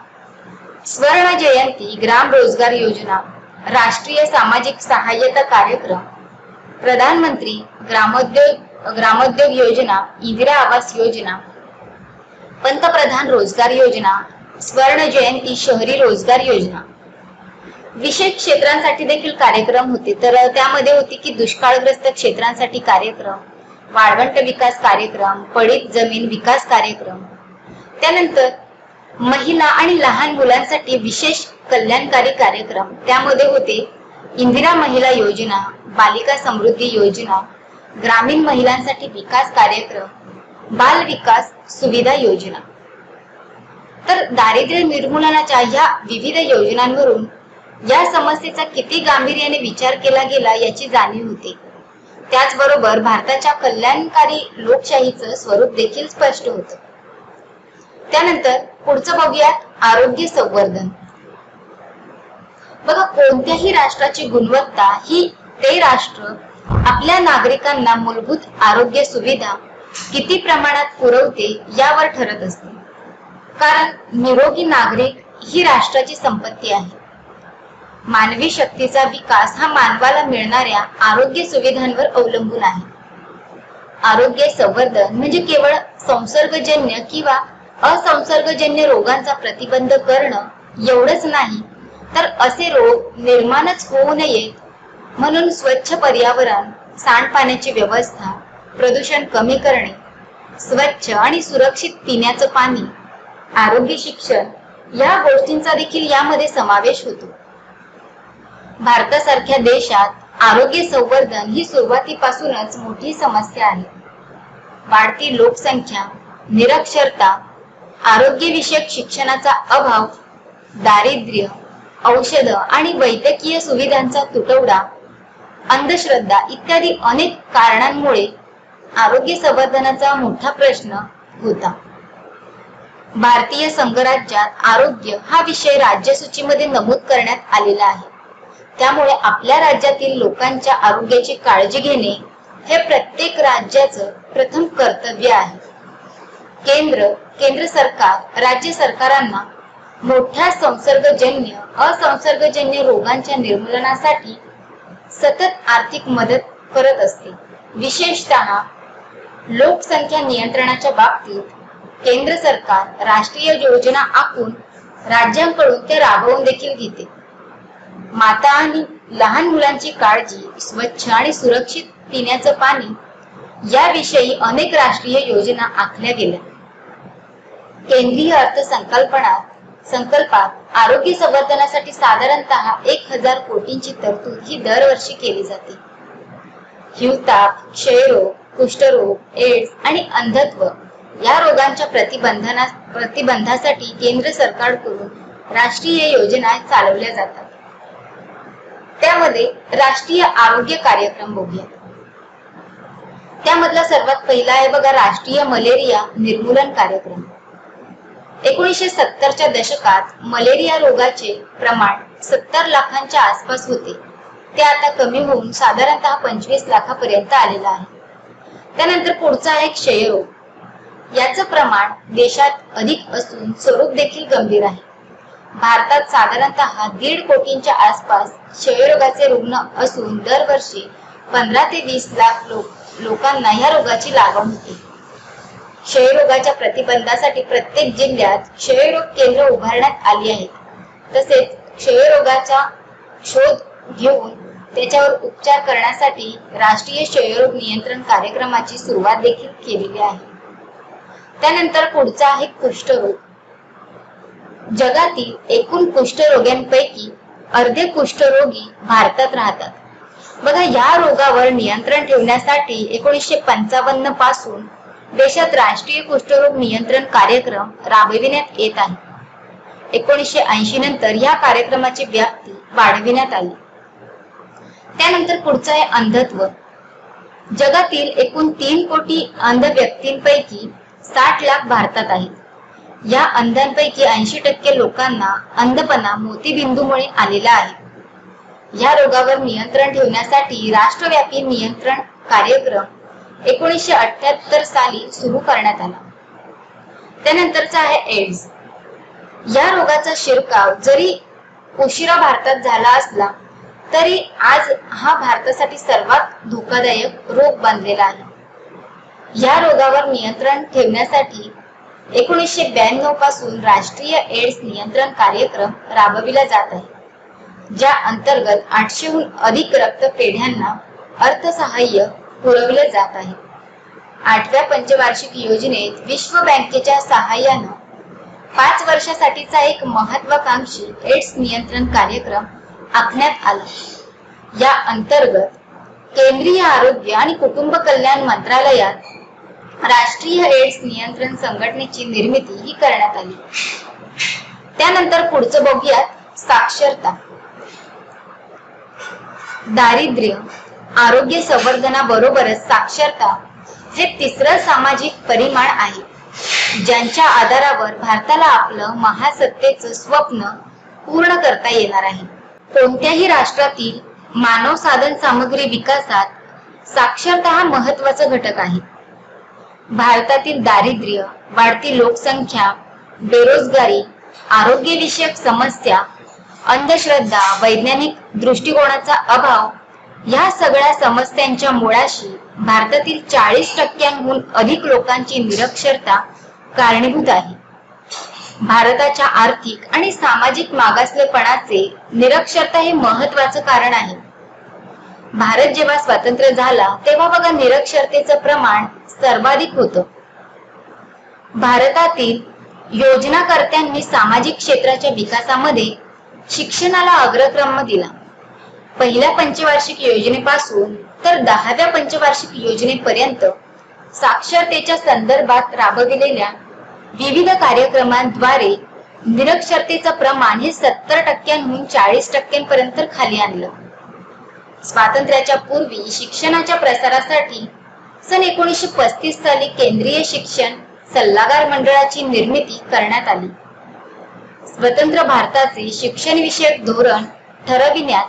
स्वर्ण जयंती ग्राम रोजगार योजना, राष्ट्रीय सामाजिक सहाय्यता कार्यक्रम, प्रधानमंत्री ग्रामोद्योग योजना, इंदिरा आवास योजना, पंतप्रधान रोजगार योजना, स्वर्ण जयंती शहरी रोजगार योजना. विशेष क्षेत्रांसाठी देखील कार्यक्रम होते. तर त्यामध्ये होती की दुष्काळग्रस्त क्षेत्रांसाठी कार्यक्रम, वाळवंट विकास कार्यक्रम, पडीत जमीन विकास कार्यक्रम. त्यानंतर महिला आणि लहान मुलांसाठी विशेष कल्याणकारी कार्यक्रम त्यामध्ये होते इंदिरा महिला योजना, बालिका समृद्धी योजना, ग्रामीण महिलांसाठी विकास कार्यक्रम, बाल विकास सुविधा योजना. तर दारिद्र्य निर्मूलनाच्या या विविध योजनांवरून या समस्येचा किती गांभीर्याने विचार केला गेला याची जाणीव होते. त्याचबरोबर भारताच्या कल्याणकारी लोकशाहीचं स्वरूप देखील स्पष्ट होतं. त्यानंतर पुढचं बघूयात आरोग्य संवर्धन. बघा, कोणत्याही राष्ट्राची गुणवत्ता ही ते राष्ट्र आपल्या नागरिकांना मूलभूत आरोग्य सुविधा किती प्रमाणात पुरवते यावर ठरत असते. कारण निरोगी नागरिक ही राष्ट्राची संपत्ती आहे. मानवी शक्तीचा विकास हा मानवाला मिळणाऱ्या आरोग्य सुविधांवर अवलंबून आहे. आरोग्य संवर्धन म्हणजे केवळ संसर्गजन्य किंवा असंसर्गजन्य रोगांचा प्रतिबंध करणं एवढंच नाही तर असे रोग निर्माणच होऊ नयेत म्हणून स्वच्छ पर्यावरण, सांडपाण्याची व्यवस्था, प्रदूषण कमी करणे, स्वच्छ आणि सुरक्षित पिण्याचं पाणी, आरोग्य शिक्षण या गोष्टींचा देखील यामध्ये समावेश होतो. भारतासारख्या देशात आरोग्य संवर्धन ही सुरुवातीपासूनच मोठी समस्या आहे. वाढती लोकसंख्या, निरक्षरता, आरोग्यविषयक शिक्षणाचा अभाव, दारिद्र्य, औषध आणि वैद्यकीय सुविधांचा तुटवडा, अंधश्रद्धा इत्यादी अनेक कारणांमुळे आरोग्य संवर्धनाचा मोठा प्रश्न होता. भारतीय संघराज्यात आरोग्य हा विषय राज्यसूचीमध्ये नमूद करण्यात आलेला आहे. त्यामुळे आपल्या राज्यातील लोकांच्या आरोग्याची काळजी घेणे हे प्रत्येक राज्याचं प्रथम कर्तव्य आहे. केंद्र सरकार राज्य सरकारांना मोठ्या संसर्गजन्य, असंसर्गजन्य रोगांच्या निर्मूलनासाठी सतत आर्थिक मदत करत असते. विशेषतः लोकसंख्या नियंत्रणाच्या बाबतीत केंद्र सरकार राष्ट्रीय योजना आखून राज्यांकडून त्या राबवून देखील घेते. माता आणि लहान मुलांची काळजी, स्वच्छ आणि सुरक्षित पिण्याचं पाणी याविषयी अनेक राष्ट्रीय योजना आखल्या गेल्या. केंद्रीय अर्थसंकल्पात आरोग्य संवर्धनासाठी साधारणतः 1000 कोटींची तरतूद ही दरवर्षी केली जाते. हिवताप, क्षयरोग, कुष्ठरोग, एड्स आणि अंधत्व या रोगांच्या प्रतिबंधासाठी केंद्र सरकारकडून राष्ट्रीय योजना चालवल्या जातात. त्यामध्ये राष्ट्रीय आरोग्य कार्यक्रम बघूया. त्यामधला सर्वात पहिला आहे बघा राष्ट्रीय मलेरिया निर्मूलन कार्यक्रम. 1970च्या दशकात मलेरिया रोगाचे प्रमाण 70 लाखांच्या आसपास होते. ते आता कमी होऊन साधारणतः 25 लाखापर्यंत आलेलं आहे. त्यानंतर पुढचा आहे क्षयरोग. याचं प्रमाण देशात अधिक असून स्वरूप देखील गंभीर आहे. भारतात साधारणतः 1.5 कोटींच्या आसपास क्षयरोगाचे रुग्ण असून दरवर्षी 15 ते 20 लाख लोकांना या रोगाची लागण होते. क्षयरोगाच्या प्रतिबंधासाठी प्रत्येक जिल्ह्यात क्षयरोग केंद्र उभारण्यात आली आहेत. तसेच क्षयरोगाचा शोध घेऊन त्याच्यावर उपचार करण्यासाठी राष्ट्रीय क्षयरोग नियंत्रण कार्यक्रमाची सुरुवात देखील केलेली आहे. त्यानंतर पुढचा आहे कुष्ठरोग. जगातील एकूण कुष्ठरोग्यांपैकी अर्धे कुष्ठरोगी भारतात राहतात. बघा, या रोगावर नियंत्रण ठेवण्यासाठी 1955 पासून देशात राष्ट्रीय कुष्ठरोग नियंत्रण कार्यक्रम राबविण्यात येत आहे. 1980 नंतर या कार्यक्रमाची व्याप्ती वाढविण्यात आली. त्यानंतर पुढचा आहे अंधत्व. जगातील एकूण 3 कोटी अंध व्यक्तींपैकी 60 लाख भारतात आहेत. या अंधांपैकी 80% लोकांना अंधपणा मोतीबिंदूमुळे आलेला आहे. या रोगावर नियंत्रण ठेवण्यासाठी राष्ट्रव्यापी नियंत्रण कार्यक्रम 1978 साली सुरू करण्यात आला. त्यानंतरचा आहे एड्स. या रोगाचा शिरकाव जरी उशिरा भारतात झाला असला तरी आज हा भारतासाठी सर्वात धोकादायक रोग बनलेला आहे. या रोगावर नियंत्रण ठेवण्यासाठी 1992 पासून राष्ट्रीय एड्स नियंत्रण कार्यक्रम राबविला जात आहे, ज्या अंतर्गत 800हून अधिक रक्तपेढ्यांना अर्थसहाय्य पुरवले जात आहे. 8व्या पंचवार्षिक योजनेत विश्व बँकेच्या सहाय्यानं 5 वर्षासाठीचा एक महत्वाकांक्षी एड्स नियंत्रण कार्यक्रम आखण्यात आला. या अंतर्गत केंद्रीय आरोग्य आणि कुटुंब कल्याण मंत्रालयात राष्ट्रीय एड्स नियंत्रण संघटनेची निर्मिती ही करण्यात आली. त्यानंतर पुढचं बघूयात साक्षरता. दारिद्र्य, आरोग्य संवर्धनाबरोबरच साक्षरता हे तिसरं सामाजिक परिमाण आहे, ज्यांच्या आधारावर भारताला आपलं महासत्तेचं स्वप्न पूर्ण करता येणार आहे. कोणत्याही राष्ट्रातील मानव साधन सामग्री विकासात साक्षरता हा महत्वाचा घटक आहे. भारतातील दारिद्र्य, वाढती लोकसंख्या, बेरोजगारी, आरोग्यविषयक समस्या, अंधश्रद्धा, वैज्ञानिक दृष्टिकोनाचा अभाव या सगळ्या समस्यांच्या मुळाशी भारतातील 40%हून अधिक लोकांची निरक्षरता कारणीभूत आहे. भारताच्या आर्थिक आणि सामाजिक मागासलेपणाचे निरक्षरता हे महत्वाचं कारण आहे. भारत जेव्हा स्वतंत्र झाला तेव्हा बघा निरक्षरतेचं प्रमाण सर्वाधिक होतं. भारतातील योजनाकर्त्यांनी सामाजिक क्षेत्राच्या विकासामध्ये शिक्षणाला अग्रक्रम दिला. पहिल्या पंचवार्षिक योजनेपासून तर 10व्या पंचवार्षिक योजनेपर्यंत साक्षरतेच्या संदर्भात राबविलेल्या विविध कार्यक्रमांद्वारे निरक्षरतेचं प्रमाण हे 70% 40% खाली आणलं. स्वातंत्र्याच्या पूर्वी शिक्षणाच्या प्रसारासाठी सन 1935 साली केंद्रीय शिक्षण सल्लागार मंडळाची निर्मिती करण्यात आली. स्वतंत्र भारताचे शिक्षण विषयक धोरण ठरविण्यात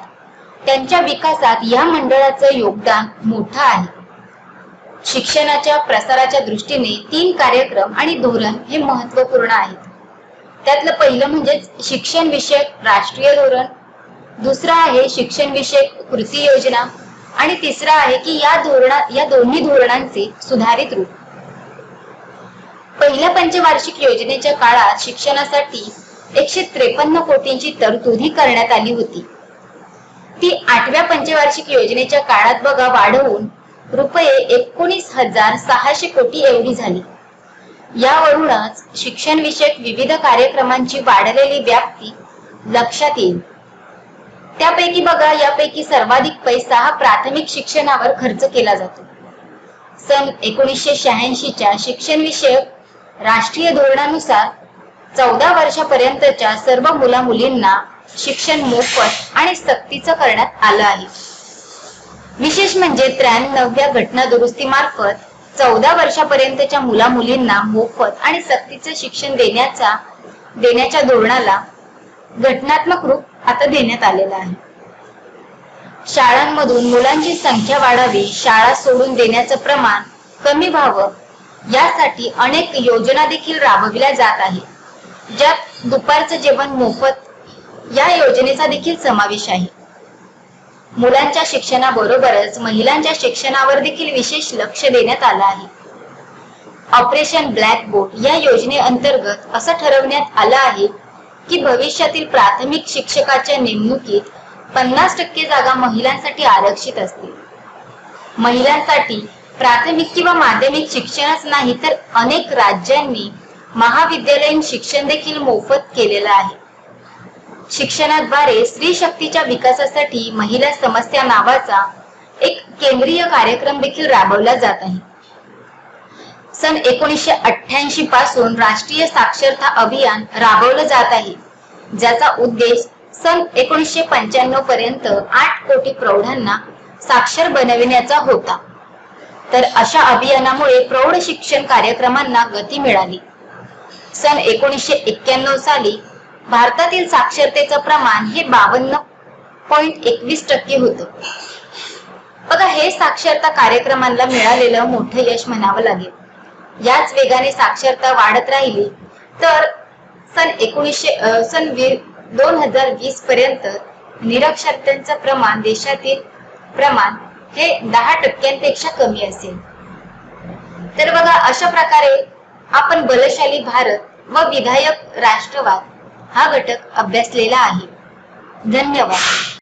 त्यांच्या विकासात या मंडळाचं योगदान मोठं आहे. शिक्षणाच्या प्रसाराच्या दृष्टीने 3 कार्यक्रम आणि धोरण हे महत्वपूर्ण आहेत. त्यातलं पहिलं म्हणजे शिक्षण विषयक राष्ट्रीय धोरण, दुसरा आहे शिक्षण विषयक कृती योजना आणि तिसरा आहे की या दोन्ही धोरणांचे सुधारित रूप. पहिल्या पंचवार्षिक योजनेच्या काळात शिक्षणासाठी 153 कोटींची तरतूद करण्यात आली होती. ती 8व्या पंचवार्षिक योजनेच्या काळात बघा वाढवून रुपये 19,600 कोटी एवढी झाली. यावरूनच शिक्षण विषयक विविध कार्यक्रमांची वाढलेली व्याप्ती लक्षात येईल. त्यापैकी बघा यापैकी सर्वाधिक पैसा हा प्राथमिक शिक्षणावर खर्च केला जातो. सन 1986च्या शिक्षण विषयक राष्ट्रीय धोरणानुसार 14 वर्षापर्यंतच्या सर्व मुला-मुलींना शिक्षण मोफत आणि सक्तीचं करण्यात आलं आहे. विशेष म्हणजे 93व्या घटना दुरुस्ती मार्फत 14 वर्षापर्यंतच्या मुला-मुलींना मोफत आणि सक्तीचं शिक्षण देण्याच्या धोरणाला घटनात्मक रूप आता देण्यात आलेलं आहे. शाळांमधून मुलांची संख्या वाढावी, शाळा सोडून देण्याचं प्रमाण कमी व्हावं यासाठी अनेक योजना देखील राबविल्या जात आहेत, ज्यात दुपारचं जेवण मोफत या योजनेचा देखील समावेश आहे. मुलांच्या शिक्षणाबरोबरच महिलांच्या शिक्षणावर देखील विशेष लक्ष देण्यात आलं आहे. ऑपरेशन ब्लॅक बोर्ड या योजनेअंतर्गत असं ठरवण्यात आलं आहे की भविष्यातील प्राथमिक शिक्षकाच्या नेमणुकीत 50% जागा महिलांसाठी आरक्षित असतील. महिलांसाठी प्राथमिक किंवा माध्यमिक शिक्षणच नाही तर अनेक राज्यांनी महाविद्यालयीन शिक्षण देखील मोफत केलेलं आहे. शिक्षणाद्वारे स्त्री शक्तीच्या विकासासाठी महिला समस्या नावाचा एक केंद्रीय कार्यक्रम देखील राबवला जात आहे. सन 1988 पासून राष्ट्रीय साक्षरता अभियान राबवलं जात आहे, ज्याचा उद्देश सन 1995 पर्यंत 8 कोटी प्रौढांना साक्षर बनविण्याचा होता. तर अशा अभियानामुळे प्रौढ शिक्षण कार्यक्रमांना गती मिळाली. सन 1991 साली भारतातील साक्षरतेचं प्रमाण हे 52.21% होतं. बघा हे साक्षरता कार्यक्रमांना मिळालेलं मोठं यश म्हणावं लागेल. याच वेगाने साक्षरता वाढत राहिली तर सन 2020 पर्यंत निरक्षरतेचं प्रमाण देशातील प्रमाण हे 10% कमी असेल. तर बघा अशा प्रकारे आपण बलशाली भारत व विधायक राष्ट्रवाद हा घटक अभ्यासलेला आहे. धन्यवाद.